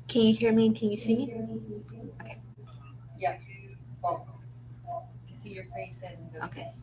Can you hear me? Can you see me? Okay. Yeah, both. You can see your face and the Okay. screen.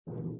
Good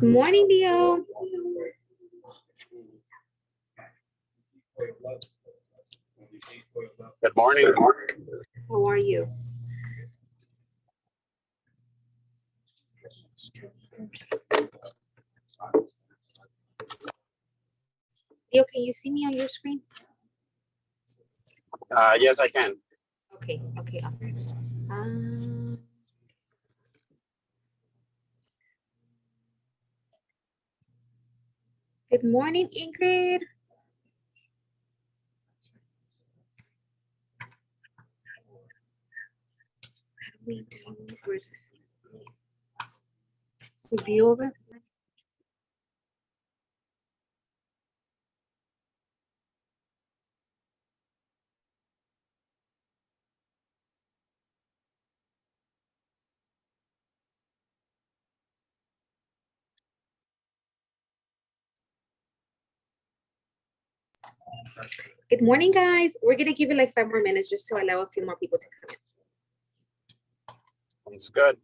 morning, Dio. Good morning. How are you? Dio, can you see me on your screen? Yes, I can. Okay, awesome. Good morning, Ingrid. How do we do, where's this? View over? Good morning, guys. We're gonna give it like 5 more minutes just to allow a few more people to come in. It's good.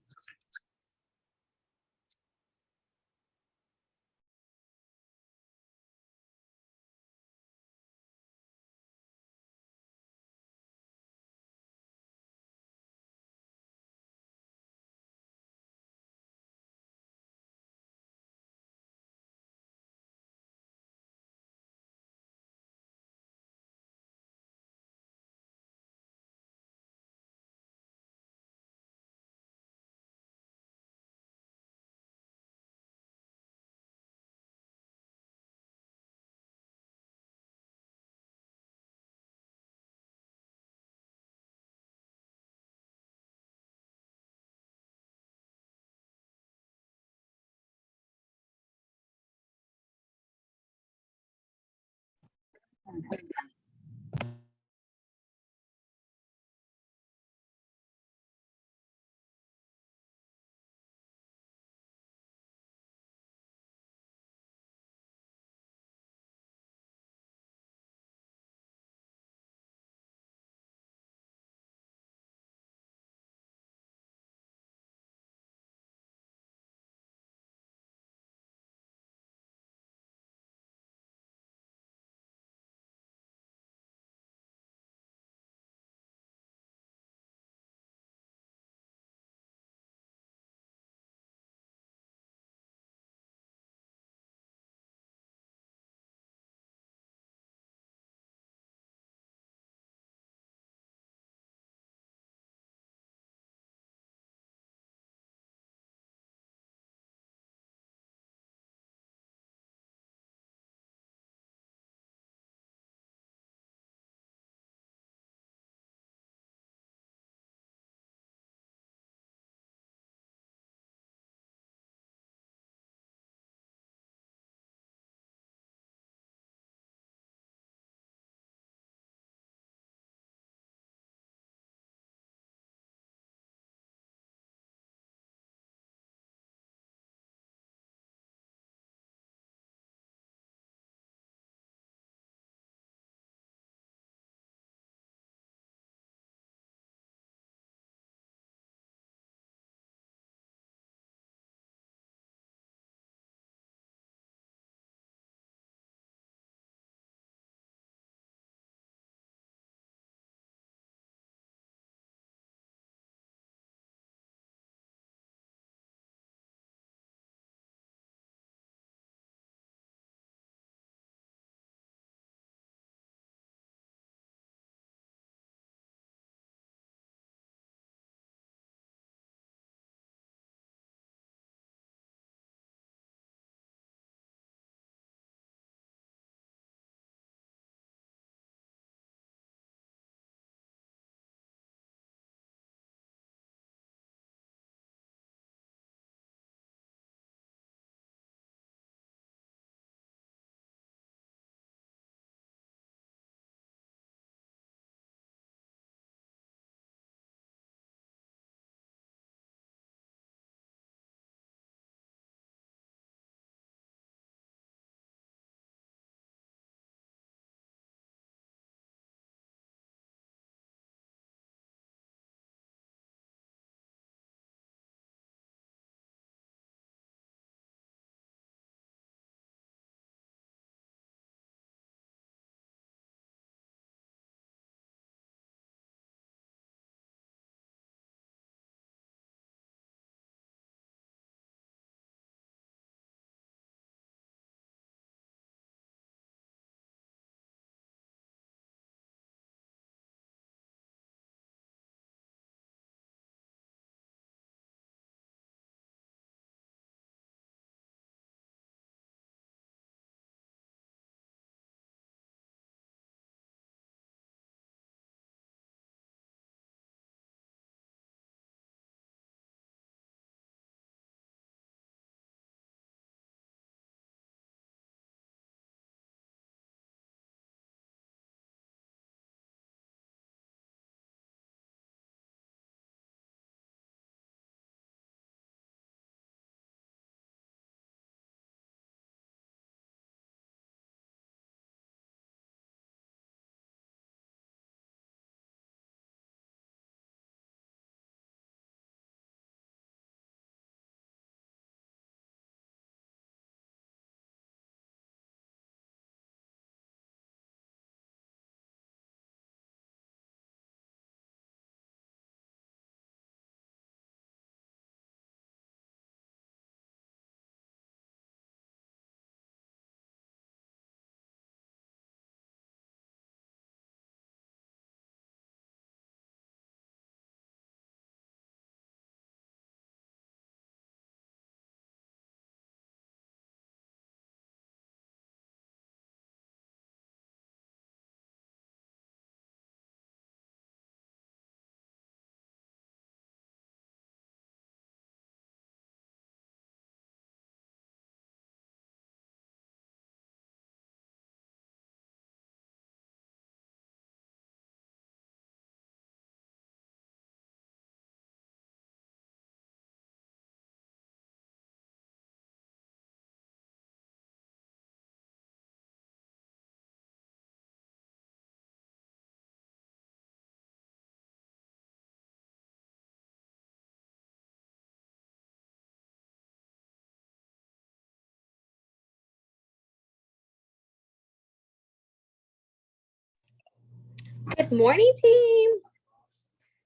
Good morning, team.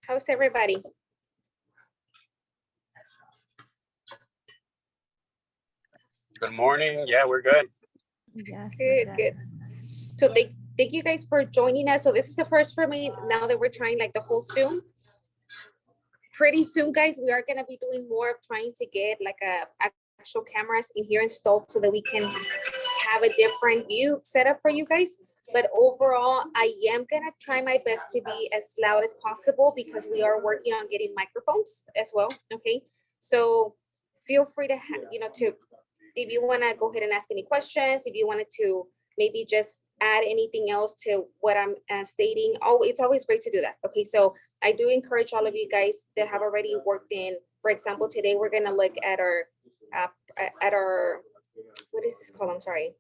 How's everybody? Good morning. Yeah, we're good. Yes, Good. So thank you guys for joining us. So this is the first for me now that we're trying like the whole Zoom. Pretty soon, guys, we are gonna be doing more of trying to get like actual cameras in here installed so that we can have a different view set up for you guys. But overall, I am gonna try my best to be as loud as possible because we are working on getting microphones as well. Okay, so feel free to to if you want to go ahead and ask any questions, if you wanted to maybe just add anything else to what I'm stating. Oh, it's always great to do that. Okay, so I do encourage all of you guys that have already worked in, for example, today we're gonna look at our what is this called? I'm sorry,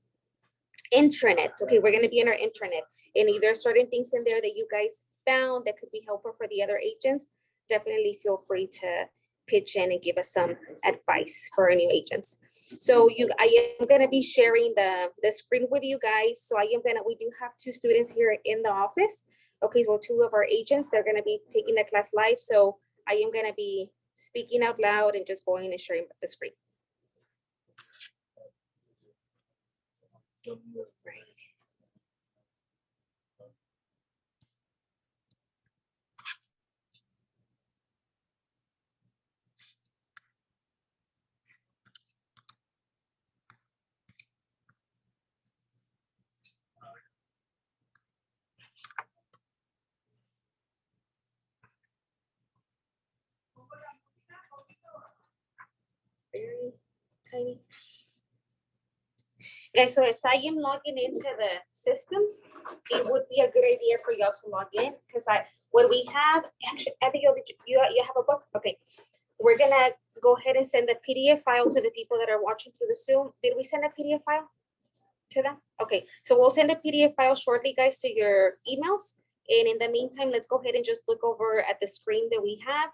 intranet. Okay, we're gonna be in our intranet, and if there's certain things in there that you guys found that could be helpful for the other agents, definitely feel free to pitch in and give us some advice for our new agents. So I am gonna be sharing the screen with you guys. So we do have 2 students here in the office. Okay, so 2 of our agents, they're gonna be taking the class live. So I am gonna be speaking out loud and just going and sharing the screen. Right. Very tiny. Guys, so as I am logging into the systems, it would be a good idea for y'all to log in because what we have, actually, Abigail, you have a book? Okay. We're gonna go ahead and send the PDF file to the people that are watching through the Zoom. Did we send a PDF file to them? Okay, so we'll send a PDF file shortly, guys, to your emails. And in the meantime, let's go ahead and just look over at the screen that we have.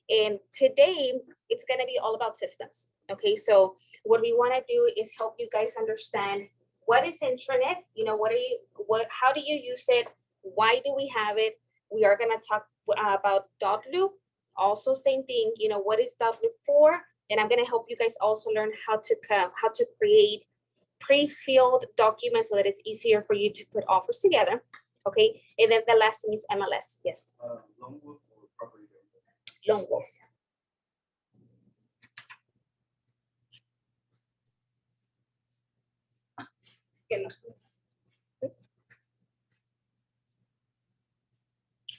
And today, it's gonna be all about systems. Okay, so what we wanna do is help you guys understand what is intranet, how do you use it? Why do we have it? We are gonna talk about dot loop. Also, same thing, what is dot loop for? And I'm gonna help you guys also learn how to create pre-filled documents so that it's easier for you to put offers together. Okay, and then the last thing is MLS. Yes. Lone wolf or property? Lone wolf.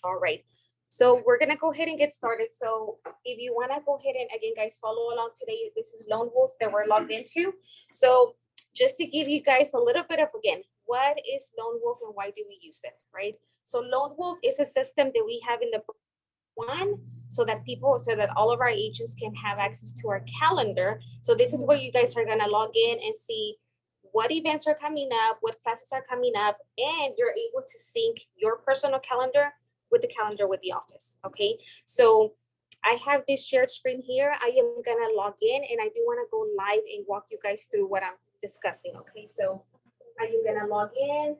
All right. So we're gonna go ahead and get started. So if you wanna go ahead and again, guys, follow along today. This is Lone Wolf that we're logged into. So just to give you guys a little bit of, again, what is Lone Wolf and why do we use it, right? So Lone Wolf is a system that we have in the so that all of our agents can have access to our calendar. So this is where you guys are gonna log in and see what events are coming up, what classes are coming up, and you're able to sync your personal calendar with the calendar with the office, okay? So I have this shared screen here. I am gonna log in and I do wanna go live and walk you guys through what I'm discussing, okay? So are you gonna log in?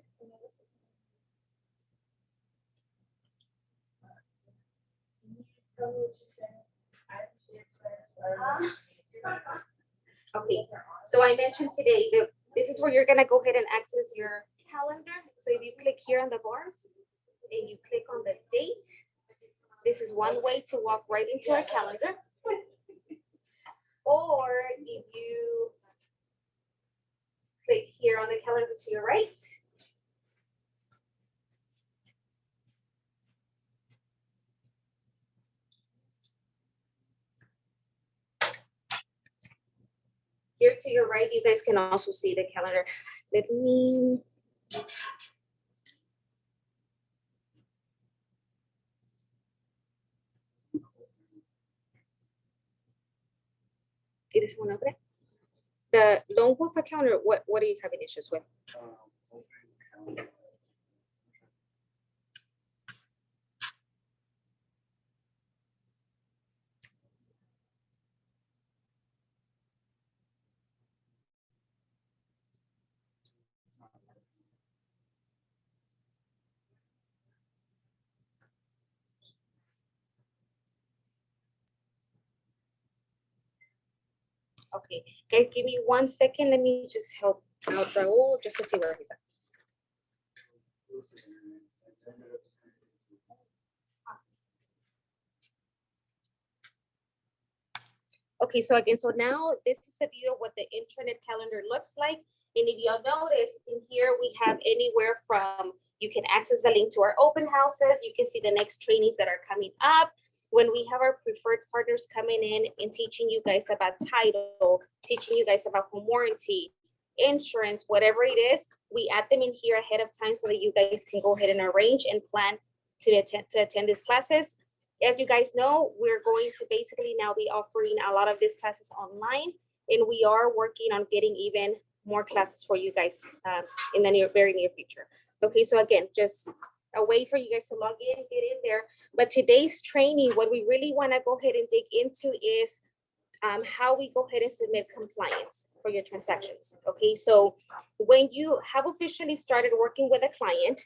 Okay, so I mentioned today that this is where you're gonna go ahead and access your calendar. So if you click here on the bars and you click on the date, this is one way to walk right into our calendar. Or if you click here on the calendar to your right, here to your right, you guys can also see the calendar. Let me ¿Tienes one over there? The Lone Wolf account, or what are you having issues with? Okay, guys, give me 1 second. Let me just help out Raul just to see where he's at. Okay, so again, so now this is a view of what the intranet calendar looks like. And if y'all notice in here, we have anywhere from, you can access the link to our open houses. You can see the next trainings that are coming up. When we have our preferred partners coming in and teaching you guys about title, teaching you guys about home warranty, insurance, whatever it is, we add them in here ahead of time so that you guys can go ahead and arrange and plan to attend these classes. As you guys know, we're going to basically now be offering a lot of these classes online, and we are working on getting even more classes for you guys in the very near future. Okay, so again, just a way for you guys to log in, get in there. But today's training, what we really want to go ahead and dig into is how we go ahead and submit compliance for your transactions. Okay, so when you have officially started working with a client,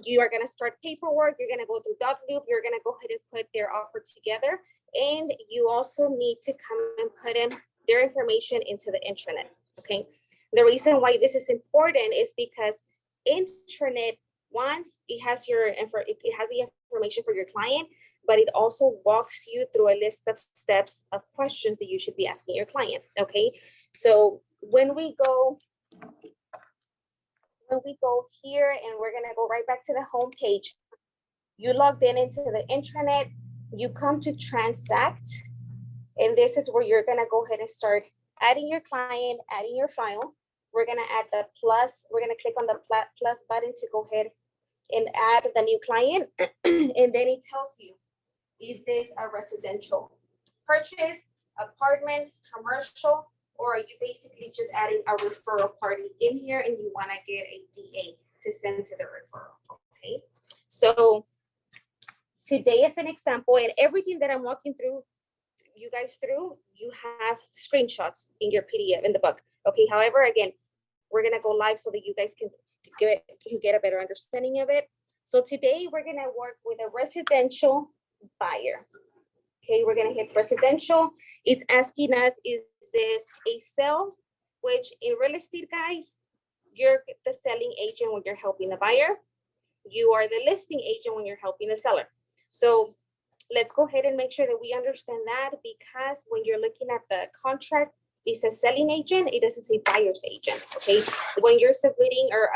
you are going to start paperwork, you're going to go through Loop, you're going to go ahead and put their offer together, and you also need to come and put in their information into the intranet. Okay, the reason why this is important is because intranet, one, it has the information for your client, but it also walks you through a list of steps of questions that you should be asking your client. Okay, so when we go here, and we're gonna go right back to the home page, you logged in into the intranet, you come to transact, and this is where you're gonna go ahead and start adding your client, adding your file. We're gonna add the plus, we're gonna click on the plus button to go ahead and add the new client. And then it tells you, is this a residential purchase, apartment, commercial, or are you basically just adding a referral party in here and you want to get a DA to send to the referral? Okay, so today is an example, and everything that I'm walking through, you guys through, you have screenshots in your PDF in the book. Okay, however, again, we're gonna go live so that you guys can get a better understanding of it. So today we're gonna work with a residential buyer. Okay, we're gonna hit residential. It's asking us, is this a sale? Which in real estate, guys, you're the selling agent when you're helping the buyer. You are the listing agent when you're helping the seller. So let's go ahead and make sure that we understand that, because when you're looking at the contract, it says selling agent, it doesn't say buyer's agent. Okay, when you're submitting or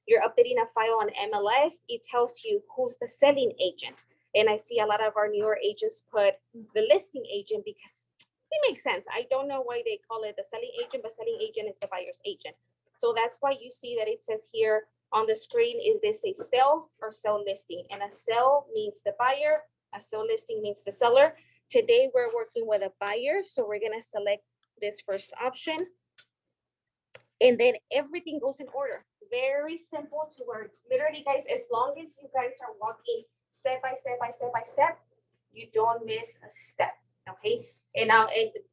you're updating a file on MLS, it tells you who's the selling agent. And I see a lot of our newer agents put the listing agent because it makes sense. I don't know why they call it the selling agent, but selling agent is the buyer's agent. So that's why you see that it says here on the screen, is this a sell or sell listing? And a sell means the buyer, a sell listing means the seller. Today we're working with a buyer, so we're gonna select this first option. And then everything goes in order. Very simple to where literally, guys, as long as you guys are walking step by step by step by step, you don't miss a step. Okay, and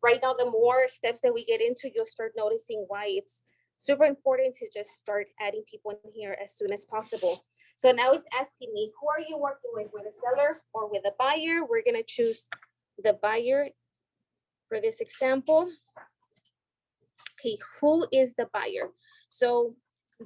right now, the more steps that we get into, you'll start noticing why it's super important to just start adding people in here as soon as possible. So now it's asking me, who are you working with a seller or with a buyer? We're gonna choose the buyer for this example. Okay, who is the buyer? So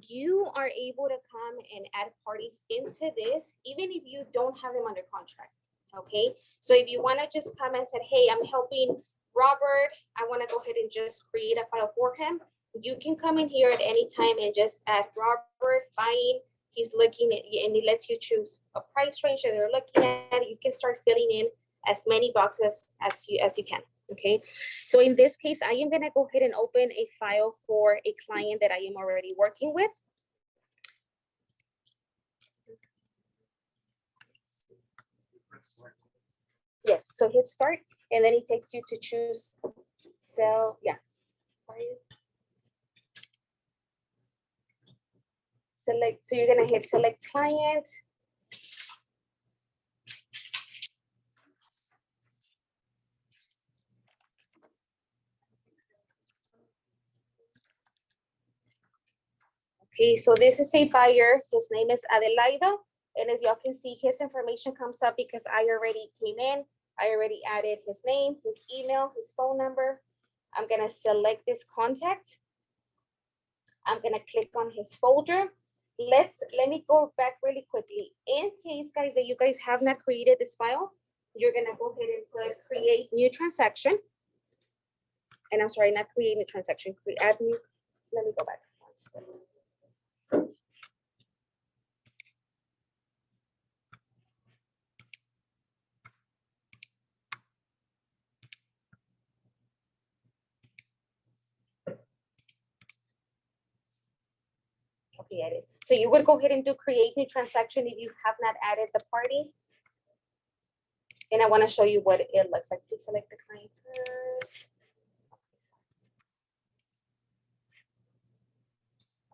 you are able to come and add parties into this, even if you don't have them under contract. Okay, so if you want to just come and say, hey, I'm helping Robert, I want to go ahead and just create a file for him, you can come in here at any time and just add Robert buying. He's looking at, and it lets you choose a price range that they're looking at. You can start filling in as many boxes as you can. Okay, so in this case, I am going to go ahead and open a file for a client that I am already working with. Yes, so hit start, and then it takes you to choose sell. Yeah. Select, so you're going to hit select client. Okay, so this is a buyer. His name is Adelaido. And as y'all can see, his information comes up because I already came in. I already added his name, his email, his phone number. I'm gonna select this contact. I'm gonna click on his folder. Let me go back really quickly. In case, guys, that you guys have not created this file, you're gonna go ahead and put create new transaction. And I'm sorry, not create new transaction, add new. Let me go back one step. Okay, it is. So you would go ahead and do create new transaction if you have not added the party. And I want to show you what it looks like. Please select the client first.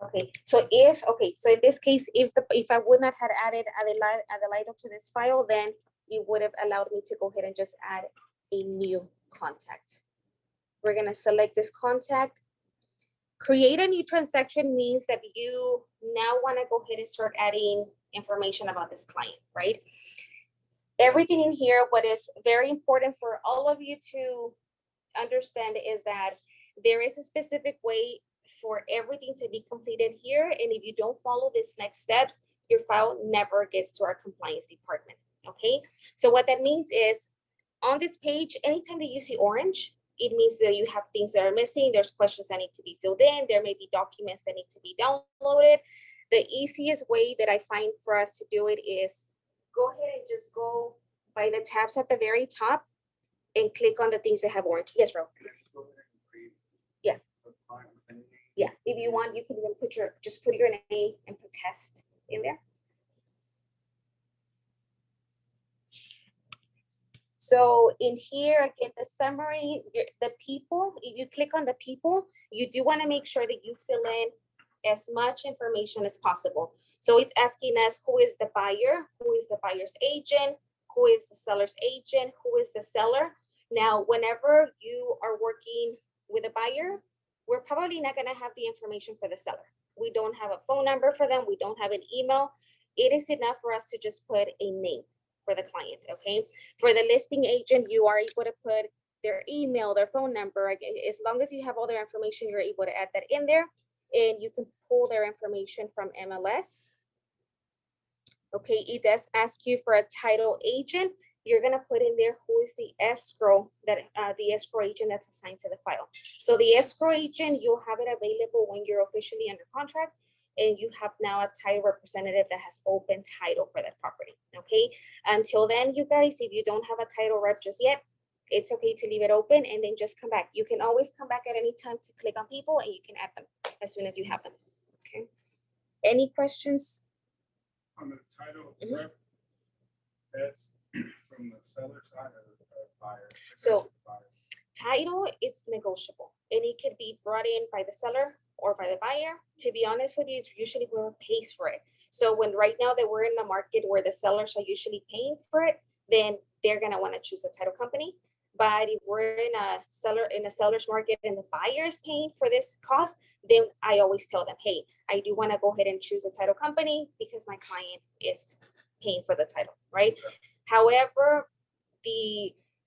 Okay, so in this case, if I would not have added Adelaido to this file, then it would have allowed me to go ahead and just add a new contact. We're gonna select this contact. Create a new transaction means that you now want to go ahead and start adding information about this client, right? Everything in here, what is very important for all of you to understand is that there is a specific way for everything to be completed here. And if you don't follow these next steps, your file never gets to our compliance department, okay? So what that means is on this page, anytime that you see orange, it means that you have things that are missing. There's questions that need to be filled in. There may be documents that need to be downloaded. The easiest way that I find for us to do it is go ahead and just go by the tabs at the very top and click on the things that have orange. Yes, Ro. Yeah. Yeah, if you want, you can even put just put your name and put test in there. So in here, again, the summary, the people, if you click on the people, you do want to make sure that you fill in as much information as possible. So it's asking us who is the buyer, who is the buyer's agent, who is the seller's agent, who is the seller. Now, whenever you are working with a buyer, we're probably not going to have the information for the seller. We don't have a phone number for them. We don't have an email. It is enough for us to just put a name for the client, okay? For the listing agent, you are able to put their email, their phone number. As long as you have all their information, you're able to add that in there, and you can pull their information from MLS. Okay, it does ask you for a title agent. You're gonna put in there who is the escrow agent that's assigned to the file. So the escrow agent, you'll have it available when you're officially under contract, and you have now a title representative that has open title for that property, okay? Until then, you guys, if you don't have a title rep just yet, it's okay to leave it open and then just come back. You can always come back at any time to click on people and you can add them as soon as you have them, okay? Any questions? On the title rep, that's from the seller side or the buyer? So title, it's negotiable and it could be brought in by the seller or by the buyer. To be honest with you, it's usually whoever pays for it. So when right now that we're in the market where the sellers are usually paying for it, then they're gonna want to choose a title company. But if we're in a seller's market and the buyer is paying for this cost, then I always tell them, hey, I do want to go ahead and choose a title company because my client is paying for the title, right? However,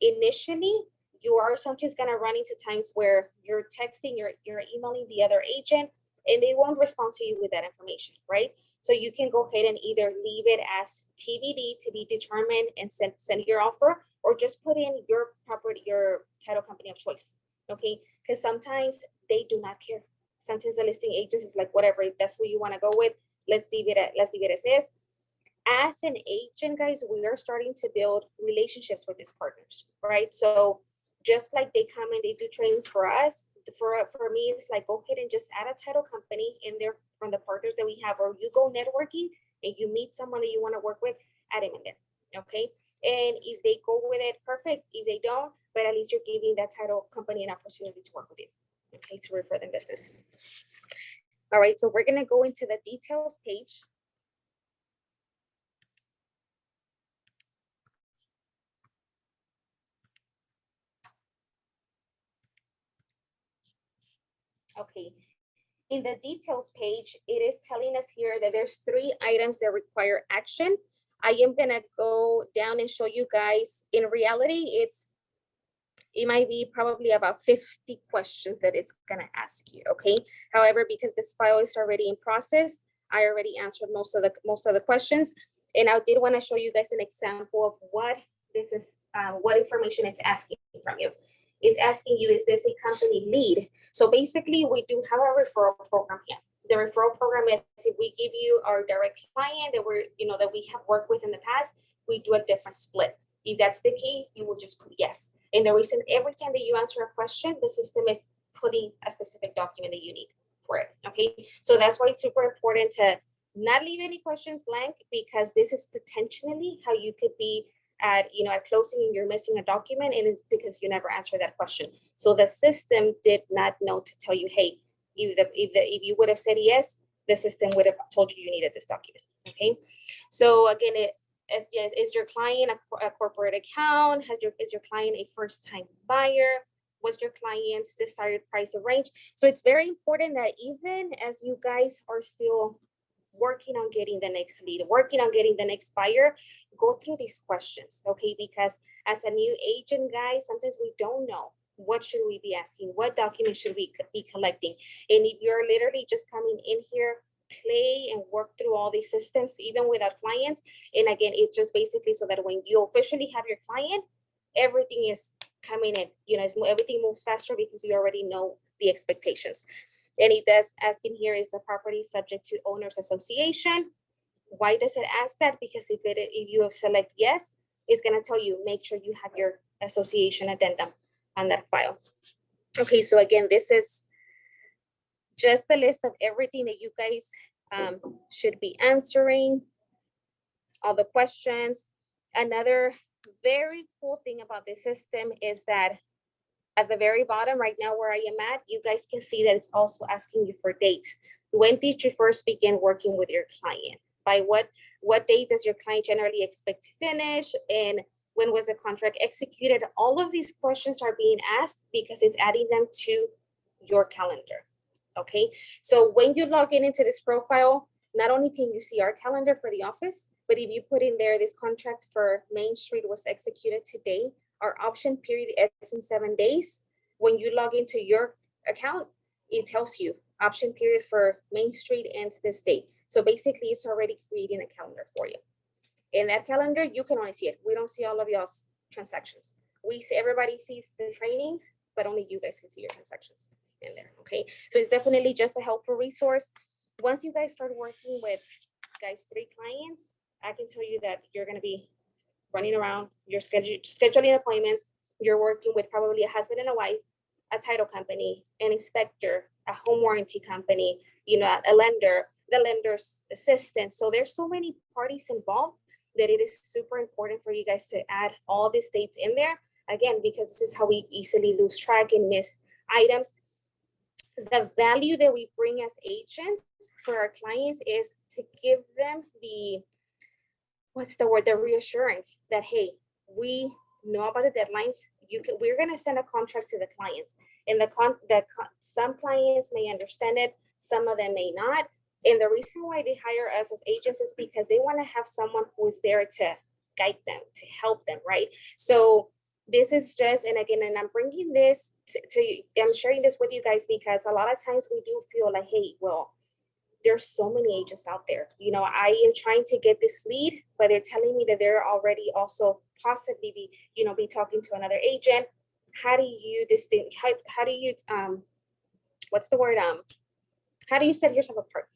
initially, you are sometimes gonna run into times where you're texting, you're emailing the other agent, and they won't respond to you with that information, right? So you can go ahead and either leave it as TBD to be determined and send your offer, or just put in your title company of choice, okay? Because sometimes they do not care. Sometimes the listing agent is like, whatever, if that's who you want to go with, let's leave it as is. As an agent, guys, we are starting to build relationships with these partners, right? So just like they come and they do trainings for us, for me, it's like, go ahead and just add a title company in there from the partners that we have, or you go networking and you meet someone that you want to work with, add them in there, okay? And if they go with it, perfect. If they don't, but at least you're giving that title company an opportunity to work with you, okay, to refer them business. All right, so we're gonna go into the details page. Okay, in the details page, it is telling us here that there's 3 items that require action. I am gonna go down and show you guys. In reality, it's it might be probably about 50 questions that it's gonna ask you, okay? However, because this file is already in process, I already answered most of the questions. And I did wanna show you guys an example of what this is, what information it's asking from you. It's asking you, is this a company lead? So basically we do have a referral program here. The referral program is if we give you our direct client that we're, that we have worked with in the past, we do a different split. If that's the case, you will just put yes. And the reason every time that you answer a question, the system is putting a specific document that you need for it, okay? So that's why it's super important to not leave any questions blank, because this is potentially how you could be at, at closing and you're missing a document, and it's because you never answered that question. So the system did not know to tell you, hey, if you would have said yes, the system would have told you needed this document, okay? So again, is your client a corporate account? Is your client a first-time buyer? What's your client's desired price or range? So it's very important that even as you guys are still working on getting the next lead, working on getting the next buyer, go through these questions, okay? Because as a new agent, guys, sometimes we don't know what should we be asking, what documents should we be collecting. And if you're literally just coming in here, play and work through all these systems, even without clients. And again, it's just basically so that when you officially have your client, everything is coming in, everything moves faster because you already know the expectations. And it does asking here, is the property subject to owners association? Why does it ask that? Because if you have select yes, it's gonna tell you, make sure you have your association addendum on that file. Okay, so again, this is just the list of everything that you guys should be answering, all the questions. Another very cool thing about this system is that at the very bottom right now where I am at, you guys can see that it's also asking you for dates. When did you first begin working with your client? By what date does your client generally expect to finish? And when was the contract executed? All of these questions are being asked because it's adding them to your calendar, okay? So when you log into this profile, not only can you see our calendar for the office, but if you put in there, this contract for Main Street was executed today, our option period ends in 7 days. When you log into your account, it tells you option period for Main Street ends this date. So basically it's already creating a calendar for you. In that calendar, you can only see it. We don't see all of y'all's transactions. Everybody sees the trainings, but only you guys can see your transactions in there, okay? So it's definitely just a helpful resource. Once you guys start working with, guys, 3 clients, I can tell you that you're gonna be running around, you're scheduling appointments, you're working with probably a husband and a wife, a title company, an inspector, a home warranty company, a lender, the lender's assistant. So there's so many parties involved that it is super important for you guys to add all these dates in there. Again, because this is how we easily lose track and miss items. The value that we bring as agents for our clients is to give them the reassurance that, hey, we know about the deadlines. We're gonna send a contract to the clients, and some clients may understand it, some of them may not. And the reason why they hire us as agents is because they want to have someone who is there to guide them, to help them, right? So this is just, and again, and I'm bringing this I'm sharing this with you guys because a lot of times we do feel like, hey, well, there's so many agents out there. I am trying to get this lead, but they're telling me that they're already also possibly be talking to another agent. How do you distinct? How do you what's the word? How do you set yourself apart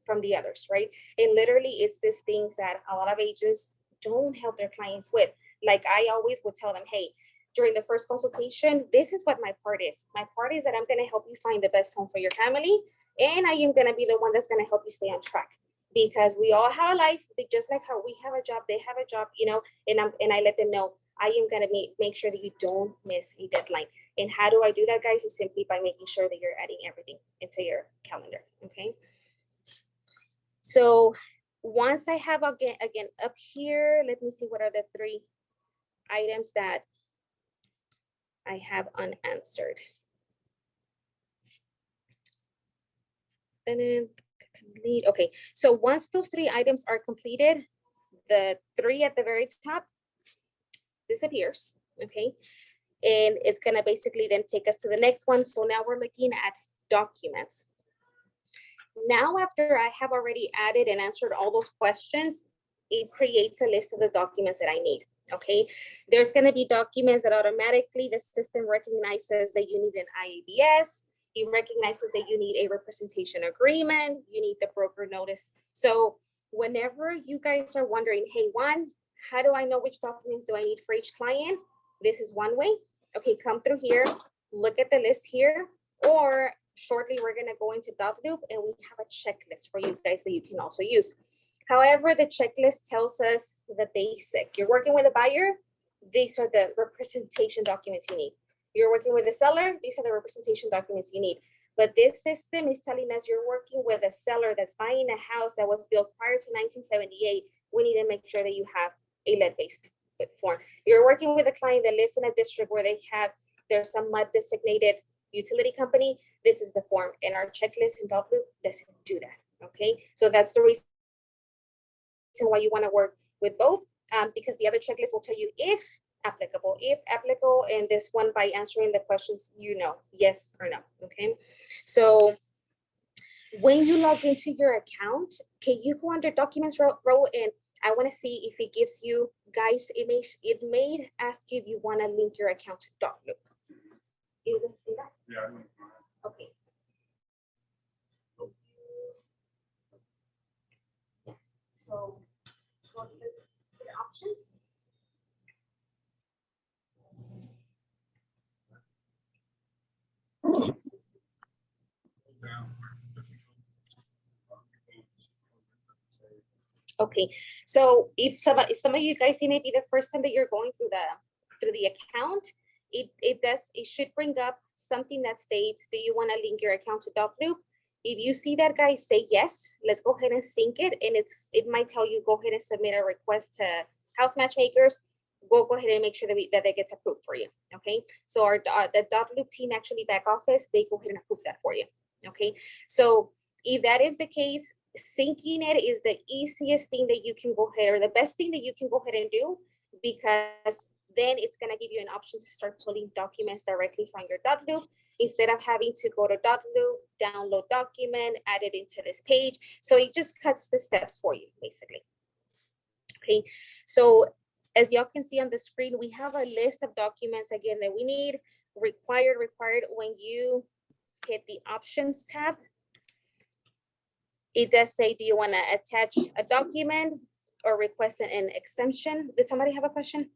from the others, right? And literally, it's these things that a lot of agents don't help their clients with. Like I always would tell them, hey, during the first consultation, this is what my part is. My part is that I'm going to help you find the best home for your family. And I am going to be the one that's going to help you stay on track, because we all have a life, just like how we have a job, they have a job, and I let them know I am going to make sure that you don't miss a deadline. And how do I do that, guys? Is simply by making sure that you're adding everything into your calendar, okay? So once I have again up here, let me see what are the 3 items that I have unanswered. And then complete. Okay, so once those 3 items are completed, the 3 at the very top disappears. Okay, And it's gonna basically then take us to the next one. So now we're looking at documents. Now, after I have already added and answered all those questions, it creates a list of the documents that I need, okay? There's gonna be documents that automatically the system recognizes that you need an IABS, it recognizes that you need a representation agreement, you need the broker notice. So whenever you guys are wondering, hey, Juan, how do I know which documents do I need for each client? This is one way. Okay, come through here, look at the list here, or shortly we're gonna go into Dotloop and we have a checklist for you guys that you can also use. However, the checklist tells us the basic. You're working with a buyer, these are the representation documents you need. You're working with a seller, these are the representation documents you need. But this system is telling us you're working with a seller that's buying a house that was built prior to 1978. We need to make sure that you have a lead-based form. You're working with a client that lives in a district where there's some mud designated utility company. This is the form, and our checklist in Dotloop doesn't do that, okay? So that's the reason why you wanna work with both, because the other checklist will tell you if applicable, and this one by answering the questions, yes or no, okay? So when you log into your account, can you go under documents row and I wanna see if it gives you, guys, it may ask you if you wanna link your account to Dotloop. You can see that? Yeah, I don't mind. Okay. Yeah. So go to the options. Okay, so if some of you guys, it may be the first time that you're going through the account, it should bring up something that states, do you want to link your account to Dotloop? If you see that, guys, say yes. Let's go ahead and sync it, and it might tell you go ahead and submit a request to House Matchmakers. Go ahead and make sure that it gets approved for you. Okay, so the Dotloop team, actually back office, they go ahead and approve that for you. Okay, so if that is the case, syncing it is the easiest thing that you can go ahead, or the best thing that you can go ahead and do, because then it's going to give you an option to start pulling documents directly from your Dotloop instead of having to go to Dotloop, download document, add it into this page. So it just cuts the steps for you, basically. Okay, so as y'all can see on the screen, we have a list of documents again that we need. Required. When you hit the options tab, it does say, do you want to attach a document or request an exemption? Did somebody have a question?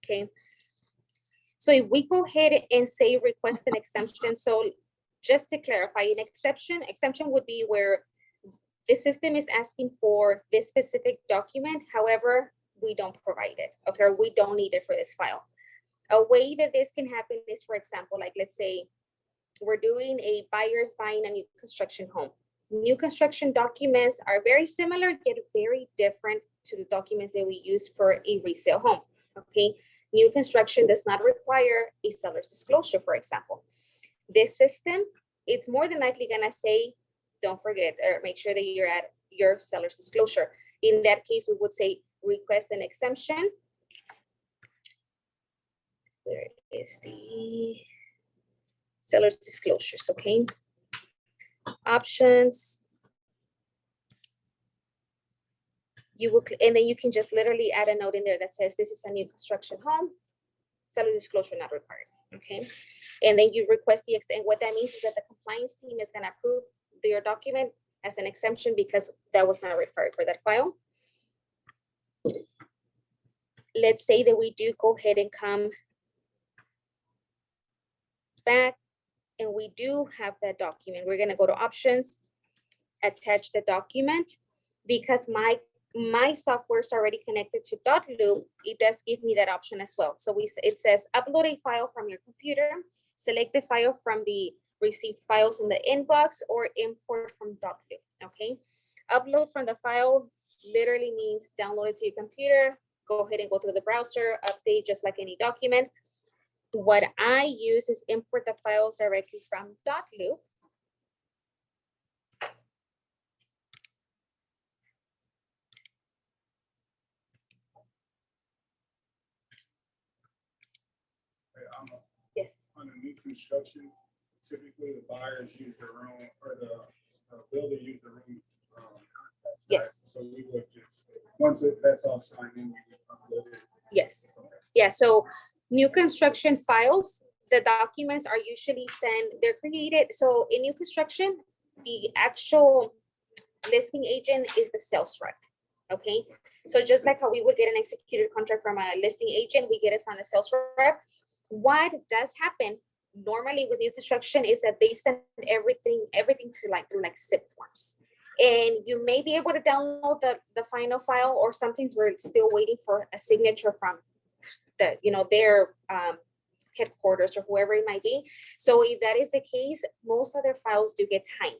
Okay. So if we go ahead and say request an exemption, so just to clarify, an exemption would be where the system is asking for this specific document, however, we don't provide it, okay, or we don't need it for this file. A way that this can happen is, for example, like let's say we're doing a buyer's buying a new construction home. New construction documents are very similar, yet very different to the documents that we use for a resale home, okay? New construction does not require a seller's disclosure, for example. This system, it's more than likely gonna say, don't forget, or make sure that you're at your seller's disclosure. In that case, we would say request an exemption. Where is the seller's disclosures, okay? Options. You will, and then you can just literally add a note in there that says this is a new construction home, seller disclosure not required, okay? And then you request the, and what that means is that the compliance team is gonna approve your document as an exemption because that was not required for that file. Let's say that we do go ahead and come back and we do have that document. We're gonna go to options, attach the document. Because my software is already connected to Dotloop, it does give me that option as well. So it says upload a file from your computer, select the file from the received files in the inbox, or import from Dotloop, okay? Upload from the file literally means download it to your computer, go ahead and go to the browser, update just like any document. What I use is import the files directly from Dotloop. new construction, typically the buyers use their own, or the builder use their own contract. Yes. So we would just, once that's all signed in, we would upload it. Yes. Yeah, so new construction files, the documents are usually they're created, so in new construction, the actual listing agent is the sales rep, okay? So just like how we would get an executed contract from a listing agent, we get it from the sales rep. What does happen normally with new construction is that they send everything to through zip forms. And you may be able to download the final file, or sometimes we're still waiting for a signature from their headquarters or whoever it might be. So if that is the case, most of their files do get timed.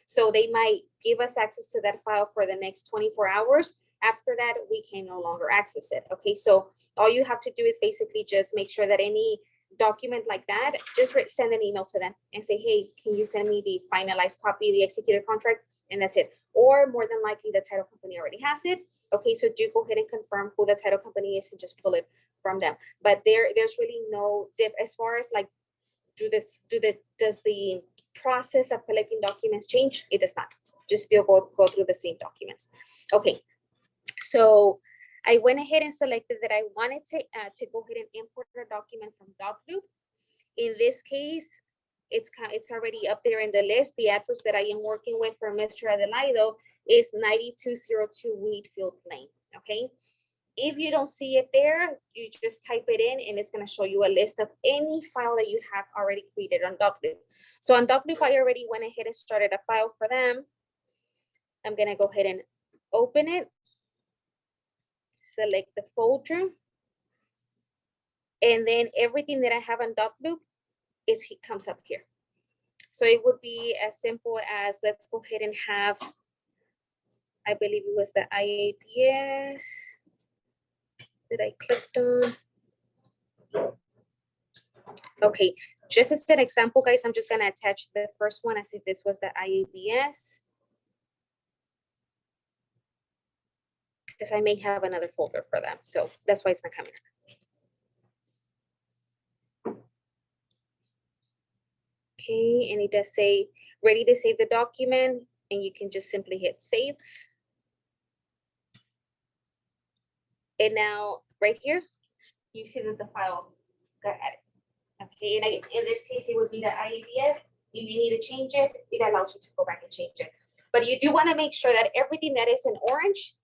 So they might give us access to that file for the next 24 hours. After that, we can no longer access it. Okay, so all you have to do is basically just make sure that any document like that, just send an email to them and say, hey, can you send me the finalized copy of the executed contract? And that's it. Or more than likely, the title company already has it. Okay, so do go ahead and confirm who the title company is and just pull it from them. But there's really no diff as far as like, does the process of collecting documents change? It does not. Just still go through the same documents. Okay, so I went ahead and selected that I wanted to go ahead and import a document from DocLoop. In this case, it's already up there in the list. The address that I am working with for Mr. Adelaido is 9202 Wheatfield Lane. Okay. If you don't see it there, you just type it in and it's going to show you a list of any file that you have already created on DocLoop. So on DocLoop, I already went ahead and started a file for them. I'm going to go ahead and open it. Select the folder. And then everything that I have on DocLoop, it comes up here. So it would be as simple as, let's go ahead and have, I believe it was the IAPS that I clicked on. Okay, just as an example, guys, I'm just gonna attach the first one as if this was the IAPS. Because I may have another folder for them, so that's why it's not coming up. Okay, and it does say ready to save the document, and you can just simply hit save. And now right here, you see that the file got added. Okay, and in this case, it would be the IAPS. If you need to change it, it allows you to go back and change it. But you do want to make sure that everything that is in orange,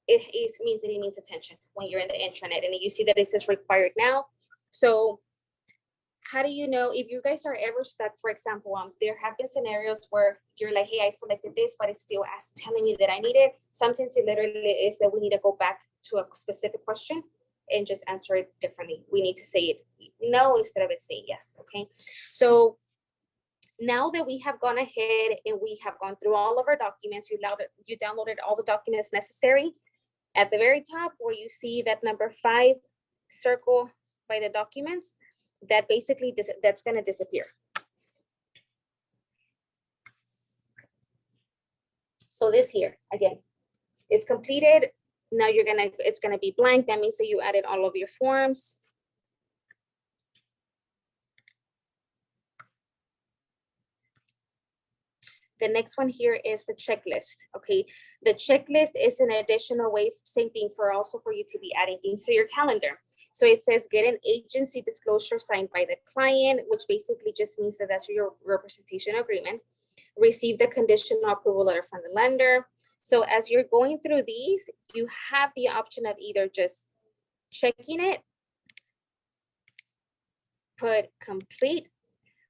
it means that it needs attention when you're in the intranet. And you see that it says required now. So how do you know if you guys are ever stuck? For example, there have been scenarios where you're like, hey, I selected this, but it's still telling me that I need it. Sometimes it literally is that we need to go back to a specific question and just answer it differently. We need to say it no instead of it saying yes, okay? So now that we have gone ahead and we have gone through all of our documents, you downloaded all the documents necessary. At the very top where you see that number 5 circle by the documents, that basically that's gonna disappear. So this here, again, it's completed. Now it's gonna be blank. That means that you added all of your forms. The next one here is the checklist, okay? The checklist is an additional way, same thing for you to be adding things to your calendar. So it says get an agency disclosure signed by the client, which basically just means that that's your representation agreement. Receive the conditional approval letter from the lender. So as you're going through these, you have the option of either just checking it, put complete,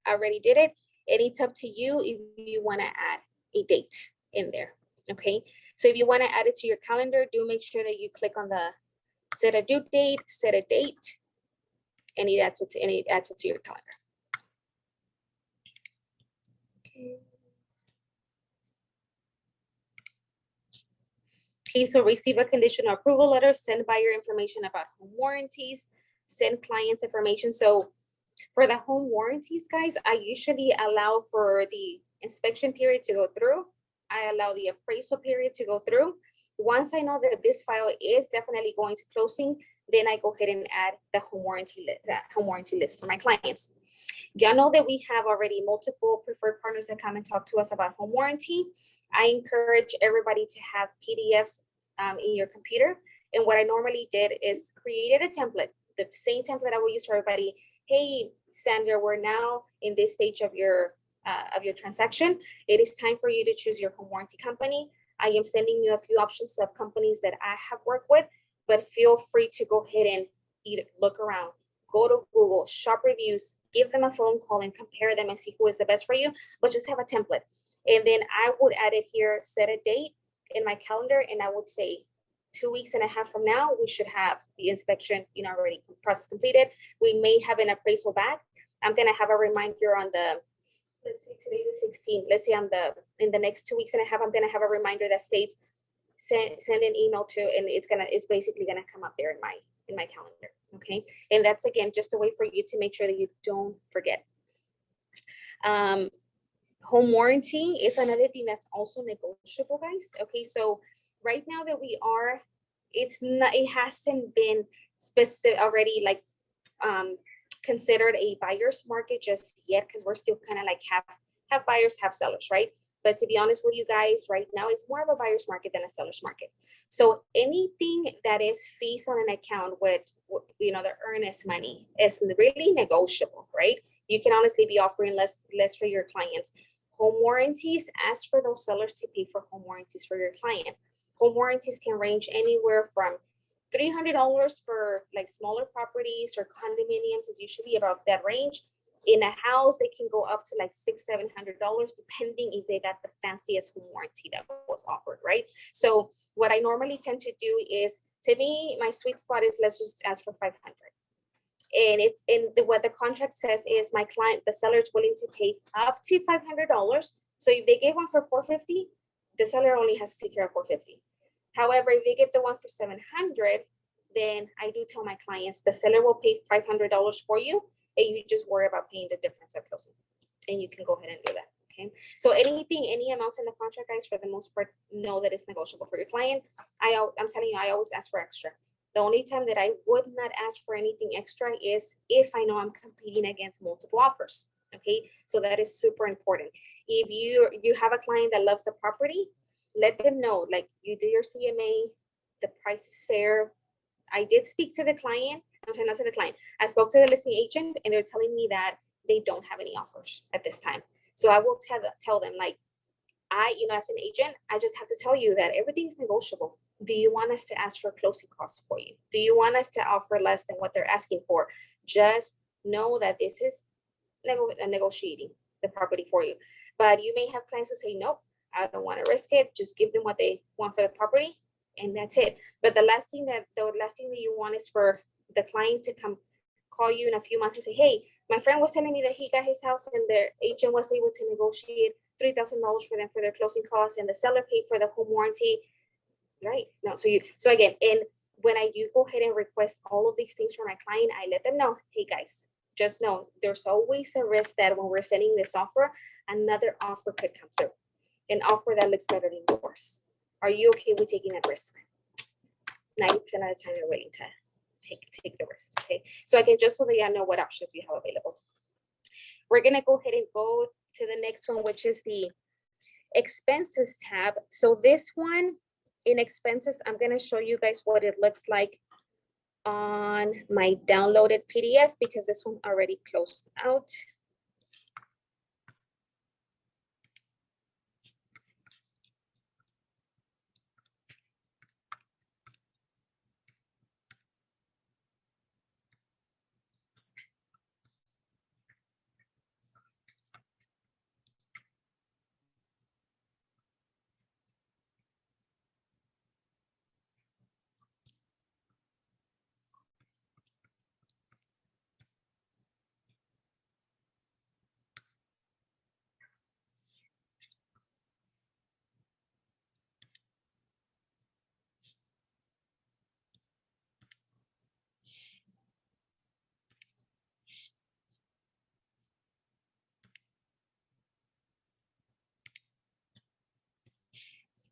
I already did it, and it's up to you if you want to add a date in there, okay? So if you want to add it to your calendar, do make sure that you click on the set a due date, set a date, and it adds it to your calendar. Okay, so receive a conditional approval letter, send buyer information about home warranties, send clients information. So for the home warranties, guys, I usually allow for the inspection period to go through. I allow the appraisal period to go through. Once I know that this file is definitely going to closing, then I go ahead and add the home warranty list for my clients. Y'all know that we have already multiple preferred partners that come and talk to us about home warranty. I encourage everybody to have PDFs in your computer. And what I normally did is created a template, the same template I will use for everybody. Hey, Sandra, we're now in this stage of your transaction. It is time for you to choose your home warranty company. I am sending you a few options of companies that I have worked with, but feel free to go ahead and either look around, go to Google, shop reviews, give them a phone call and compare them and see who is the best for you, but just have a template. And then I would add it here, set a date in my calendar, and I would say 2.5 weeks from now, we should have the inspection, already process completed. We may have an appraisal back. I'm gonna have a reminder on the, let's see, today the 16th. Let's say in the next 2.5 weeks, I'm gonna have a reminder that states send an email to, and it's basically gonna come up there in my calendar. Okay, and that's again just a way for you to make sure that you don't forget. Home warranty is another thing that's also negotiable, guys. Okay, so right now that it hasn't been specific already, like considered a buyer's market just yet, because we're still kind of like have buyers, have sellers, right? But to be honest with you guys, right now it's more of a buyer's market than a seller's market. So anything that is fees on an account with the earnest money is really negotiable, right? You can honestly be offering less for your clients. Home warranties, ask for those sellers to pay for home warranties for your client. Home warranties can range anywhere from $300 for like smaller properties or condominiums is usually about that range. In a house, they can go up to like $600-700, depending if they got the fanciest home warranty that was offered, right? So what I normally tend to do is, to me, my sweet spot is let's just ask for $500. And it's what the contract says is my client, the seller is willing to pay up to $500. So if they get one for $450, the seller only has to take care of $450. However, if they get the one for $700, then I do tell my clients the seller will pay $500 for you, and you just worry about paying the difference at closing, and you can go ahead and do that. Okay. So any amounts in the contract, guys, for the most part, know that it's negotiable for your client. I'm telling you, I always ask for extra. The only time that I would not ask for anything extra is if I know I'm competing against multiple offers. Okay. So that is super important. If you have a client that loves the property, let them know, like, you do your CMA, the price is fair. I did speak to the client. I'm sorry, not to the client. I spoke to the listing agent, and they're telling me that they don't have any offers at this time. So I will tell them, like, as an agent, I just have to tell you that everything is negotiable. Do you want us to ask for closing costs for you? Do you want us to offer less than what they're asking for? Just know that this is negotiating the property for you. But you may have clients who say, nope, I don't want to risk it. Just give them what they want for the property, and that's it. But the last thing that you want is for the client to come call you in a few months and say, hey, my friend was telling me that he got his house and their agent was able to negotiate $3,000 for them for their closing costs, and the seller paid for the home warranty, right? No, so again, and when I do go ahead and request all of these things from my client, I let them know, hey guys, just know there's always a risk that when we're sending this offer, another offer could come through, an offer that looks better than yours. Are you okay with taking that risk? 90% of the time you're willing to take the risk, okay? So again, just so that you know what options you have available. We're gonna go ahead and go to the next one, which is the expenses tab. So this one, in expenses, I'm gonna show you guys what it looks like on my downloaded PDF, because this one already closed out.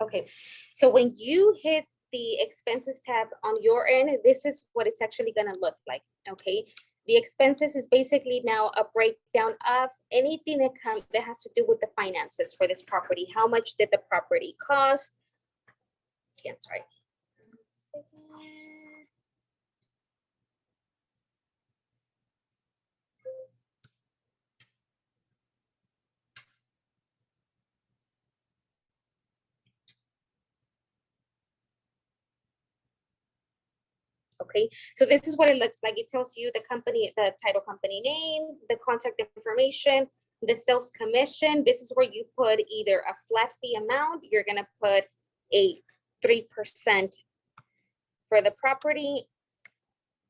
Okay, so when you hit the expenses tab on your end, this is what it's actually gonna look like, okay? The expenses is basically now a breakdown of anything that has to do with the finances for this property. How much did the property cost? Okay, I'm sorry. Okay, so this is what it looks like. It tells you the company, the title company name, the contact information, the sales commission. This is where you put either a flat fee amount, you're gonna put a 3% for the property.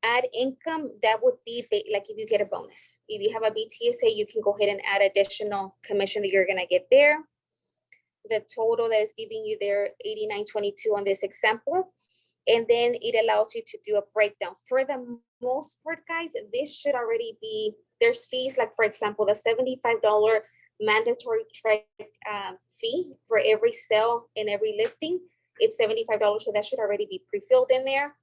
Add income, that would be like if you get a bonus. If you have a BTSA, you can go ahead and add additional commission that you're gonna get there. The total that is giving you there, 89.22 on this example. And then it allows you to do a breakdown. For the most part, guys, this should already be, there's fees, like for example, the $75 mandatory track fee for every sale and every listing. It's $75, so that should already be pre-filled in there.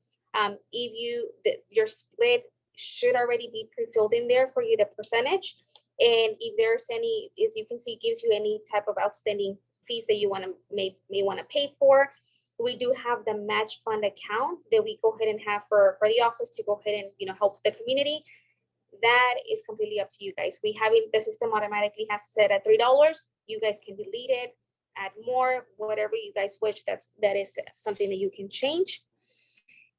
Your split should already be pre-filled in there for you, the percentage. And if there's any, as you can see, it gives you any type of outstanding fees that you may want to pay for. We do have the match fund account that we go ahead and have for the office to go ahead and help the community. That is completely up to you guys. We have it, the system automatically has set at $3. You guys can delete it, add more, whatever you guys wish. That is something that you can change.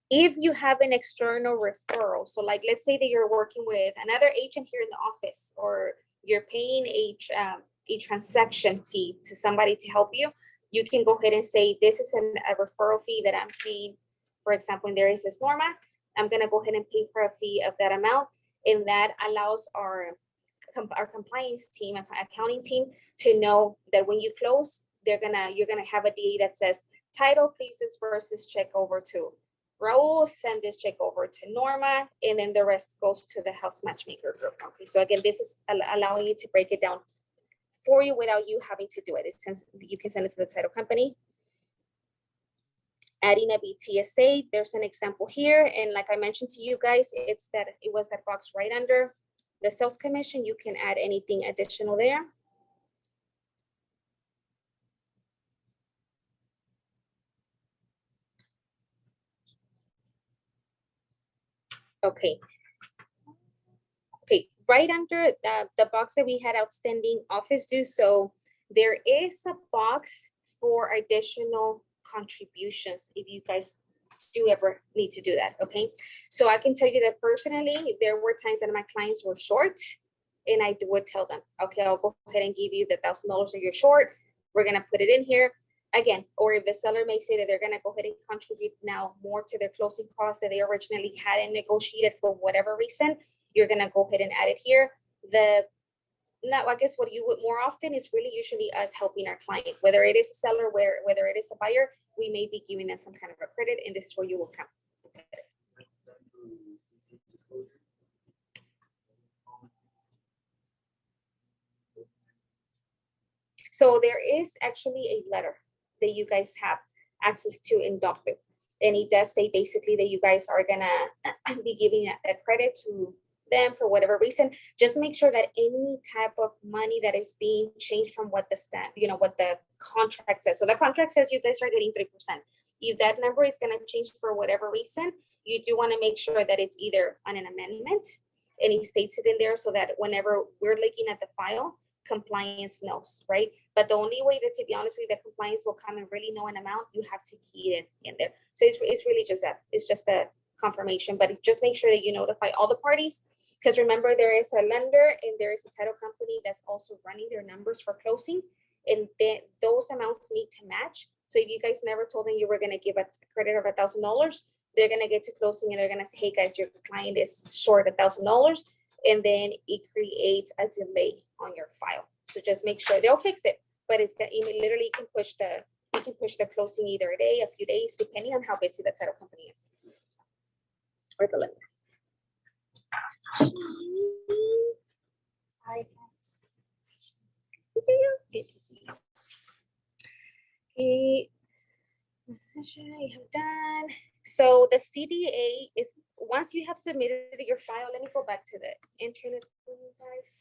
If you have an external referral, so like let's say that you're working with another agent here in the office, or you're paying a transaction fee to somebody to help you, you can go ahead and say, this is a referral fee that I'm paying. For example, in there is this Norma, I'm gonna go ahead and pay her a fee of that amount. And that allows our compliance team, accounting team, to know that when you close, you're gonna have a DA that says, title, please disperse this check over to Raul, send this check over to Norma, and then the rest goes to the house matchmaker group. Okay, so again, this is allowing you to break it down for you without you having to do it. You can send it to the title company. Adding a BTSA, there's an example here. And like I mentioned to you guys, it was that box right under the sales commission. You can add anything additional there. Okay. Okay, right under the box that we had outstanding office due. So there is a box for additional contributions if you guys do ever need to do that. Okay, so I can tell you that personally, there were times that my clients were short, and I would tell them, okay, I'll go ahead and give you the $1,000 that you're short. We're gonna put it in here again. Or if the seller may say that they're gonna go ahead and contribute now more to their closing costs that they originally had and negotiated for whatever reason, you're gonna go ahead and add it here. Now, I guess what you would more often is really usually us helping our client, whether it is a seller, whether it is a buyer, we may be giving them some kind of a credit, and this is where you will come. So there is actually a letter that you guys have access to in document, and it does say basically that you guys are gonna be giving a credit to them for whatever reason. Just make sure that any type of money that is being changed from what what the contract says. So the contract says you guys are getting 3%. If that number is going to change for whatever reason, you do want to make sure that it's either on an amendment and it states it in there, so that whenever we're looking at the file, compliance knows, right? But the only way that, to be honest with you, the compliance will come and really know an amount, you have to key it in there. So it's really just that. It's just a confirmation, but just make sure that you notify all the parties. Because remember, there is a lender and there is a title company that's also running their numbers for closing, and then those amounts need to match. So if you guys never told them you were going to give a credit of $1,000, they're going to get to closing and they're going to say, hey guys, your client is short $1,000, and then it creates a delay on your file. So just make sure they'll fix it, but it literally can push the closing either a day, a few days, depending on how busy the title company is or the lender. Hi, guys. Good to see you. Good to see you. Okay. You have done. So the CDA is, once you have submitted your file, let me go back to the internet for you guys.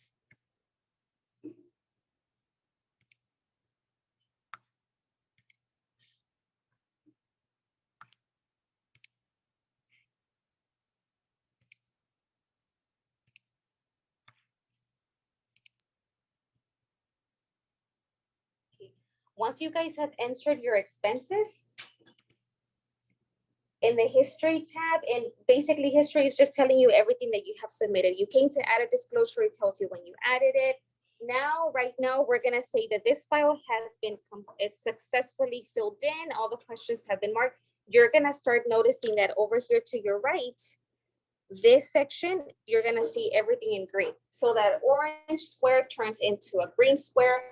Once you guys have entered your expenses in the history tab, and basically history is just telling you everything that you have submitted. You came to add a disclosure, it tells you when you added it. Now, right now, we're gonna say that this file has been is successfully filled in. All the questions have been marked. You're gonna start noticing that over here to your right, this section, you're gonna see everything in green. So that orange square turns into a green square.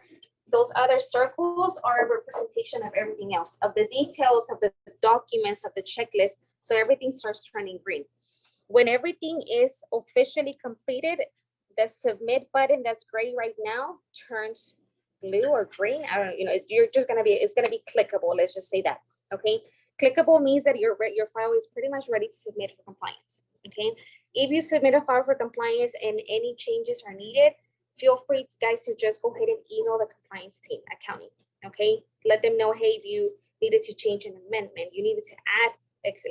Those other circles are a representation of everything else, of the details, of the documents, of the checklist. So everything starts turning green. When everything is officially completed, the submit button that's gray right now turns blue or green. I don't know, you know, you're just gonna be, it's gonna be clickable. Let's just say that, okay? Clickable means that your file is pretty much ready to submit for compliance, okay? If you submit a file for compliance and any changes are needed, feel free, guys, to just go ahead and email the compliance team, accounting, okay? Let them know, hey, if you needed to change an amendment, you needed to add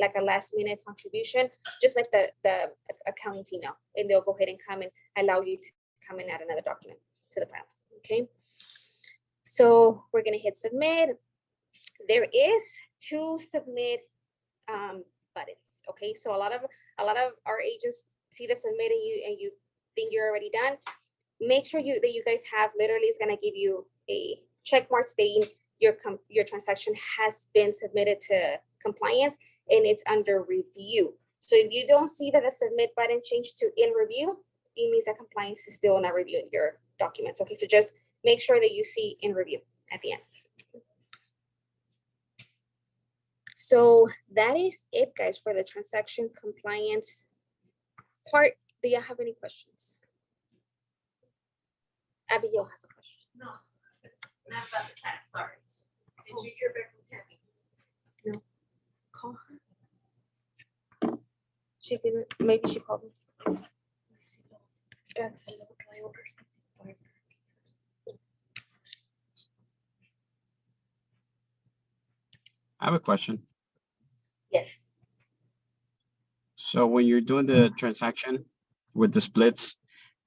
like a last minute contribution, just like the accounting team now, and they'll go ahead and come and allow you to come and add another document to the file, okay? So we're gonna hit submit. There is 2 submit buttons, okay? So a lot of our agents see the submit and you think you're already done. Make sure that you guys have, literally is gonna give you a check mark stating your transaction has been submitted to compliance and it's under review. So if you don't see that the submit button changed to in review, it means that compliance is still not reviewing your documents. Okay, so just make sure that you see in review at the end. So that is it, guys, for the transaction compliance part. Do you have any questions? Abigail has a question. No, not about the cat, sorry. Did you hear back from Tammy? Call her. She didn't, maybe she called me. I have a question. Yes. So when you're doing the transaction with the splits,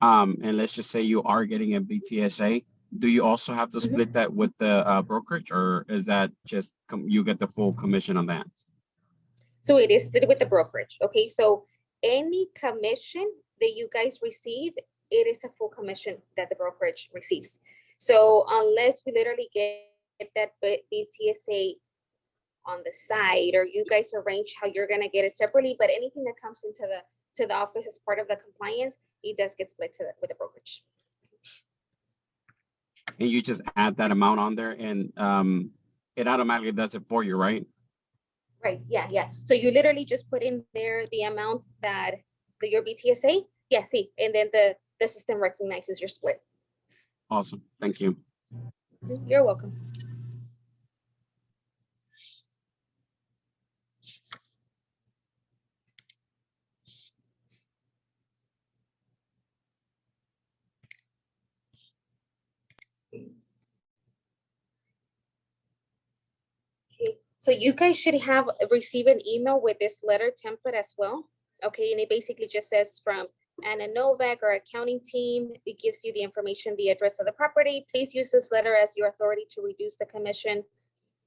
and let's just say you are getting a BTSA, do you also have to split that with the brokerage, or is that just you get the full commission on that? So it is split with the brokerage. Okay, so any commission that you guys receive, it is a full commission that the brokerage receives. So unless we literally get that BTSA on the side, or you guys arrange how you're gonna get it separately, but anything that comes into the office as part of the compliance, it does get split with the brokerage. And you just add that amount on there, and it automatically does it for you, right? Right, yeah. So you literally just put in there the amount that your BTSA, yeah, see, and then the system recognizes your split. Awesome, thank you. You're welcome. Okay, so you guys should have received an email with this letter template as well. Okay, and it basically just says from Anna Novak, our accounting team. It gives you the information, the address of the property. Please use this letter as your authority to reduce the commission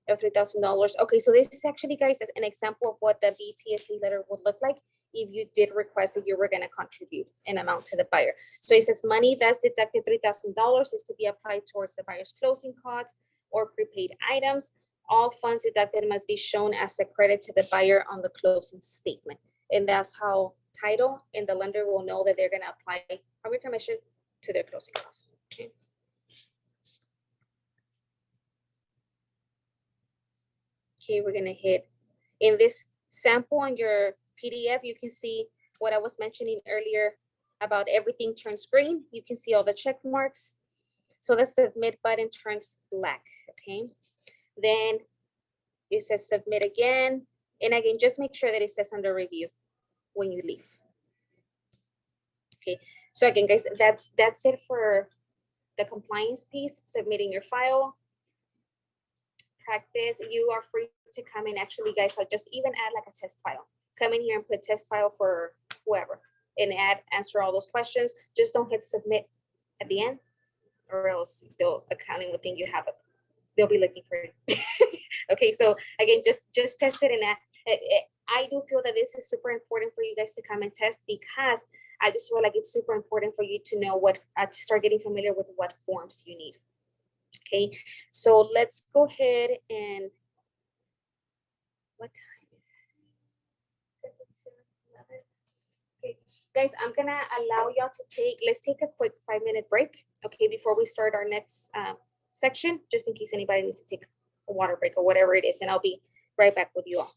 of $3,000. Okay, so this is actually, guys, an example of what the BTSA letter would look like if you did request that you were going to contribute an amount to the buyer. So it says money that's deducted $3,000 is to be applied towards the buyer's closing costs or prepaid items. All funds deducted must be shown as a credit to the buyer on the closing statement. And that's how title and the lender will know that they're going to apply from your commission to their closing costs. Okay. Okay, we're gonna hit in this sample on your PDF. You can see what I was mentioning earlier about everything turns green. You can see all the check marks. So the submit button turns black. Okay, then It says submit again. And again, just make sure that it says under review when you leave. Okay, so again, guys, that's it for the compliance piece, submitting your file. Practice, you are free to come in actually, guys, so just even add like a test file. Come in here and put test file for whoever and answer all those questions. Just don't hit submit at the end or else accounting will think you have it. They'll be looking for it. Okay, so again, just test it. And I do feel that this is super important for you guys to come and test, because I just feel like it's super important for you to know what, to start getting familiar with what forms you need. Okay, so let's go ahead and, what time is it? Okay, guys, I'm gonna allow y'all to let's take a quick 5-minute break, okay, before we start our next section, just in case anybody needs to take a water break or whatever it is, and I'll be right back with you all.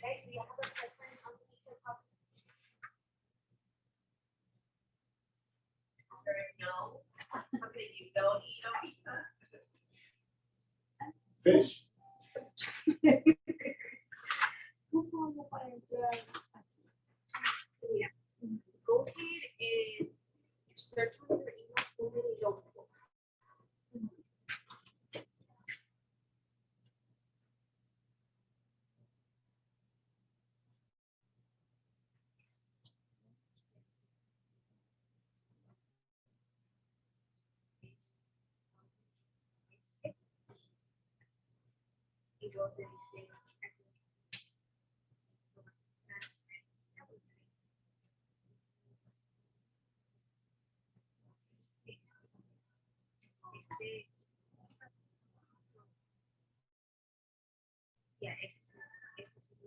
Okay, so you have a preference on the pizza topping? No, something you don't eat on pizza. Fish. Yeah. Go ahead and search on your emails for the local. Y luego te dice, ya, este es el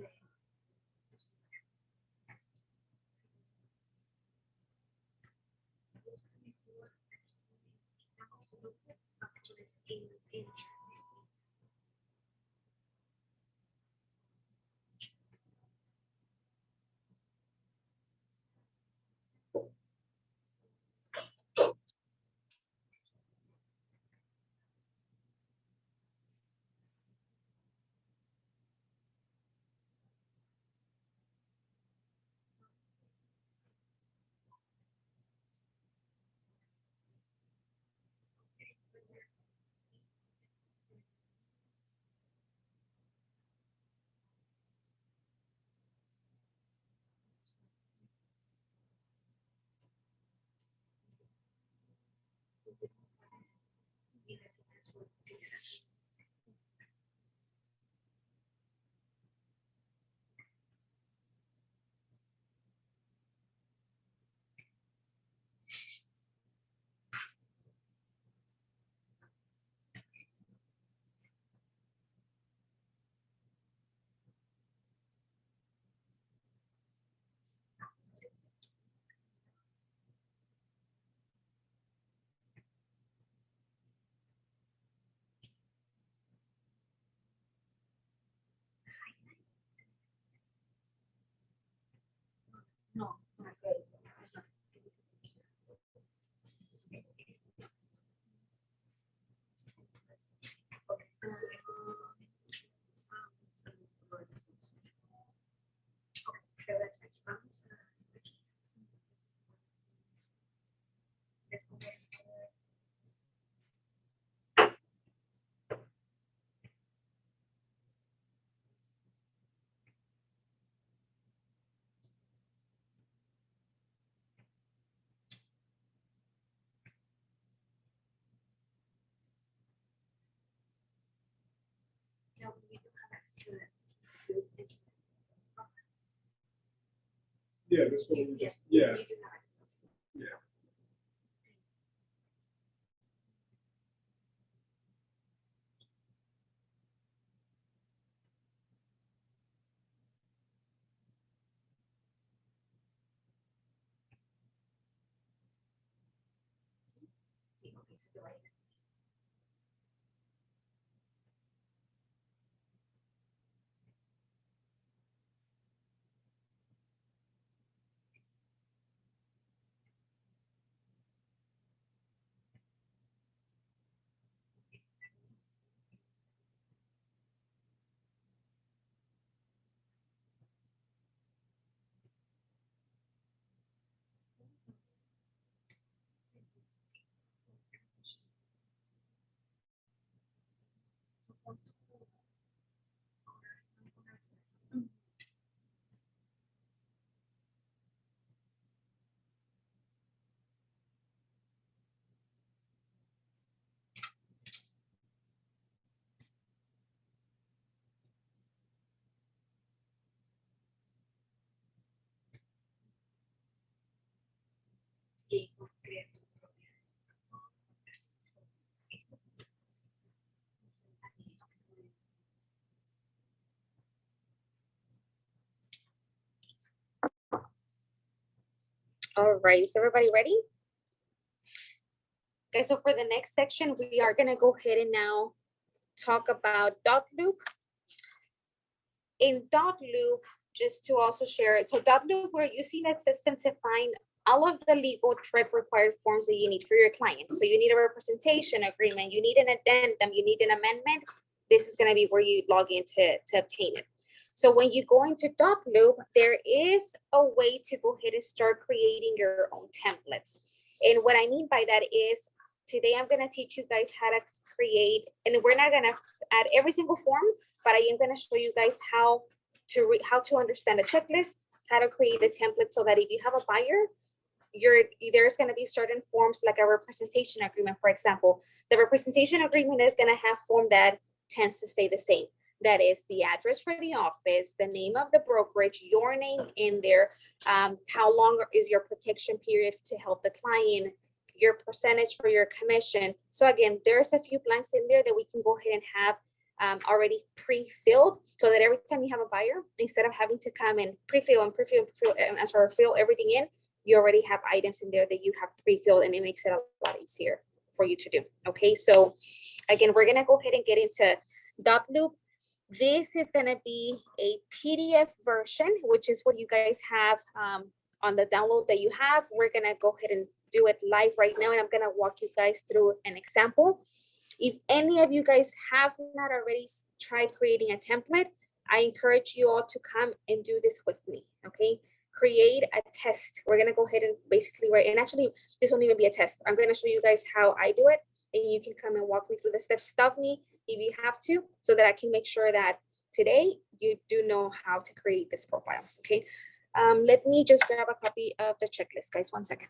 no, no, Yeah, this one, we just, yeah. All right, is everybody ready? Okay, so for the next section, we are gonna go ahead and now talk about dot loop. In dot loop, just to also share it, so dot loop, we're using that system to find all of the legal trip required forms that you need for your client. So you need a representation agreement, you need an addendum, you need an amendment. This is gonna be where you log in to obtain it. So when you go into dot loop, there is a way to go ahead and start creating your own templates. And what I mean by that is today I'm gonna teach you guys how to create, and we're not gonna add every single form, but I am gonna show you guys how to understand a checklist, how to create a template so that if you have a buyer, there's gonna be certain forms like a representation agreement, for example. The representation agreement is gonna have form that tends to stay the same. That is the address for the office, the name of the brokerage, your name in there, how long is your protection period to help the client, your percentage for your commission. So again, there's a few blanks in there that we can go ahead and have already pre-filled, so that every time you have a buyer, instead of having to come and pre-fill and fill everything in, you already have items in there that you have pre-filled, and it makes it a lot easier for you to do. Okay, so again, we're gonna go ahead and get into Loop. This is gonna be a PDF version, which is what you guys have on the download that you have. We're gonna go ahead and do it live right now, and I'm gonna walk you guys through an example. If any of you guys have not already tried creating a template, I encourage you all to come and do this with me, okay? Create a test. We're gonna go ahead and basically write, and actually this won't even be a test. I'm gonna show you guys how I do it, and you can come and walk me through the steps. Stop me if you have to, so that I can make sure that today you do know how to create this profile, okay? Let me just grab a copy of the checklist, guys, 1 second.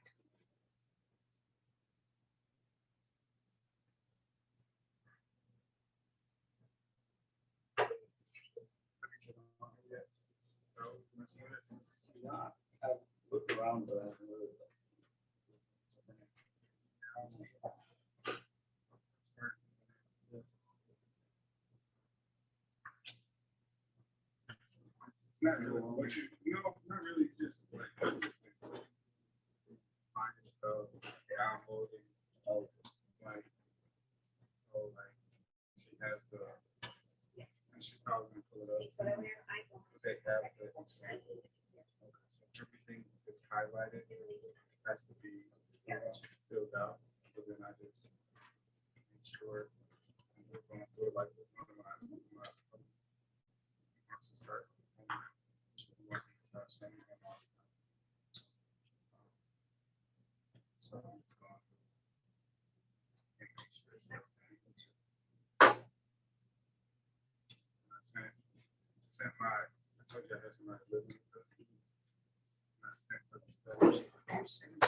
I've looked around, but I haven't really. It's not really what you know, not really just like finding stuff, downloading, like, oh, like she has the, and she probably gonna pull it up. They have the, okay, so everything that's highlighted has to be filled out, but then I just make sure we're going through like one of my wants to start. So sent my, I told you I had somebody living with us. I sent her the stuff.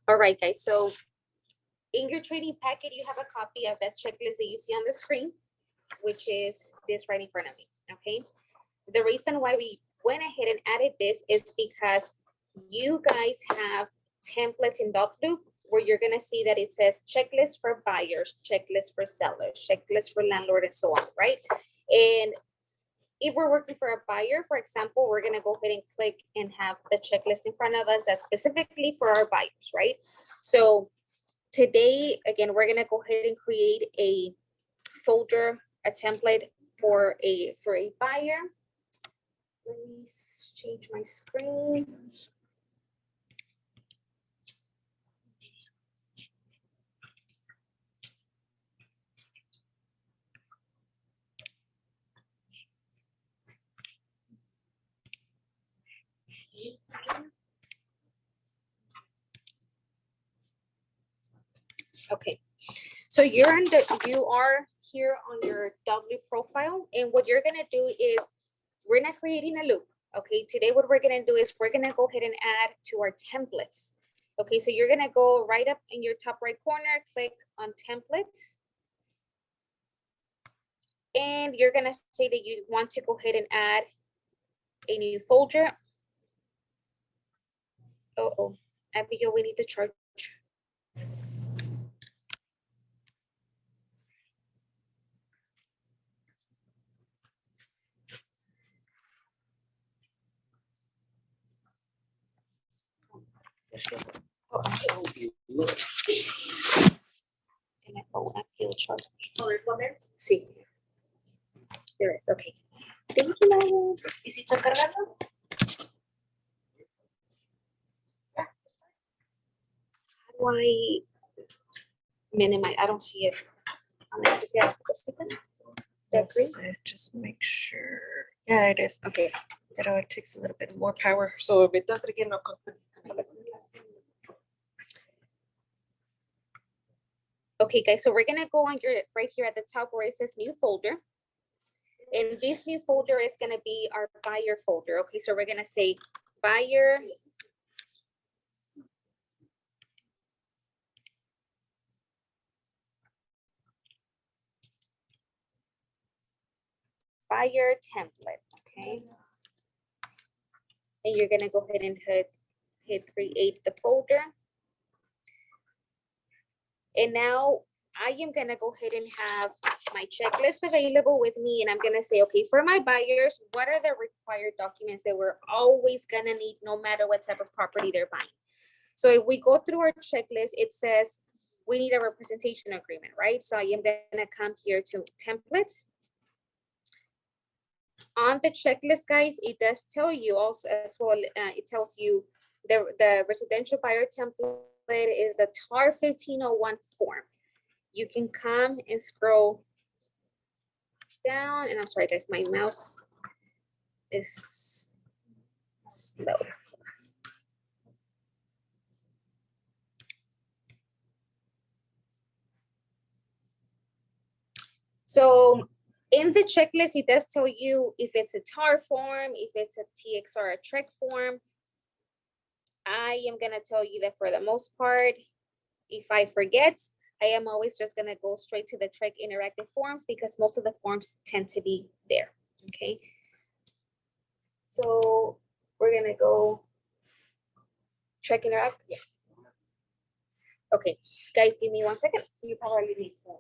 All right, guys, so in your training packet, you have a copy of that checklist that you see on the screen, which is this right in front of me, okay? The reason why we went ahead and added this is because you guys have templates in Loop where you're gonna see that it says checklist for buyers, checklist for sellers, checklist for landlord, and so on, right? And if we're working for a buyer, for example, we're gonna go ahead and click and have the checklist in front of us that's specifically for our buyers, right? So today, again, we're gonna go ahead and create a folder, a template for a buyer. Let me change my screen. Okay, so you are here on your W profile, and what you're gonna do is we're not creating a loop. Okay, today what we're gonna do is we're gonna go ahead and add to our templates. Okay, so you're gonna go right up in your top right corner, click on templates, and you're gonna say that you want to go ahead and add a new folder. Abigail, we need the charge. Oh, there's one there? Sí. There is, okay. Thank you, Lois. ¿Y si está cargando? How do I minimize? I don't see it. Unless you see that's the cosita. The green? Just make sure. Yeah, it is. Okay. Pero it takes a little bit more power. So if it does it again, no. Okay, guys, so we're gonna go on your right here at the top where it says new folder. And this new folder is gonna be our buyer folder. Okay, so we're gonna say buyer. Buyer template, okay? And you're gonna go ahead and hit create the folder. And now I am gonna go ahead and have my checklist available with me, and I'm gonna say, okay, for my buyers, what are the required documents that we're always gonna need no matter what type of property they're buying? So if we go through our checklist, it says we need a representation agreement, right? So I am gonna come here to templates. On the checklist, guys, it does tell you also as well, it tells you the residential buyer template is the TAR 1501 form. You can come and scroll down, and I'm sorry, guys, my mouse is slow. So in the checklist, it does tell you if it's a TAR form, if it's a TX or a TREC form. I am gonna tell you that for the most part, if I forget, I am always just gonna go straight to the TREC interactive forms because most of the forms tend to be there, okay? So we're gonna go TREC interact, yeah. Okay, guys, give me 1 second. You probably need to.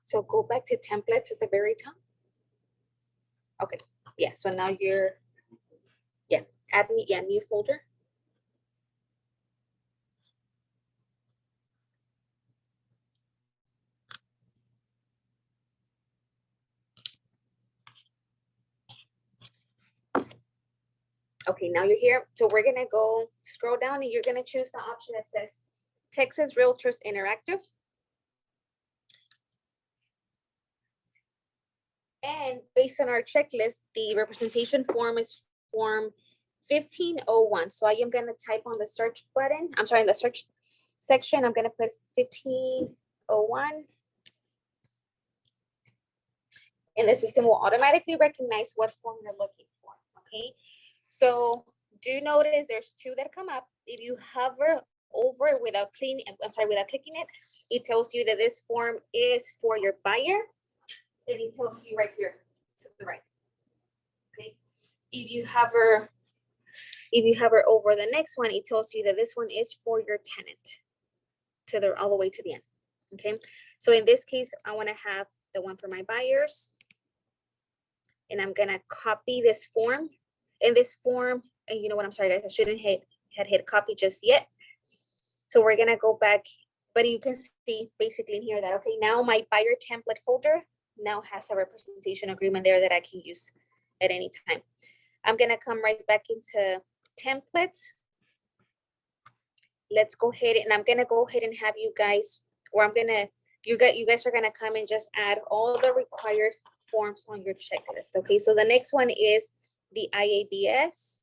So go back to templates at the very top. Okay, yeah, so now you're, yeah, add me, yeah, new folder. Okay, now you're here. So we're gonna go scroll down and you're gonna choose the option that says Texas Realtors Interactive. And based on our checklist, the representation form is form 1501. So I am gonna type on the search button. I'm sorry, in the search section, I'm gonna put 1501. And the system will automatically recognize what form you're looking for, okay? So do notice there's two that come up. If you hover over it without clicking it, it tells you that this form is for your buyer. And it tells you right here to the right. if you hover over the next one, it tells you that this one is for your tenant all the way to the end. Okay, so in this case, I want to have the one for my buyers, and I'm gonna copy this form. In this form, and you know what, I'm sorry guys, I shouldn't had hit copy just yet. So we're gonna go back, but you can see basically in here that, okay, now my buyer template folder now has a representation agreement there that I can use at any time. I'm gonna come right back into templates. Let's go ahead, and I'm gonna go ahead and have you guys, or you guys are gonna come and just add all the required forms on your checklist. Okay, so the next one is the IABS.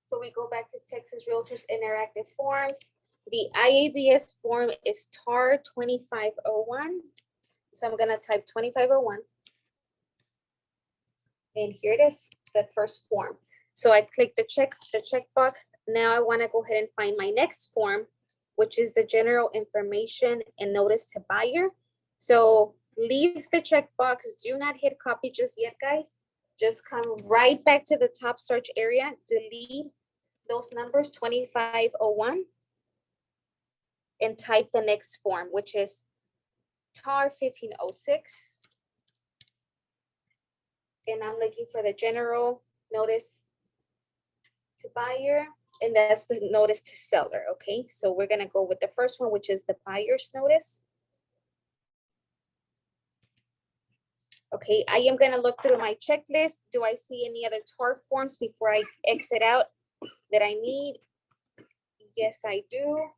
So we go back to Texas Realtors Interactive Forms. The IABS form is TAR 2501. So I'm gonna type 2501. And here it is, the first form. So I click the checkbox. Now I wanna go ahead and find my next form, which is the general information and notice to buyer. So leave the checkbox, do not hit copy just yet, guys. Just come right back to the top search area, delete those numbers 2501, and type the next form, which is TAR 1506. And I'm looking for the general notice to buyer, and that's the notice to seller. Okay, so we're gonna go with the first one, which is the buyer's notice. Okay, I am gonna look through my checklist. Do I see any other TAR forms before I exit out that I need? Yes, I do.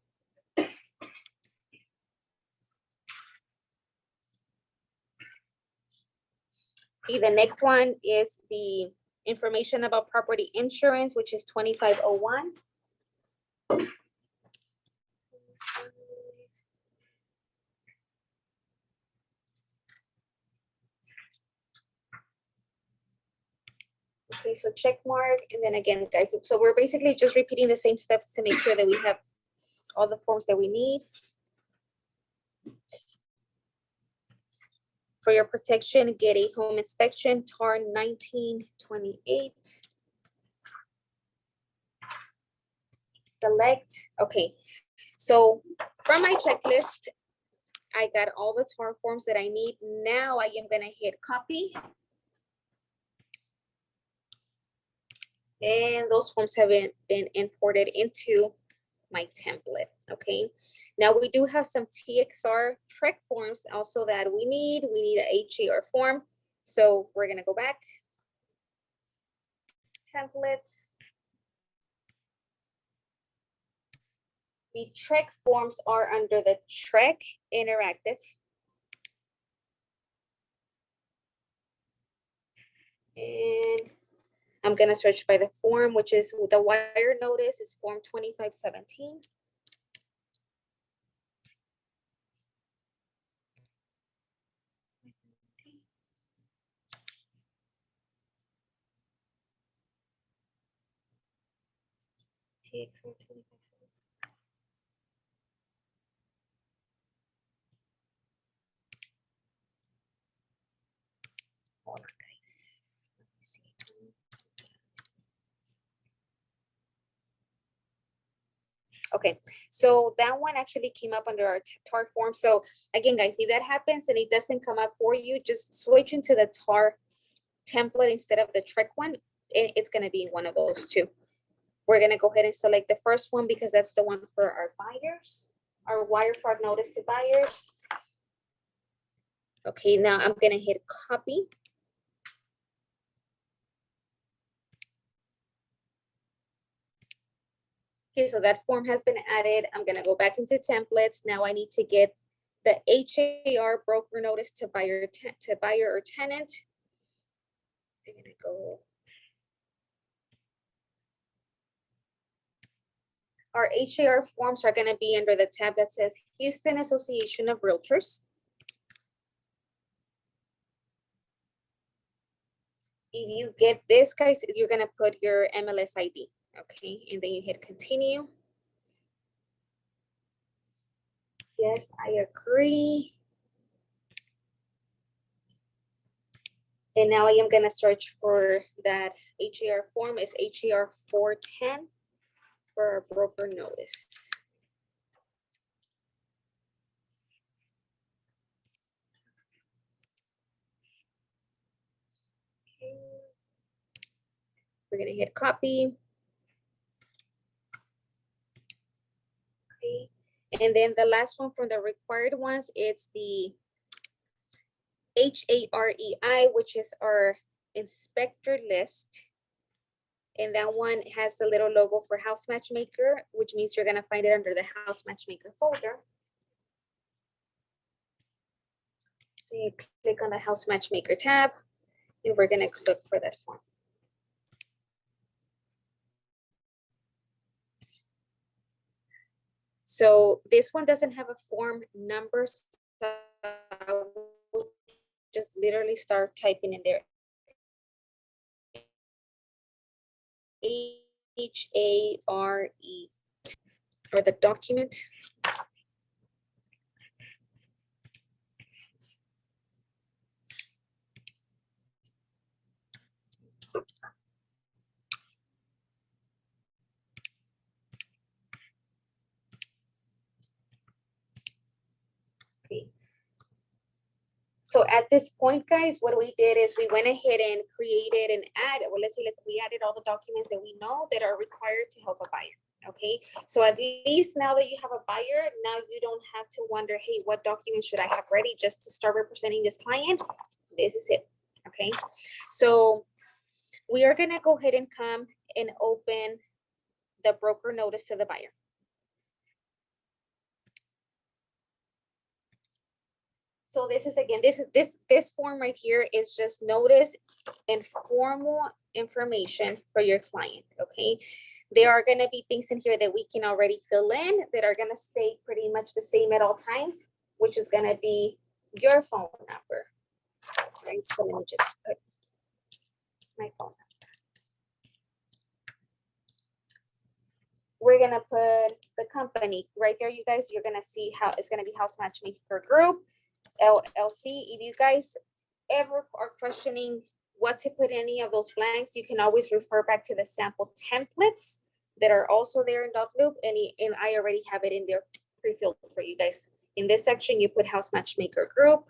Okay, the next one is the information about property insurance, which is 2501. Okay, so check mark, and then again, guys, so we're basically just repeating the same steps to make sure that we have all the forms that we need. For your protection, get a home inspection, TAR 1928. Select, okay. So from my checklist, I got all the TAR forms that I need. Now I am gonna hit copy. And those forms have been imported into my template, okay? Now we do have some TXR TREC forms also that we need. We need a HAR form. So we're gonna go back. Templates. The TREC forms are under the TREC Interactive. And I'm gonna search by the form, which is the wire notice is form 2517. TXR 2517. Hold on, guys. Let me see. Okay, so that one actually came up under our TAR form. So again, guys, if that happens and it doesn't come up for you, just switch into the TAR template instead of the TREC one. It's gonna be one of those two. We're gonna go ahead and select the first one because that's the one for our buyers, our wire fraud notice to buyers. Okay, now I'm gonna hit copy. Okay, so that form has been added. I'm gonna go back into templates. Now I need to get the HAR broker notice to buyer or tenant. I'm gonna go. Our HAR forms are gonna be under the tab that says Houston Association of Realtors. If you get this, guys, you're gonna put your MLS ID, okay? And then you hit continue. Yes, I agree. And now I am gonna search for that HAR form. It's HAR 410 for a broker notice. Okay. We're gonna hit copy. Okay. And then the last one from the required ones, it's the HAREI, which is our inspector list. And that one has the little logo for House Matchmaker, which means you're gonna find it under the House Matchmaker folder. So you click on the House Matchmaker tab, and we're gonna look for that form. So this one doesn't have a form number, so I will just literally start typing in there. HARE, or the document. Okay. So at this point, guys, what we did is we went ahead and created and added, well, we added all the documents that we know that are required to help a buyer. Okay, so at least now that you have a buyer, now you don't have to wonder, hey, what documents should I have ready just to start representing this client? This is it. Okay, so we are gonna go ahead and come and open the broker notice to the buyer. So this is, again, this form right here is just notice and formal information for your client, okay? There are gonna be things in here that we can already fill in that are gonna stay pretty much the same at all times, which is gonna be your phone number, right? So let me just put my phone number. We're gonna put the company right there, you guys. You're gonna see how it's gonna be House Matchmaker Group, LLC. If you guys ever are questioning what to put in any of those blanks, you can always refer back to the sample templates that are also there in Loop, and I already have it in there pre-filled for you guys. In this section, you put House Matchmaker Group.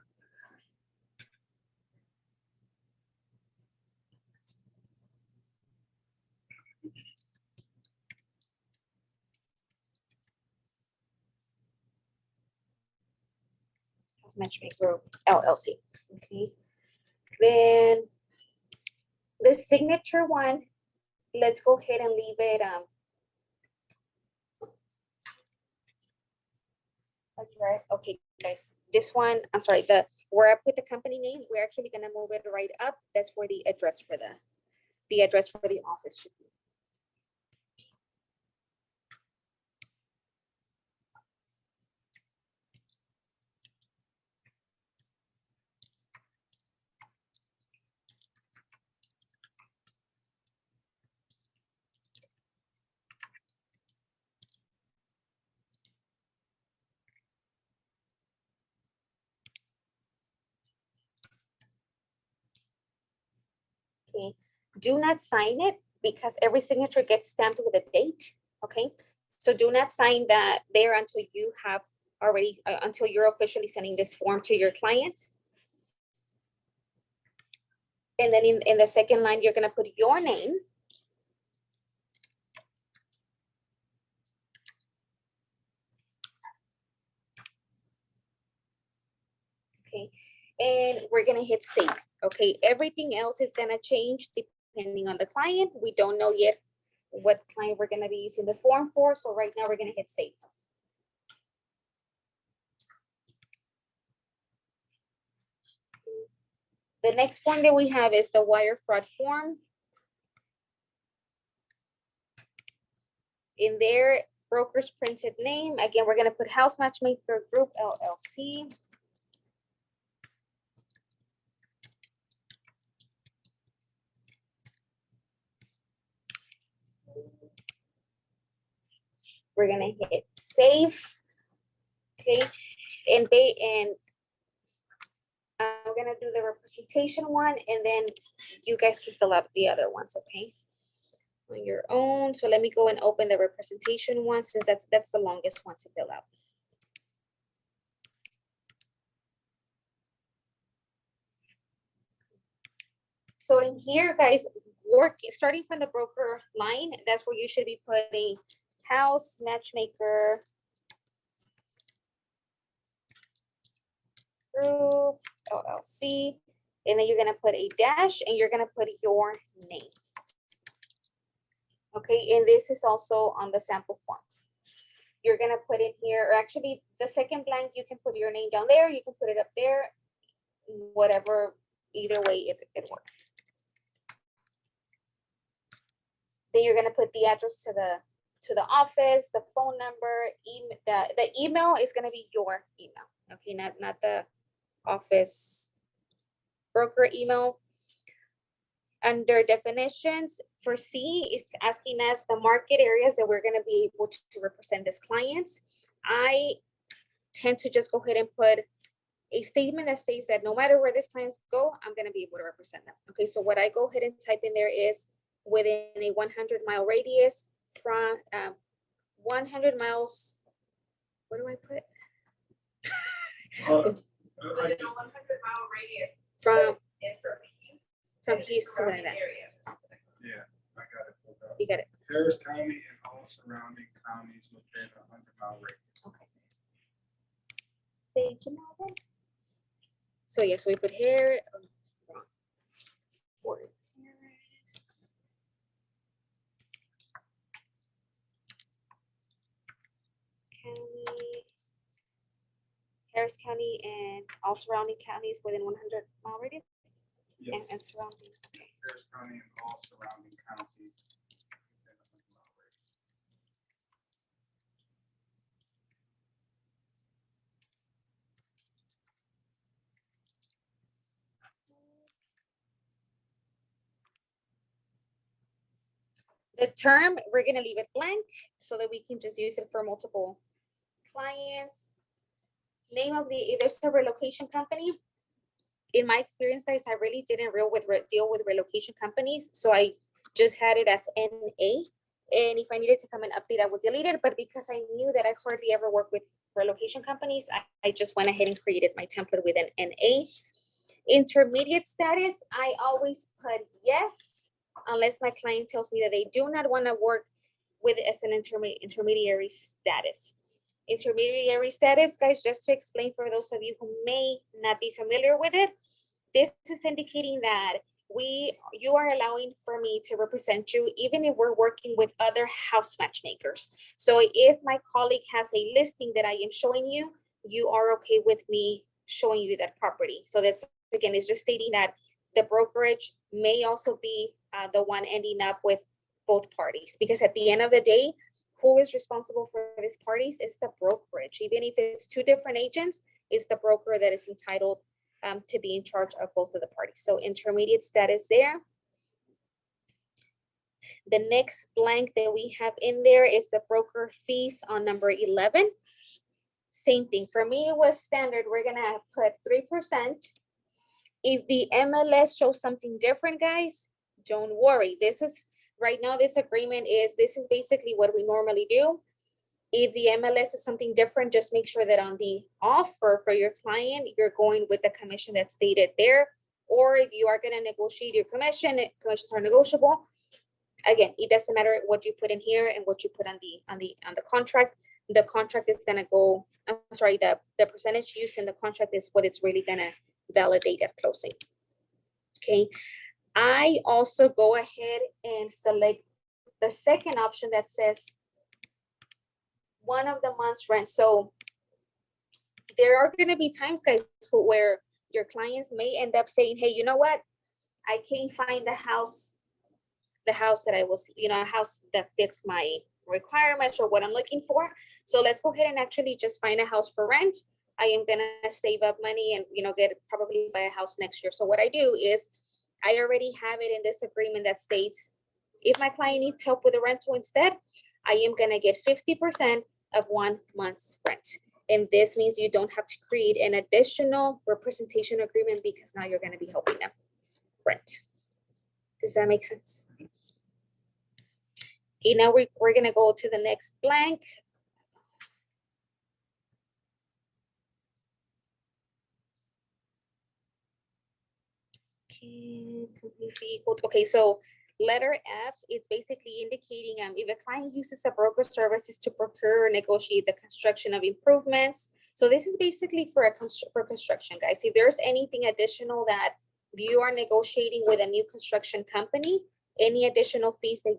House Matchmaker Group, LLC, okay? Then the signature one, let's go ahead and leave it address. Okay, guys, this one, I'm sorry, where I put the company name, we're actually gonna move it right up. That's where the address for the address for the office should be. Okay, do not sign it because every signature gets stamped with a date, okay? So do not sign that there until you have already, until you're officially sending this form to your client. And then in the second line, you're gonna put your name. Okay, and we're gonna hit save. Okay, everything else is gonna change depending on the client. We don't know yet what client we're gonna be using the form for, so right now we're gonna hit save. The next form that we have is the wire fraud form. In there, broker's printed name. Again, we're gonna put House Matchmaker Group, LLC. We're gonna hit save. Okay, and I'm gonna do the representation one, and then you guys can fill out the other ones, okay? On your own. So let me go and open the representation one, since that's the longest one to fill out. So in here, guys, starting from the broker line, that's where you should be putting house, matchmaker, group, LLC, and then you're gonna put a dash and you're gonna put your name. Okay, and this is also on the sample forms. You're gonna put in here, or actually the second blank, you can put your name down there, you can put it up there, whatever, either way it works. Then you're gonna put the address to the office, the phone number, the email is gonna be your email, okay, not the office broker email. Under definitions, for C, is asking us the market areas that we're gonna be able to represent as clients. I tend to just go ahead and put a statement that says that no matter where these clients go, I'm gonna be able to represent them. Okay, so what I go ahead and type in there is within a 100-mile radius from 100 miles, what do I put? Within a 100-mile radius. From Houston. Houston, like that. Area. Yeah, I got it. pulled up. You got it. Harris County and all surrounding counties within a 100-mile radius. Okay. Thank you, Melvin. So yes, we put here. Harris County and all surrounding counties within 100-mile radius and Yes. surrounding. Okay. Harris County and all surrounding counties within a 100-mile radius. The term, we're gonna leave it blank so that we can just use it for multiple clients. Name of the, there's a relocation company. In my experience, guys, I really didn't deal with relocation companies. So I just had it as NA. And if I needed to come and update, I would delete it. But because I knew that I hardly ever work with relocation companies, I just went ahead and created my template with an NA. Intermediate status, I always put yes, unless my client tells me that they do not want to work with it as an intermediary status. Intermediary status, guys, just to explain for those of you who may not be familiar with it, this is indicating that you are allowing for me to represent you even if we're working with other house matchmakers. So if my colleague has a listing that I am showing you, you are okay with me showing you that property. So that's, again, it's just stating that the brokerage may also be the one ending up with both parties, because at the end of the day, who is responsible for these parties is the brokerage. Even if it's two different agents, it's the broker that is entitled to be in charge of both of the parties. So intermediate status there. The next blank that we have in there is the broker fees on number 11. Same thing. For me, it was standard. We're gonna put 3%. If the MLS shows something different, guys, don't worry. This is, right now, this agreement is, this is basically what we normally do. If the MLS is something different, just make sure that on the offer for your client, you're going with the commission that's stated there. Or if you are gonna negotiate your commissions are negotiable. Again, it doesn't matter what you put in here and what you put on the contract. The contract is gonna go, I'm sorry, the percentage used in the contract is what it's really gonna validate at closing. Okay. I also go ahead and select the second option that says one of the month's rent. So there are going to be times, guys, where your clients may end up saying, hey, you know what? I can't find the house that I was, a house that fits my requirements or what I'm looking for. So let's go ahead and actually just find a house for rent. I am going to save up money and, probably buy a house next year. So what I do is I already have it in this agreement that states If my client needs help with the rental instead, I am gonna get 50% of 1 month's rent. And this means you don't have to create an additional representation agreement because now you're gonna be helping them rent. Does that make sense? Okay, now we're gonna go to the next blank. Okay, so letter F is basically indicating if a client uses a broker services to procure or negotiate the construction of improvements. So this is basically for construction, guys. If there's anything additional that you are negotiating with a new construction company, any additional fees that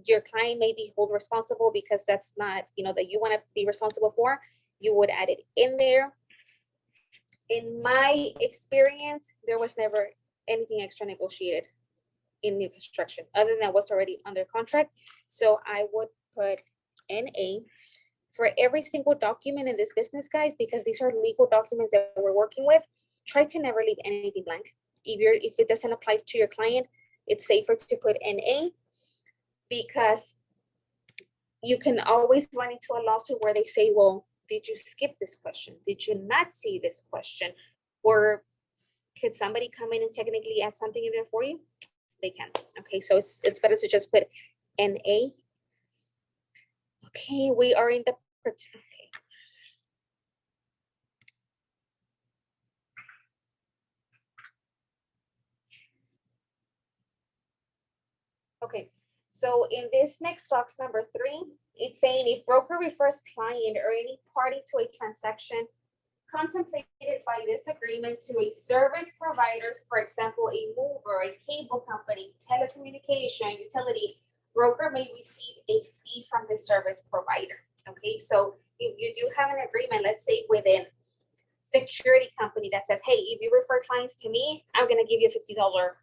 your client may be held responsible because that's not, that you want to be responsible for, you would add it in there. In my experience, there was never anything extra negotiated in new construction other than what's already under contract. So I would put NA for every single document in this business, guys, because these are legal documents that we're working with. Try to never leave anything blank. If it doesn't apply to your client, it's safer to put NA because you can always run into a lawsuit where they say, well, did you skip this question? Did you not see this question? Or could somebody come in and technically add something in there for you? They can. Okay, so it's better to just put NA. Okay, we are in the okay, so in this next box, number 3, it's saying if broker refers client or any party to a transaction contemplated by this agreement to a service providers, for example, a mover, a cable company, telecommunication, utility, broker may receive a fee from the service provider. Okay, so if you do have an agreement, let's say within security company that says, hey, if you refer clients to me, I'm gonna give you a $50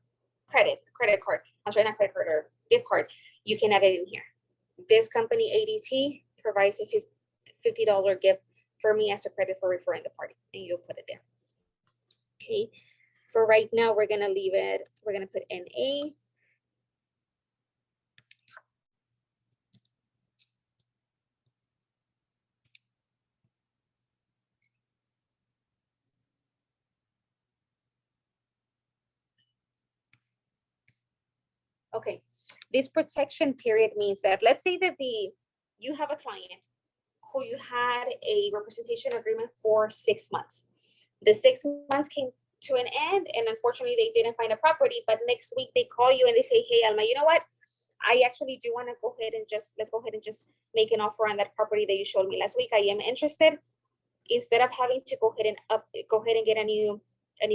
credit card. I'm sorry, not credit card or gift card. You can add it in here. This company, ADT, provides a $50 gift for me as a credit for referring the party, and you'll put it there. Okay, for right now, we're gonna leave it, we're gonna put NA. Okay, this protection period means that, let's say that you have a client who you had a representation agreement for 6 months. The 6 months came to an end, and unfortunately they didn't find a property, but next week they call you and they say, hey, Alma, you know what? I actually do want to go ahead and let's go ahead and just make an offer on that property that you showed me last week. I am interested. Instead of having to go ahead and get a new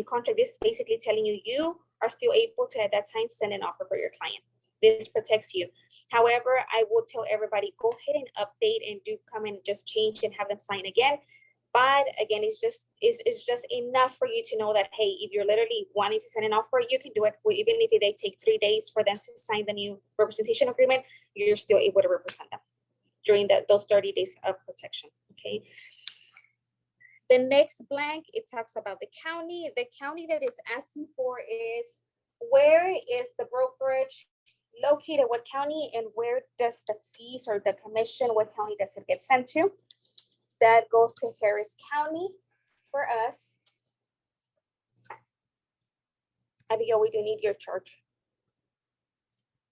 contract, this is basically telling you you are still able to at that time send an offer for your client. This protects you. However, I will tell everybody, go ahead and update and do come and just change and have them sign again. But again, it's just enough for you to know that, hey, if you're literally wanting to send an offer, you can do it. Even if they take 3 days for them to sign the new representation agreement, you're still able to represent them during those 30 days of protection, okay? The next blank, it talks about the county. The county that it's asking for is, where is the brokerage located, what county, and where does the fees or the commission, what county does it get sent to? That goes to Harris County for us. Abigail, we do need your charge.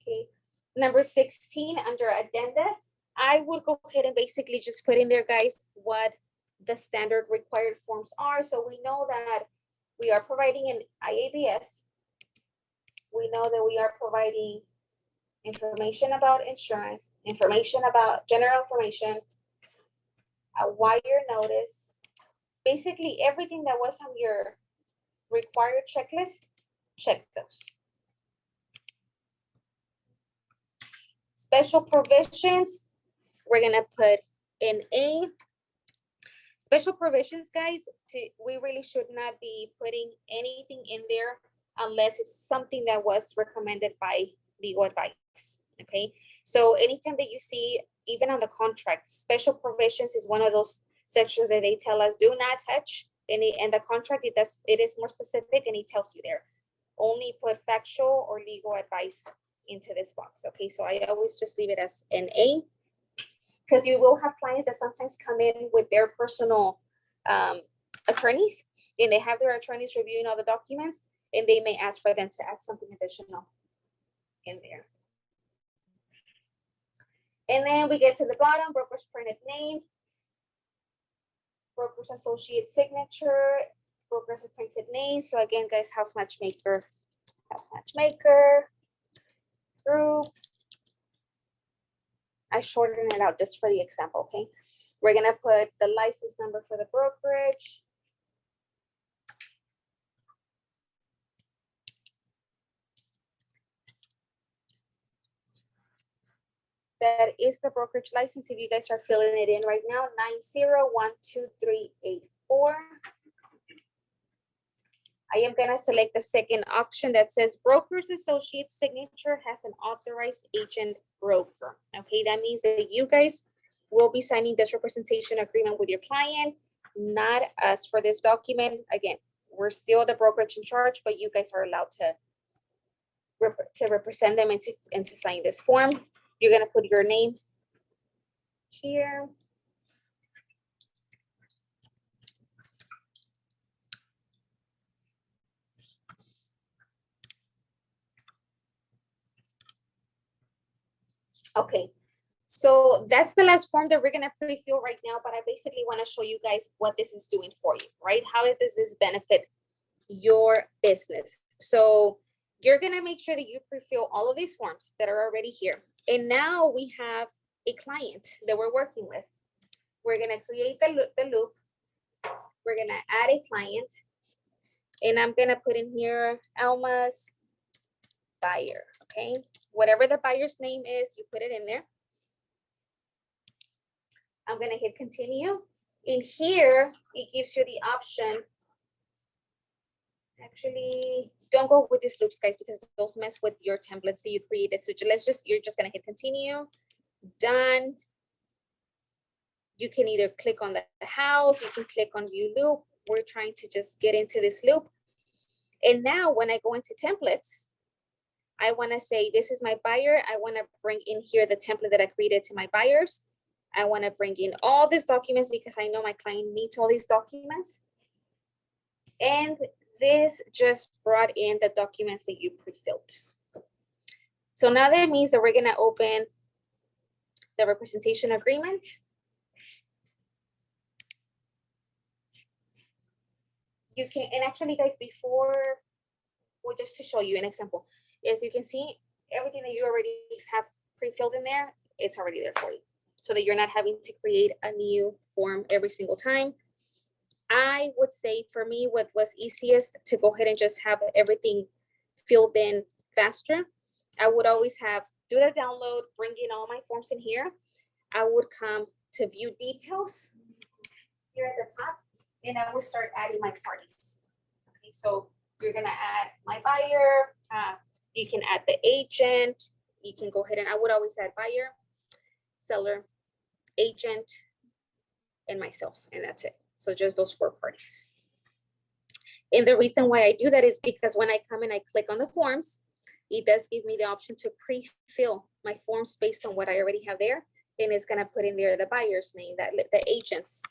Okay. Number 16, under addendas, I would go ahead and basically just put in there, guys, what the standard required forms are. So we know that we are providing an IABS. We know that we are providing information about insurance, information about general information, a wire notice, basically everything that was on your required checklist, check those. Special provisions, we're gonna put in A. Special provisions, guys, we really should not be putting anything in there unless it's something that was recommended by legal advice, okay? So anytime that you see, even on the contract, special provisions is one of those sections that they tell us do not touch. And the contract, it is more specific and it tells you there. Only put factual or legal advice into this box. Okay, so I always just leave it as an A, because you will have clients that sometimes come in with their personal attorneys, and they have their attorneys reviewing all the documents, and they may ask for them to add something additional in there. And then we get to the bottom, broker's printed name, broker's associate signature, broker's printed name. So again, guys, house matchmaker group. I shortened it out just for the example, okay? We're gonna put the license number for the brokerage. That is the brokerage license. If you guys are filling it in right now, 9012384. I am gonna select the second option that says broker's associate signature has an authorized agent broker. Okay, that means that you guys will be signing this representation agreement with your client, not us for this document. Again, we're still the brokerage in charge, but you guys are allowed to represent them and to sign this form. You're gonna put your name here. Okay, so that's the last form that we're gonna pre-fill right now, but I basically wanna show you guys what this is doing for you, right? How does this benefit your business? So you're gonna make sure that you pre-fill all of these forms that are already here. And now we have a client that we're working with. We're gonna create the loop. We're gonna add a client. And I'm gonna put in here Alma's buyer, okay? Whatever the buyer's name is, you put it in there. I'm gonna hit continue. In here, it gives you the option. Actually, don't go with these loops, guys, because those mess with your templates that you created. So you're just gonna hit continue, done. You can either click on the house, you can click on view loop. We're trying to just get into this loop. And now when I go into templates, I wanna say, this is my buyer. I wanna bring in here the template that I created to my buyers. I wanna bring in all these documents because I know my client needs all these documents. And this just brought in the documents that you pre-filled. So now that means that we're gonna open the representation agreement. You can, and actually guys, before, well, just to show you an example, is you can see everything that you already have pre-filled in there, it's already there for you. So that you're not having to create a new form every single time. I would say for me, what was easiest to go ahead and just have everything filled in faster. I would always do the download, bring in all my forms in here. I would come to view details here at the top, and I will start adding my parties. Okay, so you're gonna add my buyer, you can add the agent, you can go ahead and I would always add buyer, seller, agent, and myself, and that's it. So just those 4 parties. And the reason why I do that is because when I come and I click on the forms, it does give me the option to pre-fill my forms based on what I already have there. And it's gonna put in there the buyer's name, the agent's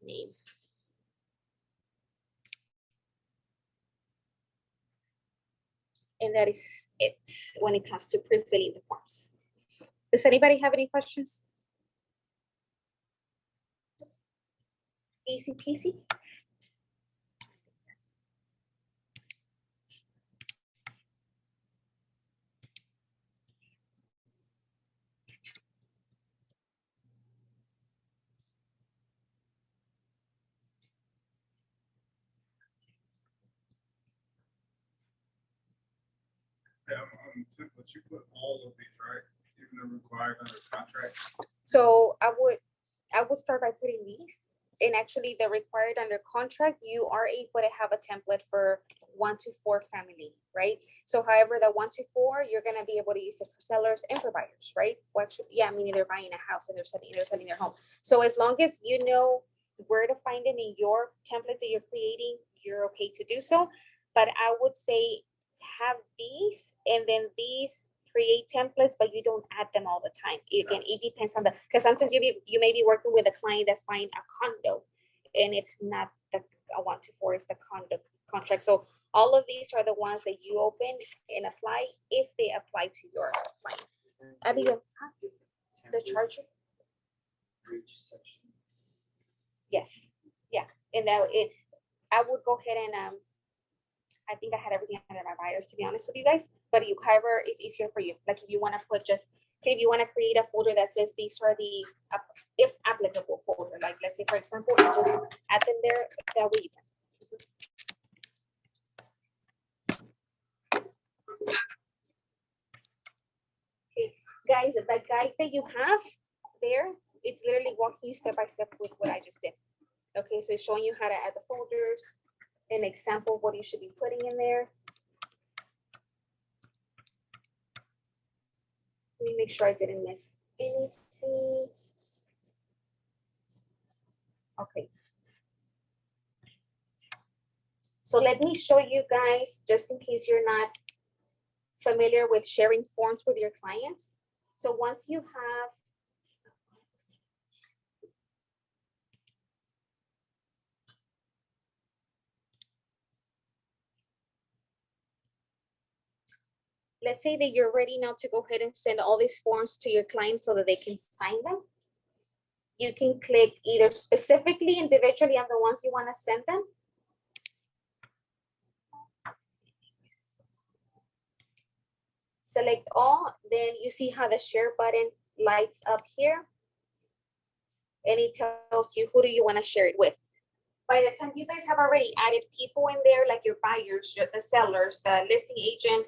name. And that is it when it comes to pre-filling the forms. Does anybody have any questions? Easy peasy. On templates, you put all of these, right? Even though required under contract. So I would start by putting these. And actually the required under contract, you are able to have a template for 1 to 4 family, right? So however, the 1 to 4, you're gonna be able to use it for sellers and for buyers, right? Well, actually, yeah, meaning they're buying a house and they're selling their home. So as long as you know where to find them in your template that you're creating, you're okay to do so. But I would say have these, and then these create templates, but you don't add them all the time. Again, it depends on because sometimes you may be working with a client that's buying a condo, and it's not the a 1-4, it's the condo contract. So all of these are the ones that you open and apply if they apply to your client. Abigail, the charger? Yes, yeah, and I would go ahead and I think I had everything under my buyers, to be honest with you guys, but you however is easier for you. Like if you want to put just, if you want to create a folder that says these are the, if applicable folder, like let's say, for example, you just add them there, that way you can. Okay, guys, the guide that you have there, it's literally walking you step by step with what I just did. Okay, so it's showing you how to add the folders, an example of what you should be putting in there. Let me make sure I didn't miss anything. Okay. So let me show you guys, just in case you're not familiar with sharing forms with your clients. So once you have, let's say that you're ready now to go ahead and send all these forms to your clients so that they can sign them. You can click either specifically individually on the ones you want to send them. Select all, then you see how the share button lights up here. And it tells you who do you want to share it with. By the time you guys have already added people in there, like your buyers, the sellers, the listing agent,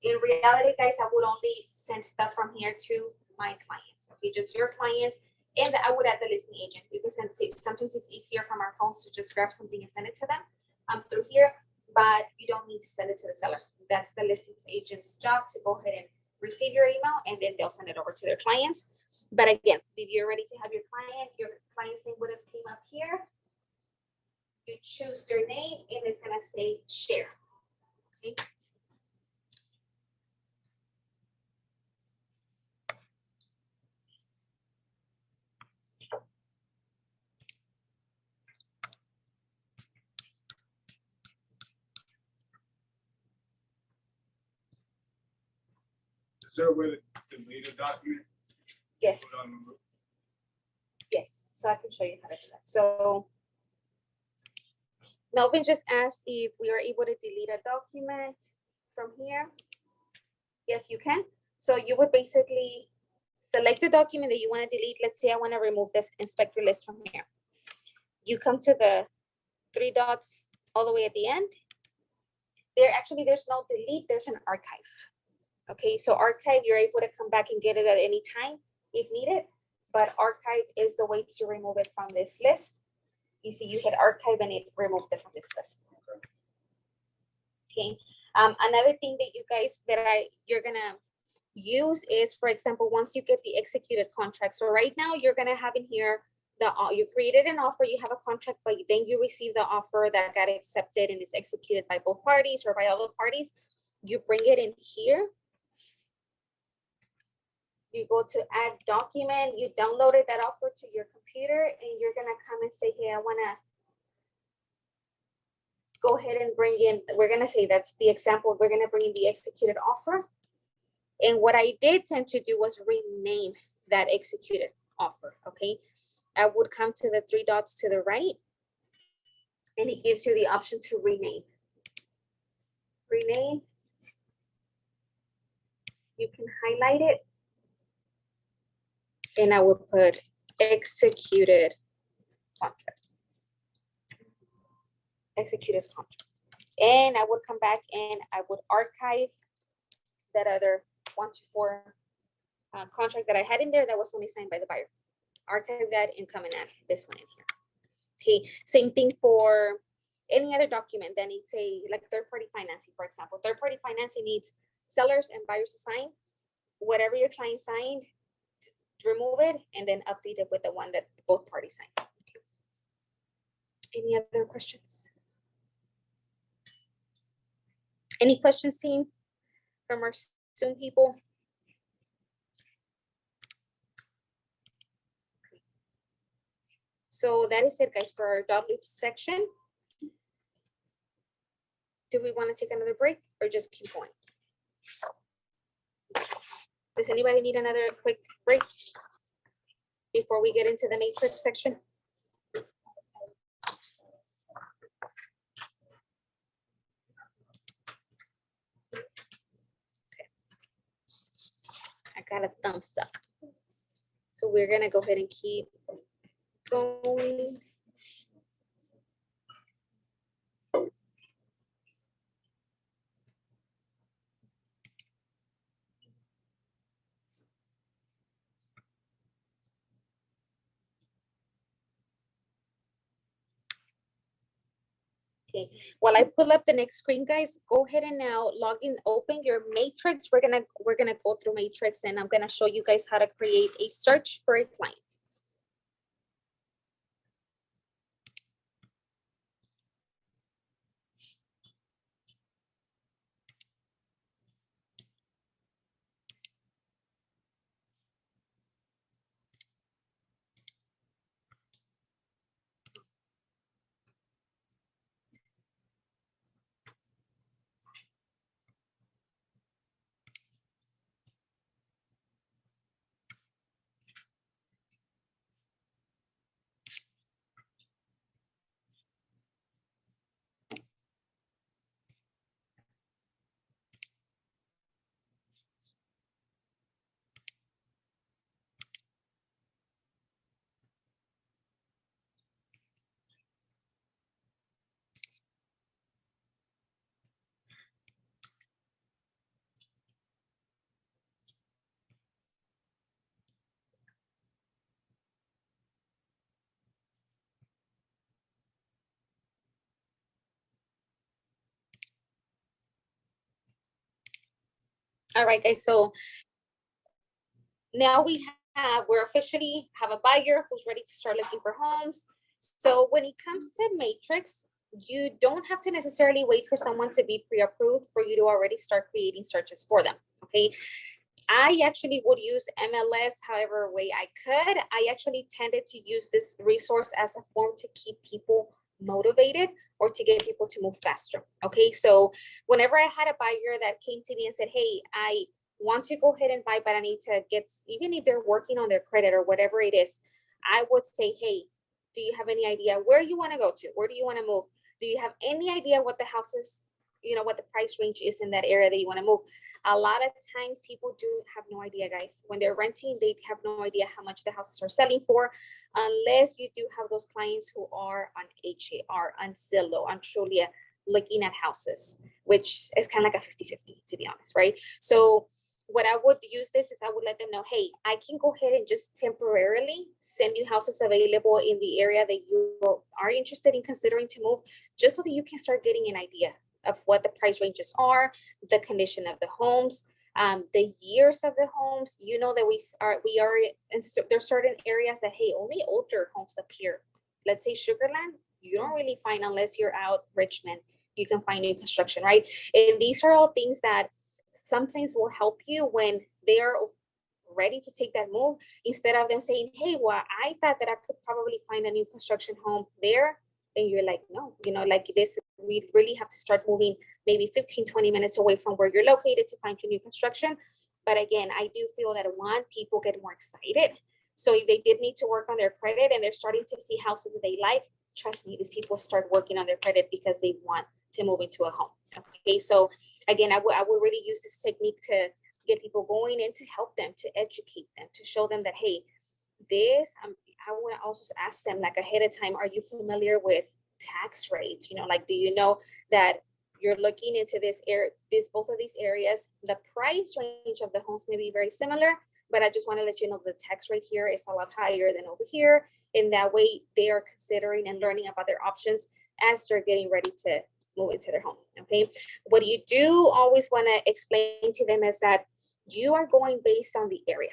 in reality, guys, I would only send stuff from here to my clients. Okay, just your clients, and I would add the listing agent because sometimes it's easier from our phones to just grab something and send it to them through here, but you don't need to send it to the seller. That's the listings agent's job to go ahead and receive your email, and then they'll send it over to their clients. But again, if you're ready to have your client's name would have came up here. You choose their name, and it's gonna say share. Okay. Is there a way to delete a document? Yes. Put on the- Yes, so I can show you how to do that. So Melvin just asked if we are able to delete a document from here. Yes, you can. So you would basically select the document that you want to delete. Let's say I want to remove this inspector list from here. You come to the 3 dots all the way at the end. There's no delete, there's an archive. Okay, so archive, you're able to come back and get it at any time if needed, but archive is the way to remove it from this list. You see, you hit archive and it removes it from this list. Okay, another thing that you guys, you're gonna use is, for example, once you get the executed contract. So right now you're gonna have in here, you created an offer, you have a contract, but then you receive the offer that got accepted and is executed by both parties or by all the parties. You bring it in here. You go to add document, you downloaded that offer to your computer, and you're gonna come and say, hey, I wanna go ahead and bring in, we're gonna say that's the example, we're gonna bring in the executed offer. And what I did tend to do was rename that executed offer, okay? I would come to the 3 dots to the right, and it gives you the option to rename. Rename. You can highlight it. And I would put executed contract. Executed contract. And I would come back and I would archive that other 1-4 contract that I had in there that was only signed by the buyer. Archive that and come and add this one in here. Okay, same thing for any other document that needs like third-party financing, for example. Third-party financing needs sellers and buyers to sign. Whatever your client signed, remove it and then update it with the one that both parties signed. Any other questions? Any questions, team, from our Zoom people? So that is it, guys, for our dot loop section. Do we want to take another break or just keep going? Does anybody need another quick break before we get into the matrix section? Okay. I got a thumbs up. So we're gonna go ahead and keep going. Okay, while I pull up the next screen, guys, go ahead and now log in, open your matrix. We're gonna go through matrix, and I'm gonna show you guys how to create a search for a client. All right, guys, so now we're officially have a buyer who's ready to start looking for homes. So when it comes to matrix, you don't have to necessarily wait for someone to be pre-approved for you to already start creating searches for them, okay? I actually would use MLS however way I could. I actually tended to use this resource as a form to keep people motivated or to get people to move faster. Okay, so whenever I had a buyer that came to me and said, hey, I want to go ahead and buy, but I need to get, even if they're working on their credit or whatever it is, I would say, hey, do you have any idea where you want to go to? Where do you want to move? Do you have any idea what the house is, you know, what the price range is in that area that you want to move? A lot of times people do have no idea, guys. When they're renting, they have no idea how much the houses are selling for, unless you do have those clients who are on HAR, on Zillow, on Trulia, looking at houses, which is kind of like a 50-50, to be honest, right? So what I would use this is I would let them know, hey, I can go ahead and just temporarily send you houses available in the area that you are interested in considering to move, just so that you can start getting an idea of what the price ranges are, the condition of the homes, the years of the homes. You know that we are in, there's certain areas that, hey, only older homes appear. Let's say Sugarland, you don't really find, unless you're out Richmond, you can find new construction, right? And these are all things that sometimes will help you when they are ready to take that move, instead of them saying, hey, well, I thought that I could probably find a new construction home there. And you're like, no, you know, like this, we really have to start moving maybe 15-20 minutes away from where you're located to find your new construction. But again, I do feel that people get more excited. So if they did need to work on their credit and they're starting to see houses that they like, trust me, these people start working on their credit because they want to move into a home. Okay, so again, I would really use this technique to get people going and to help them, to educate them, to show them that, hey, this, I want to also ask them like ahead of time, are you familiar with tax rates? You know, like, do you know that you're looking into both of these areas? The price range of the homes may be very similar, but I just want to let you know the tax rate here is a lot higher than over here. In that way, they are considering and learning about their options as they're getting ready to move into their home. Okay. What you do always want to explain to them is that you are going based on the area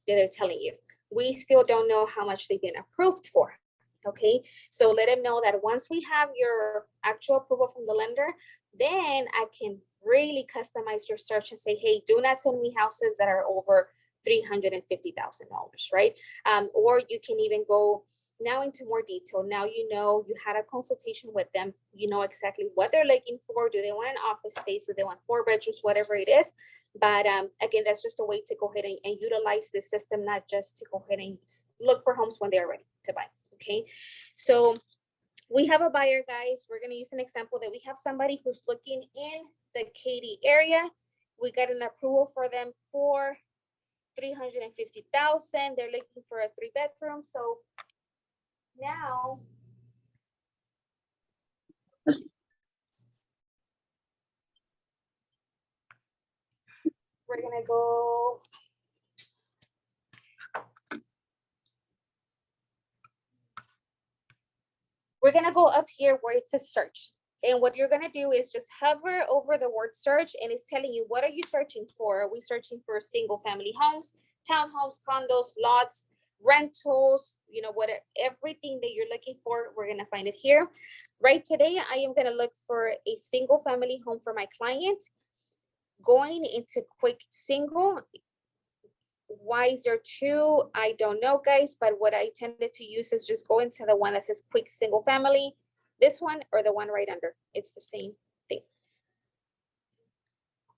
that they're telling you. We still don't know how much they've been approved for. Okay, so let them know that once we have your actual approval from the lender, then I can really customize your search and say, hey, do not send me houses that are over $350,000, right? Or you can even go now into more detail. Now you know you had a consultation with them. You know exactly what they're looking for. Do they want an office space? Do they want 4 bedrooms? Whatever it is. But again, that's just a way to go ahead and utilize the system, not just to go ahead and look for homes when they're ready to buy. Okay, so we have a buyer, guys. We're going to use an example that we have somebody who's looking in the Katy area. We got an approval for them for $350,000. They're looking for a 3-bedroom. So now we're going to go. We're going to go up here where it says search. And what you're going to do is just hover over the word search, and it's telling you, what are you searching for? Are we searching for single family homes, townhomes, condos, lots, rentals, you know, what, everything that you're looking for, we're going to find it here. Right today, I am going to look for a single family home for my client. Going into quick single. Why is there 2? I don't know, guys, but what I tended to use is just go into the one that says quick single family, this one or the one right under. It's the same thing.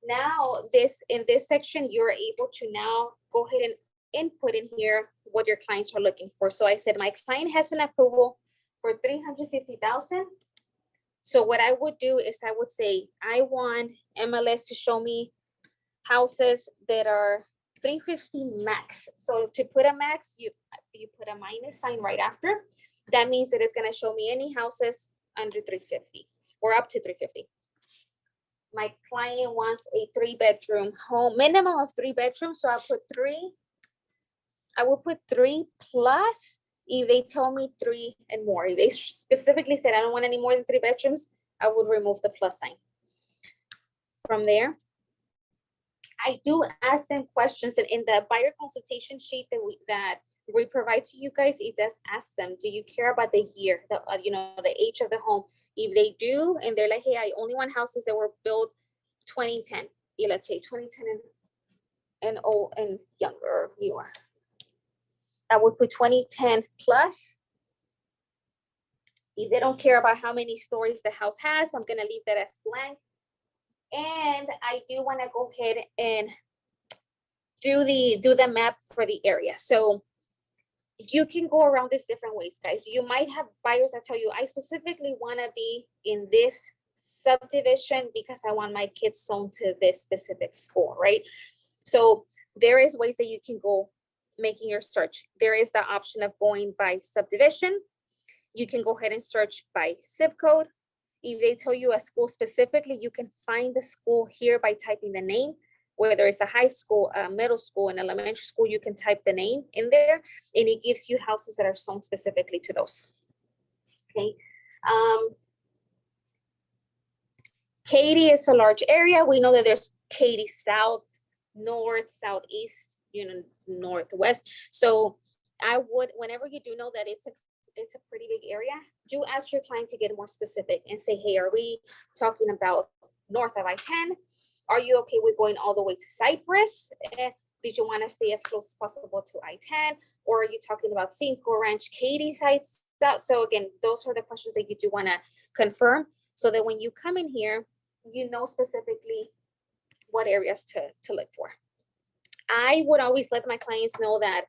Now in this section, you're able to now go ahead and input in here what your clients are looking for. So I said my client has an approval for $350,000. So what I would do is I would say I want MLS to show me houses that are 350 max. So to put a max, you put a minus sign right after. That means that it's going to show me any houses under 350 or up to 350. My client wants a 3-bedroom home, minimum of 3 bedrooms. So I'll put 3. I will put 3 plus if they tell me 3 and more. If they specifically said I don't want any more than 3 bedrooms, I would remove the plus sign. From there, I do ask them questions, and in the buyer consultation sheet that we provide to you guys, it does ask them, do you care about the year, the age of the home? If they do, and they're like, hey, I only want houses that were built 2010, let's say 2010 and younger, newer. I would put 2010 plus. If they don't care about how many stories the house has, I'm gonna leave that as blank. And I do want to go ahead and do the map for the area. So you can go around this different ways, guys. You might have buyers that tell you, I specifically want to be in this subdivision because I want my kids zoned to this specific school, right? So there is ways that you can go making your search. There is the option of going by subdivision. You can go ahead and search by zip code. If they tell you a school specifically, you can find the school here by typing the name. Whether it's a high school, a middle school, an elementary school, you can type the name in there, and it gives you houses that are zoned specifically to those. Okay. Katy is a large area. We know that there's Katy South, North, Southeast, Northwest. So I would, whenever you do know that it's a pretty big area, do ask your client to get more specific and say, hey, are we talking about north of I-10? Are you okay with going all the way to Cypress? Did you want to stay as close as possible to I-10? Or are you talking about Cinco Ranch, Katy sites? So again, those are the questions that you do want to confirm so that when you come in here, you know specifically what areas to look for. I would always let my clients know that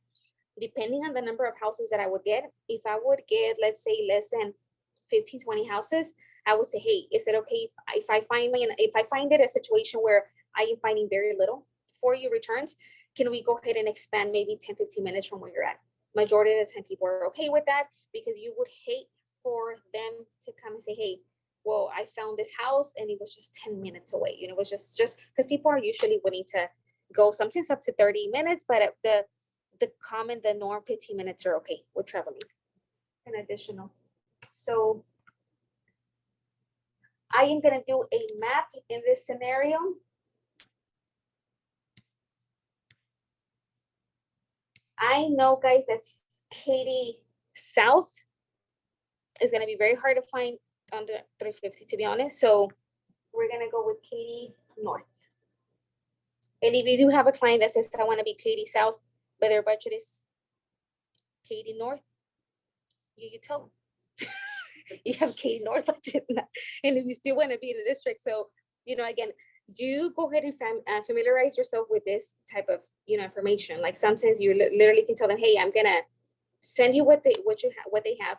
depending on the number of houses that I would get, if I would get, let's say, less than 15, 20 houses, I would say, hey, is it okay if I find it a situation where I am finding very little for you returns, can we go ahead and expand maybe 10, 15 minutes from where you're at? Majority of the time people are okay with that, because you would hate for them to come and say, hey, well, I found this house and it was just 10 minutes away. It was just because people are usually willing to go sometimes up to 30 minutes, but the norm, 15 minutes are okay with traveling. An additional. So I am going to do a map in this scenario. I know, guys, that's Katy South is going to be very hard to find under 350, to be honest. So we're going to go with Katy north. And if you do have a client that says, I want to be Katy South, but their budget is Katy North, you tell them. You have Katy North budget, and if you still want to be in the district. So, you know, again, do go ahead and familiarize yourself with this type of, you know, information. Like sometimes you literally can tell them, hey, I'm gonna send you what they have,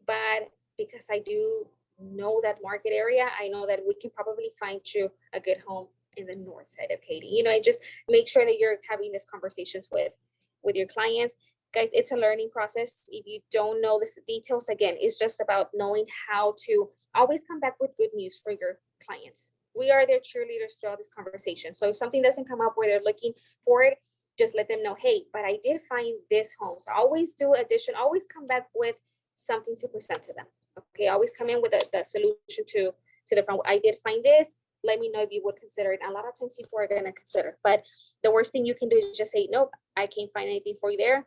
but because I do know that market area, I know that we can probably find you a good home in the north side of Katy. You know, I just make sure that you're having these conversations with your clients. Guys, it's a learning process. If you don't know the details, again, it's just about knowing how to always come back with good news for your clients. We are their cheerleaders throughout this conversation. So if something doesn't come up where they're looking for it, just let them know, hey, but I did find this home. So always do addition, always come back with something to present to them. Okay, always come in with the solution to the problem. I did find this. Let me know if you would consider it. And a lot of times people are gonna consider, but the worst thing you can do is just say, nope, I can't find anything for you there,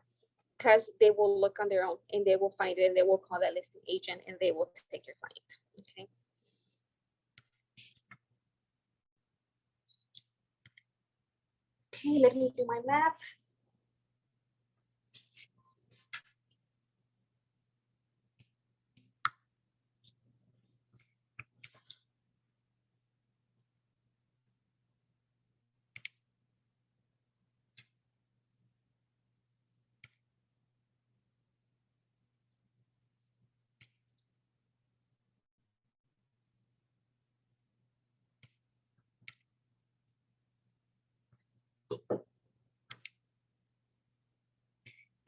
because they will look on their own and they will find it and they will call that listing agent and they will take your client. Okay. Okay, let me do my map.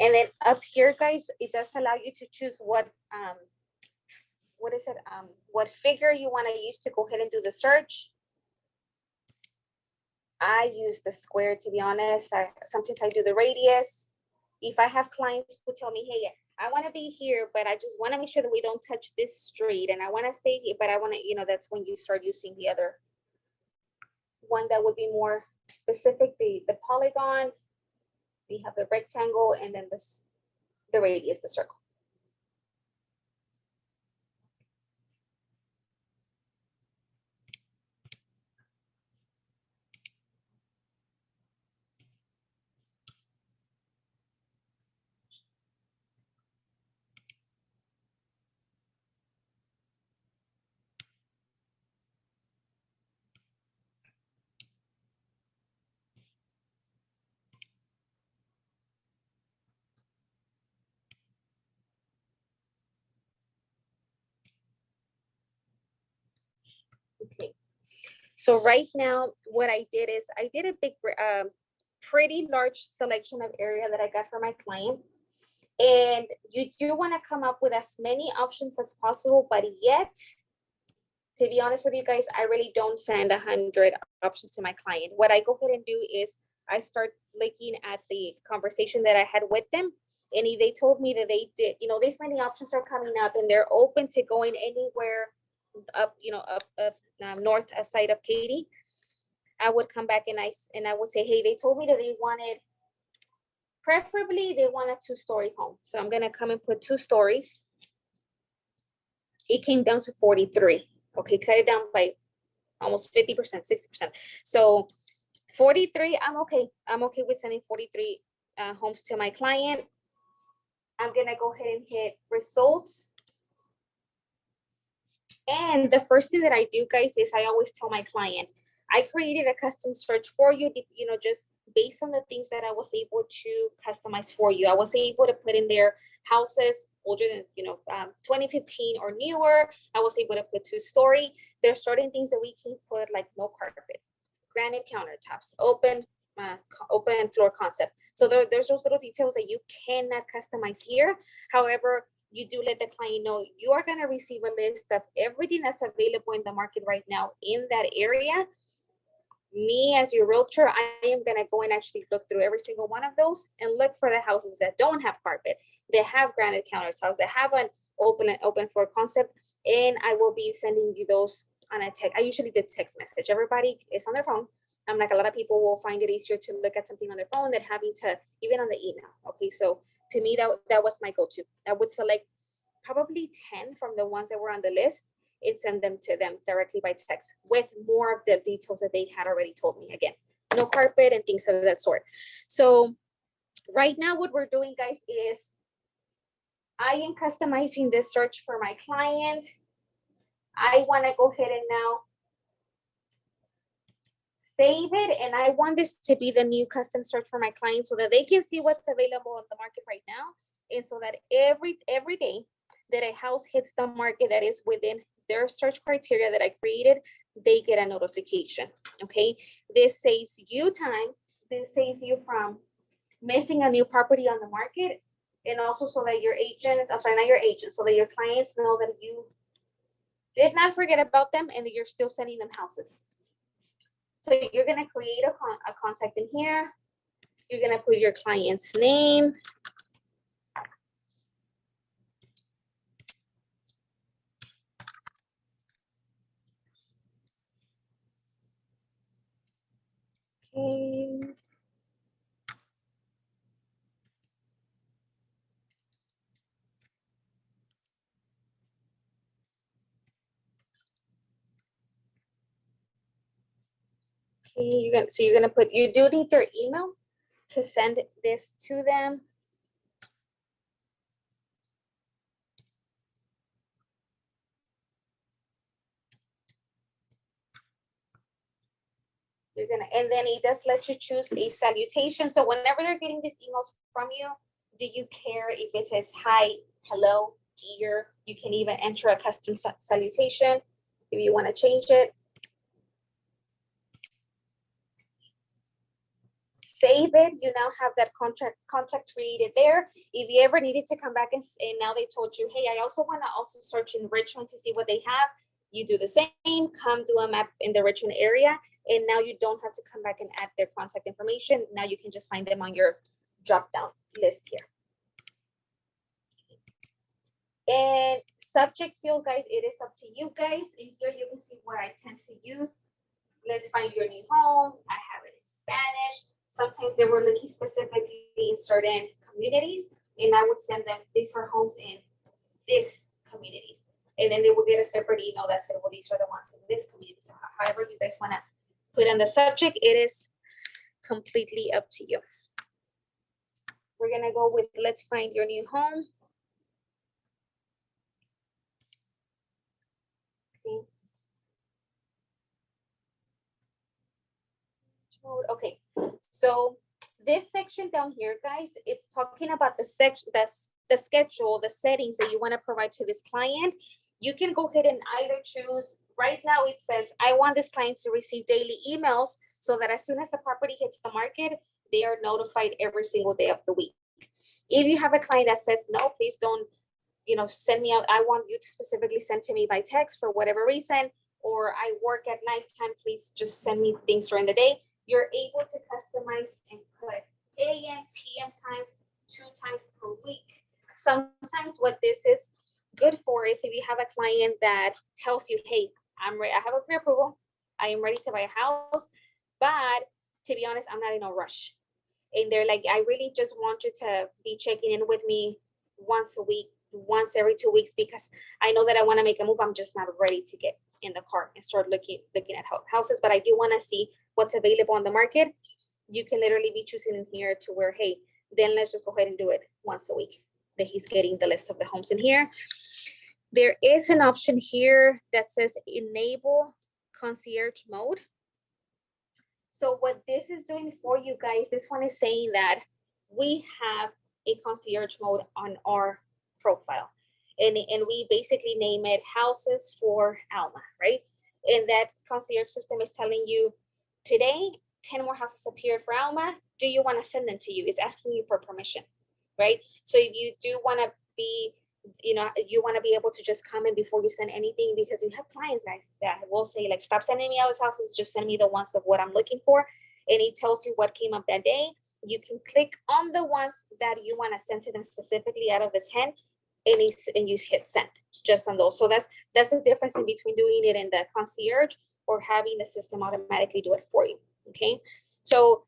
And then up here, guys, it does allow you to choose what is it? What figure you want to use to go ahead and do the search. I use the square, to be honest. Sometimes I do the radius. If I have clients who tell me, hey, I want to be here, but I just want to make sure that we don't touch this street and I want to stay here, but I want to, you know, that's when you start using the other one that would be more specific, the polygon. We have the rectangle and then the radius, the circle. Okay. So right now, what I did is I did a big, pretty large selection of area that I got for my client. And you do want to come up with as many options as possible, but yet, to be honest with you guys, I really don't send 100 options to my client. What I go ahead and do is I start looking at the conversation that I had with them. And if they told me that they did, you know, these many options are coming up and they're open to going anywhere up, you know, up north side of Katy, I would come back and I would say, hey, they told me that they wanted, preferably they want a 2-story home. So I'm gonna come and put 2 stories. It came down to 43. Okay, cut it down by almost 50%, 60%. So 43, I'm okay. I'm okay with sending 43 homes to my client. I'm gonna go ahead and hit results. And the first thing that I do, guys, is I always tell my client, I created a custom search for you, you know, just based on the things that I was able to customize for you. I was able to put in there houses older than, you know, 2015 or newer. I was able to put 2-story. There's certain things that we can put, like no carpet, granite countertops, open floor concept. So there's those little details that you cannot customize here. However, you do let the client know you are going to receive a list of everything that's available in the market right now in that area. Me as your realtor, I am going to go and actually look through every single one of those and look for the houses that don't have carpet, that have granite countertops, that have an open floor concept, and I will be sending you those on a text. I usually did text message. Everybody is on their phone. I'm like, a lot of people will find it easier to look at something on their phone than having to, even on the email. Okay, so to me, that was my go-to. I would select probably 10 from the ones that were on the list, and send them to them directly by text with more of the details that they had already told me. Again, no carpet and things of that sort. So right now what we're doing, guys, is I am customizing this search for my client. I want to go ahead and now save it, and I want this to be the new custom search for my client so that they can see what's available on the market right now, and so that every day that a house hits the market that is within their search criteria that I created, they get a notification. Okay, this saves you time. This saves you from missing a new property on the market, and also so that your agents, I'm sorry, not your agents, so that your clients know that you did not forget about them and that you're still sending them houses. So you're gonna create a contact in here. You're gonna put your client's name. Okay. Okay, you're gonna put, you do need their email to send this to them. You're gonna, and then it does let you choose a salutation. So whenever they're getting these emails from you, do you care if it says hi, hello, dear? You can even enter a custom salutation if you want to change it. Save it. You now have that contact created there. If you ever needed to come back and now they told you, hey, I also want to also search in Richmond to see what they have, you do the same. Come do a map in the Richmond area, and now you don't have to come back and add their contact information. Now you can just find them on your drop down list here. And subject field, guys, it is up to you guys. And here you can see what I tend to use. Let's find your new home. I have it in Spanish. Sometimes they were looking specifically in certain communities, and I would send them, these are homes in this communities. And then they will get a separate email that said, well, these are the ones in this community. So however you guys want to put in the subject, it is completely up to you. We're going to go with, let's find your new home. Okay, so this section down here, guys, it's talking about the section, the schedule, the settings that you want to provide to this client. You can go ahead and either choose, right now it says, I want this client to receive daily emails so that as soon as the property hits the market, they are notified every single day of the week. If you have a client that says, no, please don't, send me out, I want you to specifically send to me by text for whatever reason, or I work at nighttime, please just send me things during the day. You're able to customize and put AM, PM times, 2 times per week. Sometimes what this is good for is if you have a client that tells you, hey, I'm ready, I have a pre-approval, I am ready to buy a house, but to be honest, I'm not in a rush. And they're like, I really just want you to be checking in with me once a week, once every 2 weeks, because I know that I want to make a move. I'm just not ready to get in the car and start looking at houses, but I do want to see what's available on the market. You can literally be choosing in here to where, hey, then let's just go ahead and do it once a week, that he's getting the list of the homes in here. There is an option here that says enable concierge mode. So what this is doing for you guys, this one is saying that we have a concierge mode on our profile. And we basically name it Houses for Alma, right? And that concierge system is telling you, today, 10 more houses appeared for Alma. Do you want to send them to you? It's asking you for permission, right? So if you do want to be, you want to be able to just comment before you send anything, because you have clients, guys, that will say, like, stop sending me all these houses, just send me the ones of what I'm looking for. And it tells you what came up that day. You can click on the ones that you want to send to them specifically out of the 10, and you hit send just on those. So that's the difference in between doing it in the concierge or having the system automatically do it for you. Okay, so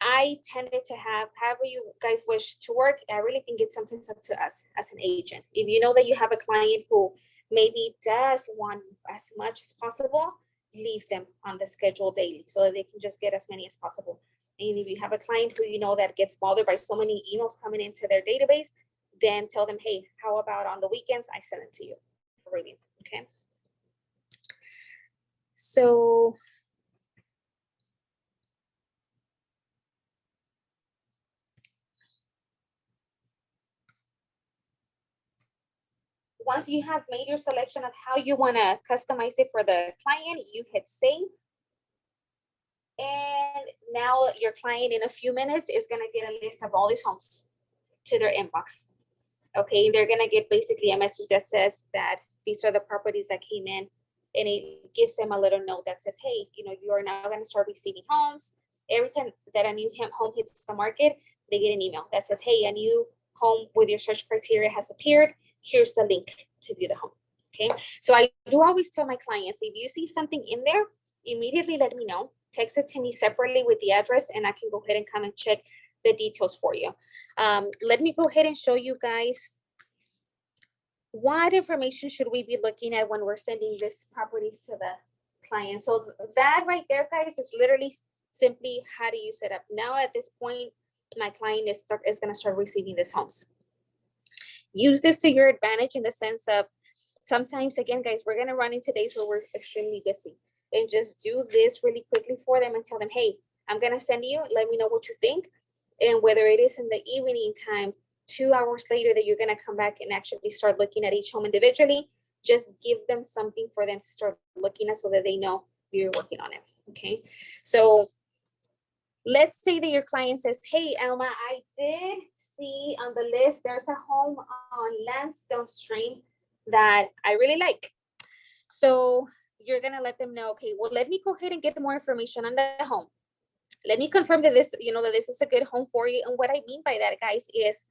I tended to have, however you guys wish to work, I really think it's something up to us as an agent. If you know that you have a client who maybe does want as much as possible, leave them on the schedule daily so that they can just get as many as possible. And if you have a client who you know that gets bothered by so many emails coming into their database, then tell them, hey, how about on the weekends, I send them to you for review, okay? So once you have made your selection of how you want to customize it for the client, you hit save. And now your client in a few minutes is going to get a list of all these homes to their inbox. Okay, they're going to get basically a message that says that these are the properties that came in, and it gives them a little note that says, hey, you know, you are now going to start receiving homes. Every time that a new home hits the market, they get an email that says, hey, a new home with your search criteria has appeared. Here's the link to view the home. Okay, so I do always tell my clients, if you see something in there, immediately let me know. Text it to me separately with the address, and I can go ahead and come and check the details for you. Let me go ahead and show you guys what information should we be looking at when we're sending this properties to the client. So that right there, guys, is literally simply how do you set up. Now at this point, my client is going to start receiving these homes. Use this to your advantage in the sense of sometimes, again, guys, we're going to run into days where we're extremely busy, and just do this really quickly for them and tell them, hey, I'm going to send you, let me know what you think. And whether it is in the evening time, 2 hours later that you're going to come back and actually start looking at each home individually, just give them something for them to start looking at so that they know you're working on it. Okay. So let's say that your client says, hey, Alma, I did see on the list, there's a home on Lansdowne Street that I really like. So you're going to let them know, okay, well, let me go ahead and get more information on the home. Let me confirm that this, you know, that this is a good home for you. And what I mean by that, guys, is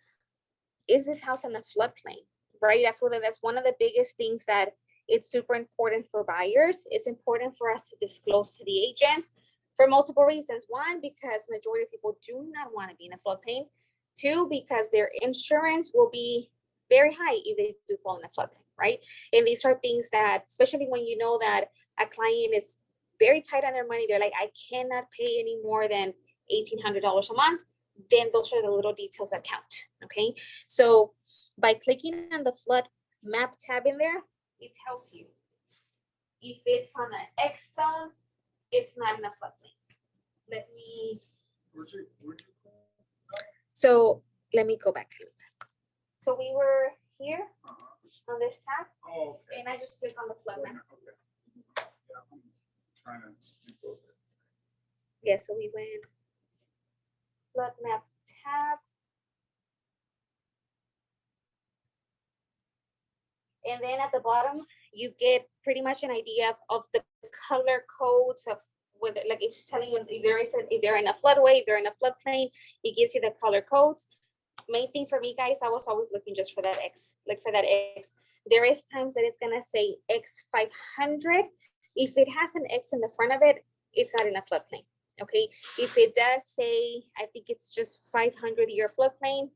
this house in a floodplain, right? I feel that that's one of the biggest things that it's super important for buyers. It's important for us to disclose to the agents for multiple reasons. One, because majority of people do not want to be in a floodplain. Two, because their insurance will be very high if they do fall in a floodplain, right? And these are things that, especially when you know that a client is very tight on their money, they're like, I cannot pay any more than $1,800 a month, then those are the little details that count, okay? So by clicking on the flood map tab in there, it tells you if it's on an X zone, it's not in a floodplain. Let me, so let me go back. So we were here on this tab, and I just click on the flood map. Yeah, so we went flood map tab. And then at the bottom, you get pretty much an idea of the color codes of whether, like it's telling you if they're in a floodway, if they're in a floodplain, it gives you the color codes. Main thing for me, guys, I was always looking just for that X, like for that X. There is times that it's gonna say X500. If it has an X in the front of it, it's not in a floodplain, okay? If it does say, I think it's just 500-year floodplain,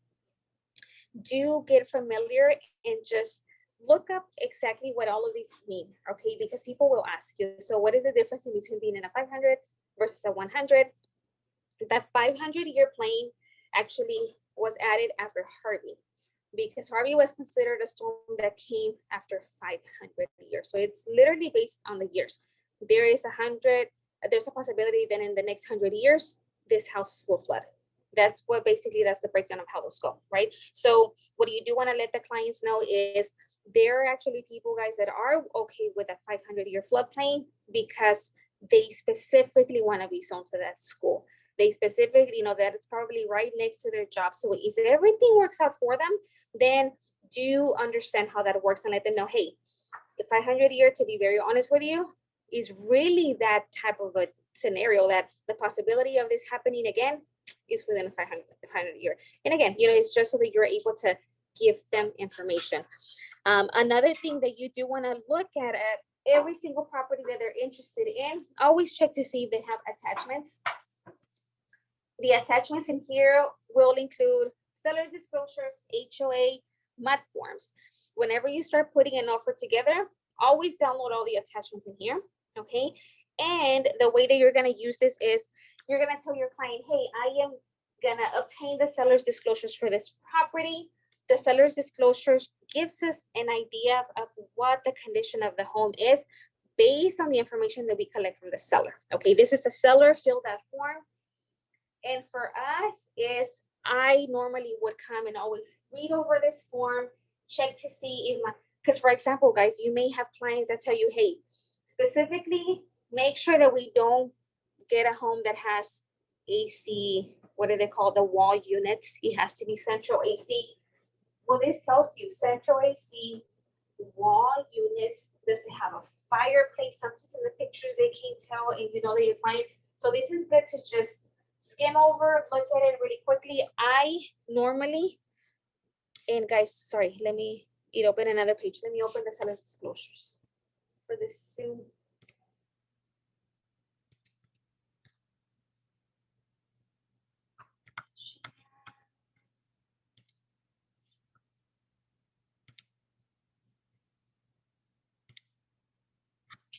do get familiar and just look up exactly what all of these mean, okay? Because people will ask you, so what is the difference between being in a 500 versus a 100? That 500-year plane actually was added after Harvey, because Harvey was considered a storm that came after 500 years. So it's literally based on the years. There is there's a possibility that in the next 100 years, this house will flood. That's the breakdown of how those go, right? So what you do want to let the clients know is there are actually people, guys, that are okay with a 500-year floodplain because they specifically want to be zoned to that school. They specifically, that it's probably right next to their job. So if everything works out for them, then do understand how that works and let them know, hey, the 500-year, to be very honest with you, is really that type of a scenario that the possibility of this happening again is within a 500-year. And again, it's just so that you're able to give them information. Another thing that you do want to look at every single property that they're interested in, always check to see if they have attachments. The attachments in here will include seller disclosures, HOA, MUD forms. whenever you start putting an offer together, always download all the attachments in here, okay? And the way that you're gonna use this is you're gonna tell your client, hey, I am gonna obtain the seller's disclosures for this property. The seller's disclosures gives us an idea of what the condition of the home is based on the information that we collect from the seller. Okay, this is a seller filled out form. And for us is I normally would come and always read over this form, check to see if because for example, guys, you may have clients that tell you, hey, specifically make sure that we don't get a home that has AC, what do they call the wall units? It has to be central AC. Well, this tells you central AC, wall units, does it have a fireplace? Sometimes in the pictures they can't tell, and you know that you're fine. So this is good to just skim over, look at it really quickly. I normally, and guys, sorry, let me open another page. Let me open the seller's disclosures for this Zoom.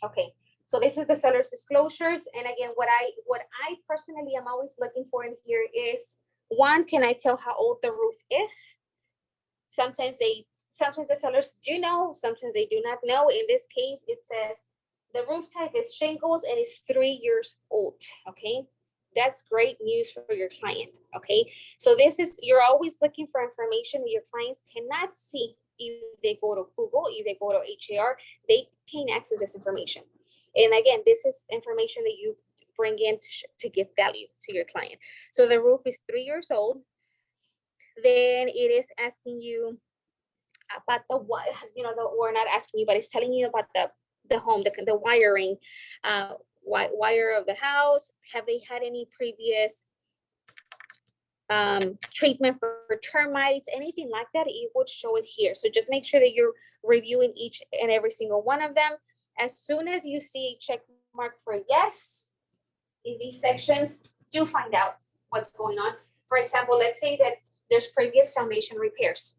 Okay, so this is the seller's disclosures. And again, what I personally am always looking for in here is, one, can I tell how old the roof is? Sometimes the sellers do know, sometimes they do not know. In this case, it says the roof type is shingles and it's 3 years old, okay? That's great news for your client, okay? So this is, you're always looking for information that your clients cannot see. If they go to Google, if they go to HAR, they can access this information. And again, this is information that you bring in to give value to your client. So the roof is 3 years old. Then it is asking you about the, we're not asking you, but it's telling you about the home, the wiring, wire of the house. Have they had any previous treatment for termites, anything like that? It would show it here. So just make sure that you're reviewing each and every single one of them. As soon as you see a check mark for yes in these sections, do find out what's going on. For example, let's say that there's previous foundation repairs.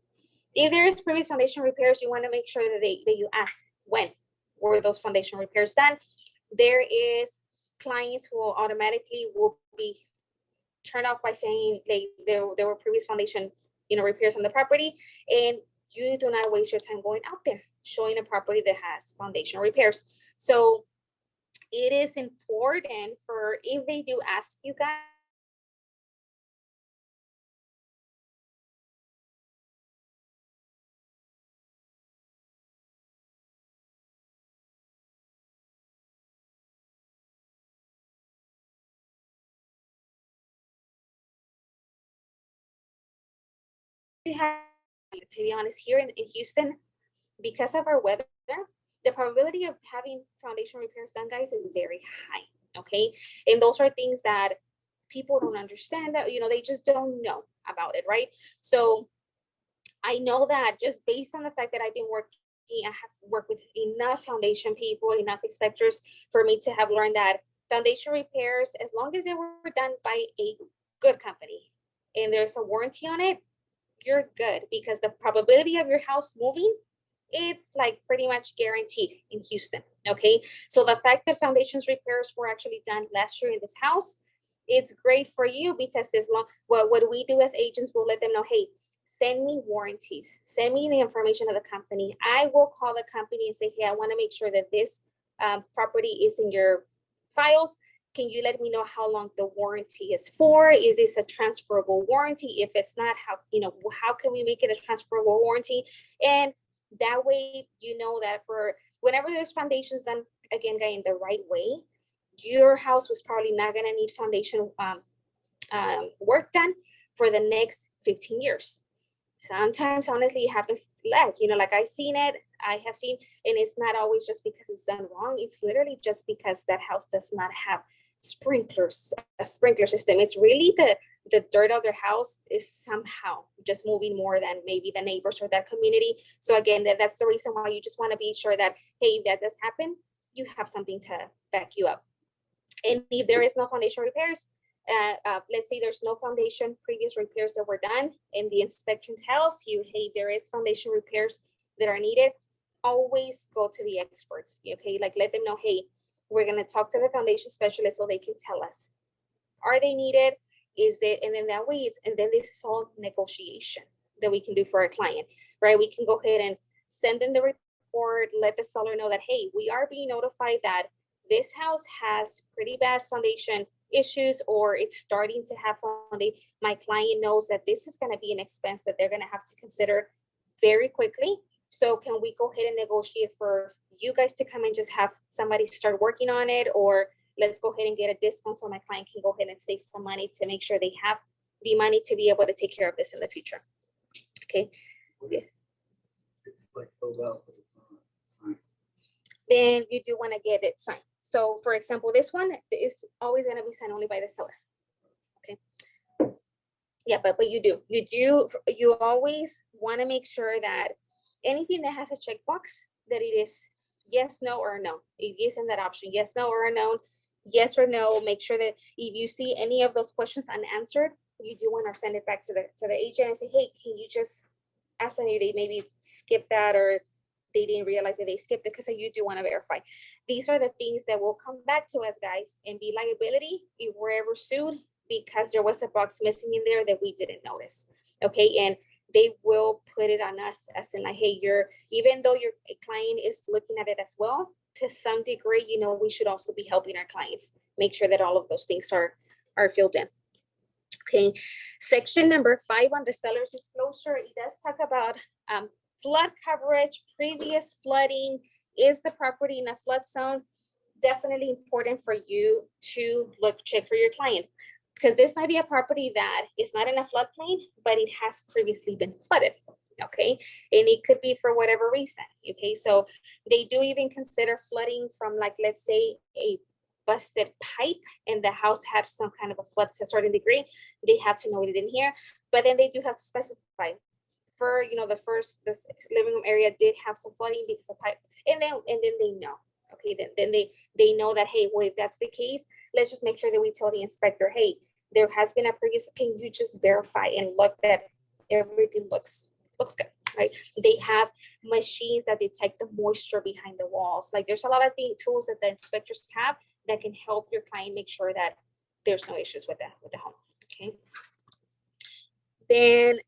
If there is previous foundation repairs, you want to make sure that you ask when were those foundation repairs done. There is clients who automatically will be turned off by saying there were previous foundation repairs on the property, and you do not waste your time going out there showing a property that has foundation repairs. So it is important for, if they do ask you guys, to be honest, here in Houston, because of our weather, the probability of having foundation repairs done, guys, is very high, okay? And those are things that people don't understand, that, they just don't know about it, right? So I know that just based on the fact that I've been working, I have worked with enough foundation people, enough inspectors for me to have learned that foundation repairs, as long as they were done by a good company and there's a warranty on it, you're good, because the probability of your house moving, it's like pretty much guaranteed in Houston, okay? So the fact that foundations repairs were actually done last year in this house, it's great for you, because what we do as agents, we'll let them know, hey, send me warranties, send me the information of the company. I will call the company and say, hey, I want to make sure that this property is in your files. Can you let me know how long the warranty is for? Is this a transferable warranty? If it's not, how can we make it a transferable warranty? And that way, that for whenever there's foundations done, again, in the right way, your house was probably not going to need foundation work done for the next 15 years. Sometimes, honestly, it happens less, like I have seen, and it's not always just because it's done wrong. It's literally just because that house does not have a sprinkler system. It's really the dirt of their house is somehow just moving more than maybe the neighbors or that community. So again, that's the reason why you just want to be sure that, hey, if that does happen, you have something to back you up. And if there is no foundation repairs, let's say there's no foundation previous repairs that were done, and the inspection tells you, hey, there is foundation repairs that are needed, always go to the experts, okay? Like let them know, hey, we're gonna talk to the foundation specialist so they can tell us, are they needed? Is it, and then that way it's, and then this is all negotiation that we can do for our client, right? We can go ahead and send them the report, let the seller know that, hey, we are being notified that this house has pretty bad foundation issues, or it's starting to have foundation. My client knows that this is gonna be an expense that they're gonna have to consider very quickly. So can we go ahead and negotiate for you guys to come and just have somebody start working on it, or let's go ahead and get a discount so my client can go ahead and save some money to make sure they have the money to be able to take care of this in the future. Okay. It's like filled out, but it's not signed. Then you do want to get it signed. So for example, this one is always going to be signed only by the seller. Okay. Yeah, but you always want to make sure that anything that has a checkbox, that it is yes, no, or no. It gives them that option, yes, no, or no, yes or no. Make sure that if you see any of those questions unanswered, you do want to send it back to the agent and say, hey, can you just ask them if they maybe skip that, or they didn't realize that they skipped it, because you do want to verify. These are the things that will come back to us, guys, and be liability if we're ever sued because there was a box missing in there that we didn't notice. Okay, and they will put it on us as in like, hey, even though your client is looking at it as well, to some degree, we should also be helping our clients make sure that all of those things are filled in. Okay, section number 5 on the seller's disclosure, it does talk about flood coverage, previous flooding. Is the property in a flood zone? Definitely important for you to check for your client, because this might be a property that is not in a floodplain, but it has previously been flooded. Okay, and it could be for whatever reason. Okay, so they do even consider flooding from, like, let's say a busted pipe and the house had some kind of a flood to a certain degree. They have to know it in here, but then they do have to specify for this living room area did have some flooding because of pipe, and then they know. Okay, then they know that, hey, well, if that's the case, let's just make sure that we tell the inspector, hey, there has been a previous, can you just verify and look that everything looks good, right? They have machines that detect the moisture behind the walls. Like, there's a lot of the tools that the inspectors have that can help your client make sure that there's no issues with the home. Okay. Then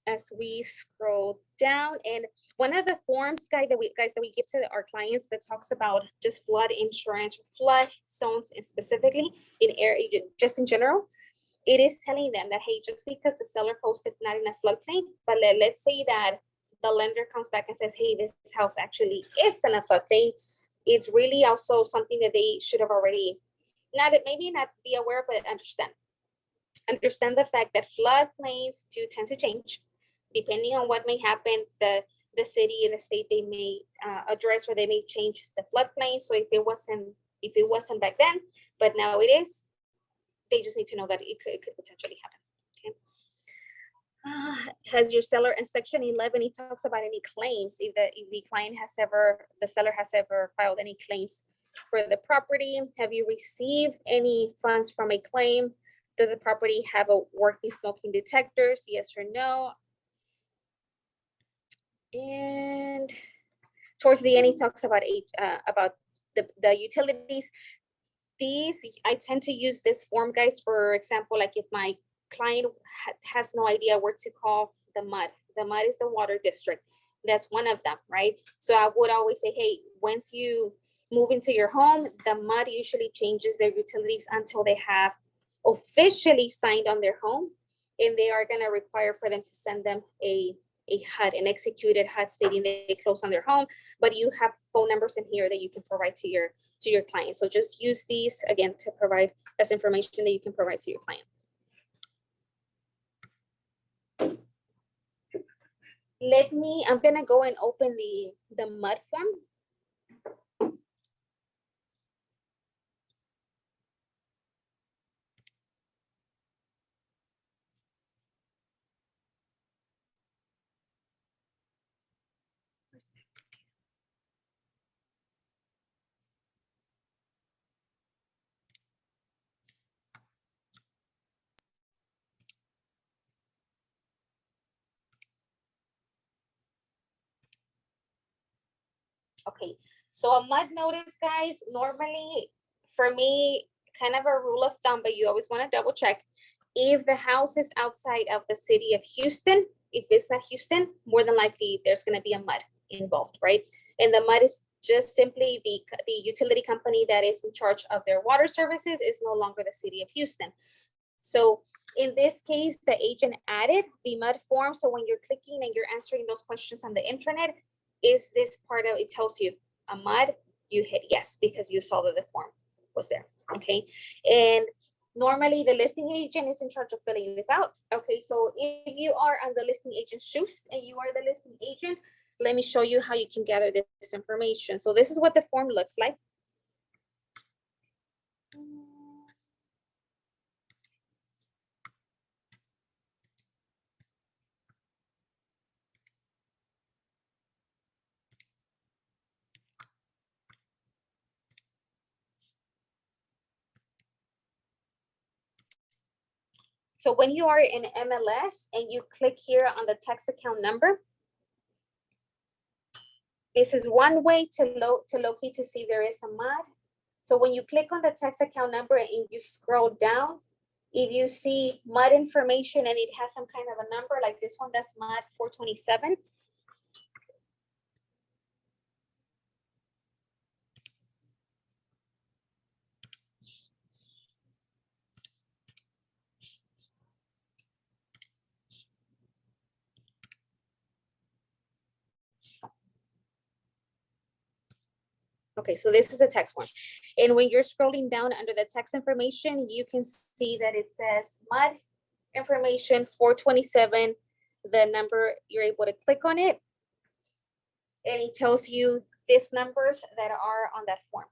as we scroll down, and one of the forms, guys, that we give to our clients that talks about just flood insurance, flood zones, and specifically in area, just in general, it is telling them that, hey, just because the seller posted not in a floodplain, but let's say that the lender comes back and says, hey, this house actually is in a floodplain, it's really also something that they should have already, maybe not be aware, but understand the fact that floodplains do tend to change depending on what may happen. The city and the state, they may address, or they may change the floodplain. So if it wasn't back then, but now it is, they just need to know that it could potentially happen. Okay. Has your seller, in section 11, it talks about any claims, if the seller has ever filed any claims for the property. Have you received any funds from a claim? Does the property have a working smoking detectors? Yes or no? And towards the end, he talks about the utilities. These, I tend to use this form, guys. For example, like if my client has no idea where to call the mud. The mud is the water district. That's one of them, right? So I would always say, hey, once you move into your home, the mud usually changes their utilities until they have officially signed on their home, and they are going to require for them to send them a HUD, an executed HUD stating they closed on their home, but you have phone numbers in here that you can provide to your client. So just use these again to provide as information that you can provide to your client. I'm gonna go and open the mud form. Okay, so a mud notice, guys, normally for me, kind of a rule of thumb, but you always want to double check. If the house is outside of the city of Houston, if it's not Houston, more than likely there's going to be a mud involved, right? And the mud is just simply the utility company that is in charge of their water services is no longer the city of Houston. So in this case, the agent added the mud form. So when you're clicking and you're answering those questions on the internet, is this part of it tells you a mud, you hit yes because you saw that the form was there. Okay. And normally the listing agent is in charge of filling this out. Okay. So if you are on the listing agent's shoes and you are the listing agent, let me show you how you can gather this information. So this is what the form looks like. So when you are in MLS and you click here on the tax account number, this is one way to locate to see there is a mod. So when you click on the tax account number and you scroll down, if you see MUD information and it has some kind of a number like this one, that's MUD 427. Okay, so this is a text form. And when you're scrolling down under the text information, you can see that it says MUD information 427, the number, you're able to click on it. And it tells you these numbers that are on that form.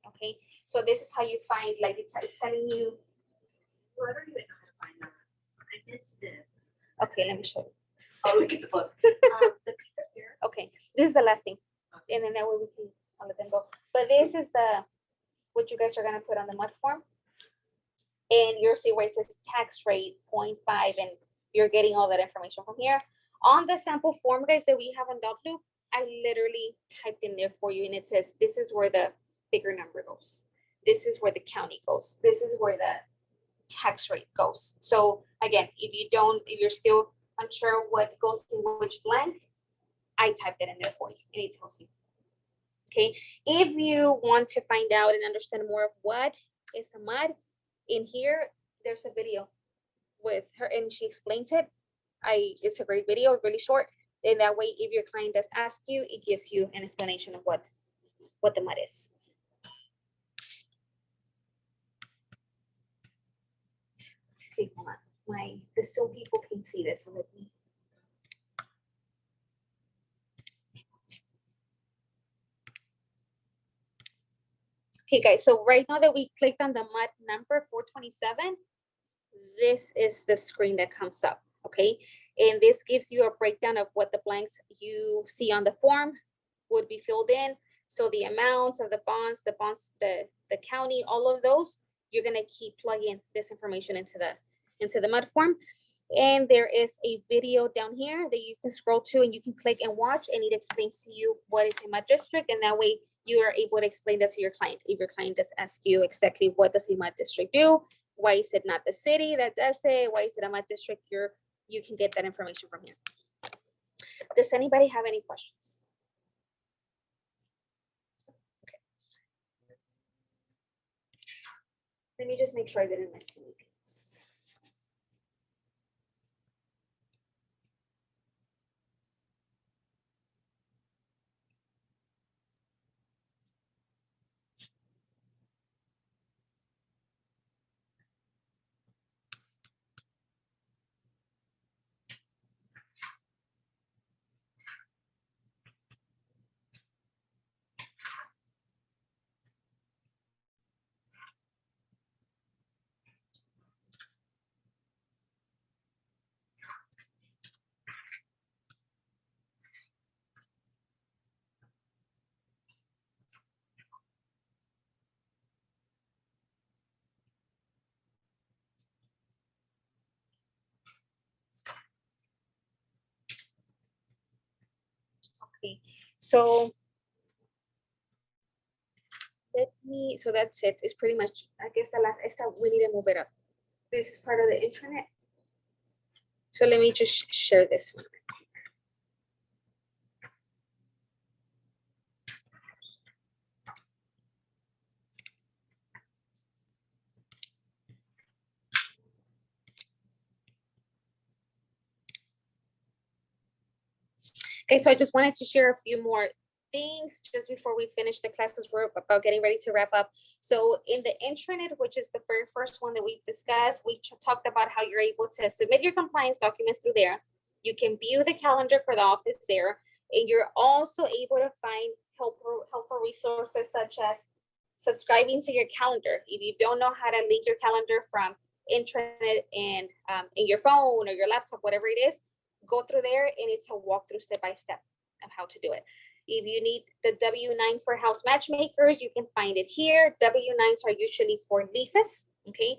Okay, so this is how you find, like it's telling you. Well, I don't even know how to find that. I missed it. Okay, let me show you. Oh, look at the book. The pizza here. Okay, this is the last thing. And then that way we can I'll let them go. But this is what you guys are gonna put on the mud form. And you'll see where it says tax rate 0.5 and you're getting all that information from here. On the sample form, guys, that we have on Dogloop, I literally typed in there for you and it says, this is where the bigger number goes. This is where the county goes. This is where the tax rate goes. So again, if you're still unsure what goes in which blank, I typed it in there for you and it tells you. Okay, if you want to find out and understand more of what is a MUD, in here, there's a video with her and she explains it. It's a great video, really short. And that way, if your client does ask you, it gives you an explanation of what the MUD is. Okay, hold on. The Zoom people can see this, so let me. Okay, guys, so right now that we clicked on the MUD number 427, this is the screen that comes up, okay? And this gives you a breakdown of what the blanks you see on the form would be filled in. So the amounts of the bonds, the county, all of those, you're gonna keep plugging this information into the MUD form. And there is a video down here that you can scroll to and you can click and watch, and it explains to you what is a MUD district, and that way you are able to explain that to your client. If your client does ask you exactly what does a MUD district do, why is it not the city that does it, why is it a MUD district, you can get that information from here. Does anybody have any questions? Okay. Let me just make sure I didn't miss anything else. Okay, so Let me, so that's it. It's pretty much, I guess the last, we need to move it up. This is part of the intranet. So let me just share this one. Okay, so I just wanted to share a few more things just before we finish the classes. We're about getting ready to wrap up. So in the intranet, which is the very first one that we discussed, we talked about how you're able to submit your compliance documents through there. You can view the calendar for the office there, and you're also able to find helpful resources such as subscribing to your calendar. If you don't know how to link your calendar from intranet and in your phone or your laptop, whatever it is, go through there and it's a walkthrough step-by-step of how to do it. If you need the W-9 for house matchmakers, you can find it here. W-9s are usually for leases, okay?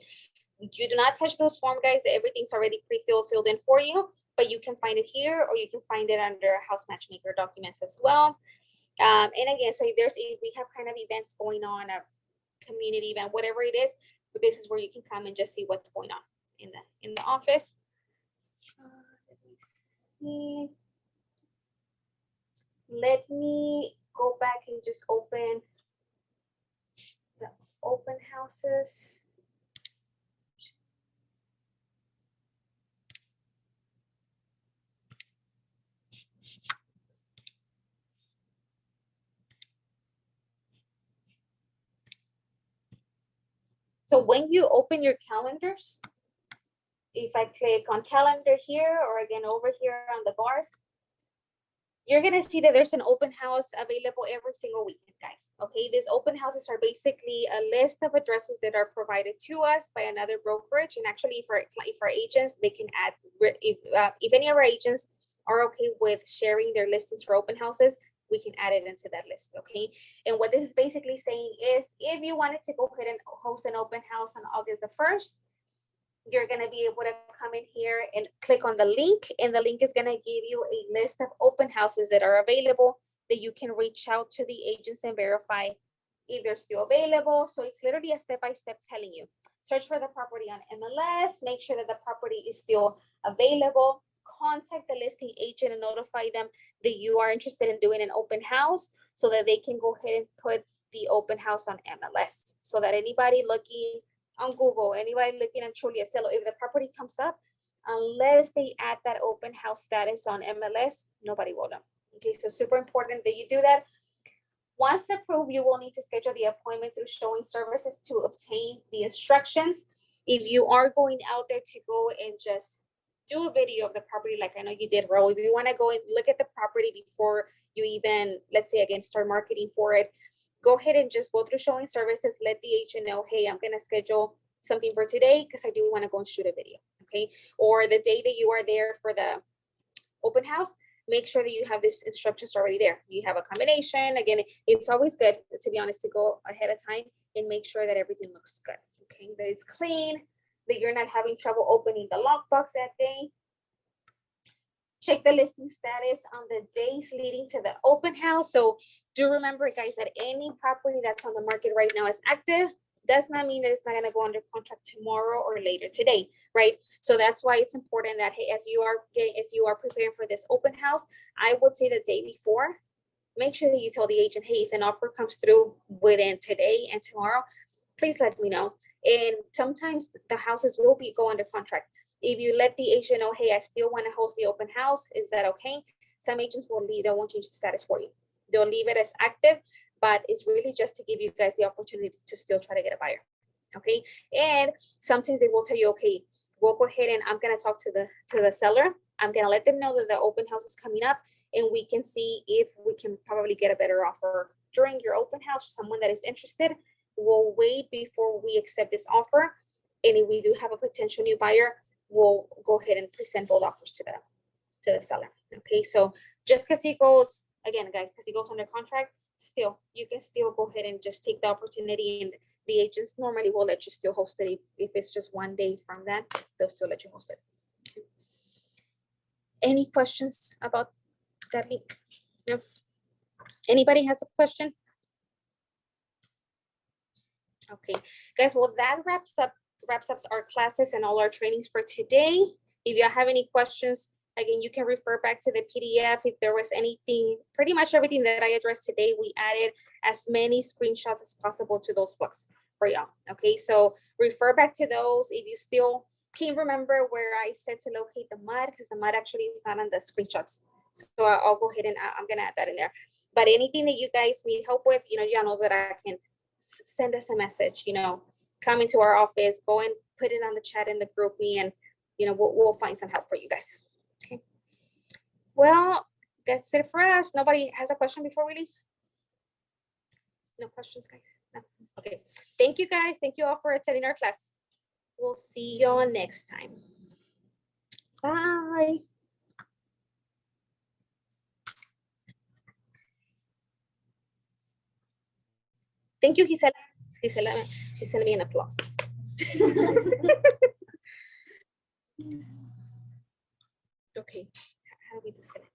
You do not touch those form, guys. Everything's already filled in for you, but you can find it here or you can find it under house matchmaker documents as well. And again, so if we have kind of events going on, a community event, whatever it is, but this is where you can come and just see what's going on in the office. Let me see. Let me go back and just open the open houses. So when you open your calendars, if I click on calendar here or again over here on the bars, you're gonna see that there's an open house available every single weekend, guys. Okay, these open houses are basically a list of addresses that are provided to us by another brokerage, and actually for our agents, they can add if any of our agents are okay with sharing their listings for open houses, we can add it into that list. Okay, and what this is basically saying is, if you wanted to go ahead and host an open house on August the 1st, you're going to be able to come in here and click on the link, and the link is going to give you a list of open houses that are available that you can reach out to the agents and verify if they're still available. So it's literally a step-by-step telling you, search for the property on MLS, make sure that the property is still available, contact the listing agent and notify them that you are interested in doing an open house so that they can go ahead and put the open house on MLS, so that anybody looking on Google, anybody looking at Trulia Cielo, if the property comes up, unless they add that open house status on MLS, nobody will know. Okay, so super important that you do that. Once approved, you will need to schedule the appointment through showing services to obtain the instructions. If you are going out there to go and just do a video of the property, like I know you did, Ro, if you want to go and look at the property before you even, let's say again, start marketing for it, go ahead and just go through showing services, let the agent know, hey, I'm going to schedule something for today because I do want to go and shoot a video, okay? Or the day that you are there for the open house, make sure that you have these instructions already there. You have a combination. Again, it's always good, to be honest, to go ahead of time and make sure that everything looks good, okay? That it's clean, that you're not having trouble opening the lockbox that day. Check the listing status on the days leading to the open house. So do remember, guys, that any property that's on the market right now is active. Does not mean that it's not going to go under contract tomorrow or later today, right? So that's why it's important that, hey, as you are preparing for this open house, I would say the day before, make sure that you tell the agent, hey, if an offer comes through within today and tomorrow, please let me know. And sometimes the houses will go under contract. If you let the agent know, hey, I still want to host the open house, is that okay? Some agents will leave, they won't change the status for you. They'll leave it as active, but it's really just to give you guys the opportunity to still try to get a buyer, okay? And sometimes they will tell you, okay, we'll go ahead and I'm gonna talk to the seller. I'm gonna let them know that the open house is coming up, and we can see if we can probably get a better offer during your open house for someone that is interested. We'll wait before we accept this offer, and if we do have a potential new buyer, we'll go ahead and present both offers to the seller. Okay, so just because he goes, again, guys, because he goes under contract, still, you can still go ahead and just take the opportunity, and the agents normally will let you still host it. If it's just one day from that, they'll still let you host it. Okay. Any questions about that link? No? Anybody has a question? Okay, guys, well, that wraps up our classes and all our trainings for today. If you have any questions, again, you can refer back to the PDF. If there was anything, pretty much everything that I addressed today, we added as many screenshots as possible to those books for y'all. Okay, so refer back to those. If you still can't remember where I said to locate the mud, because the mud actually is not on the screenshots. So I'll go ahead and I'm gonna add that in there. But anything that you guys need help with, you know that I can send us a message, come into our office, go and put it on the chat in the group me, and we'll find some help for you guys. Okay. Well, that's it for us. Nobody has a question before we leave? No questions, guys? No. Okay. Thank you, guys. Thank you all for attending our class. We'll see you all next time. Bye. Thank you, Gisela. She's sending me an applause. Okay, how do we disconnect?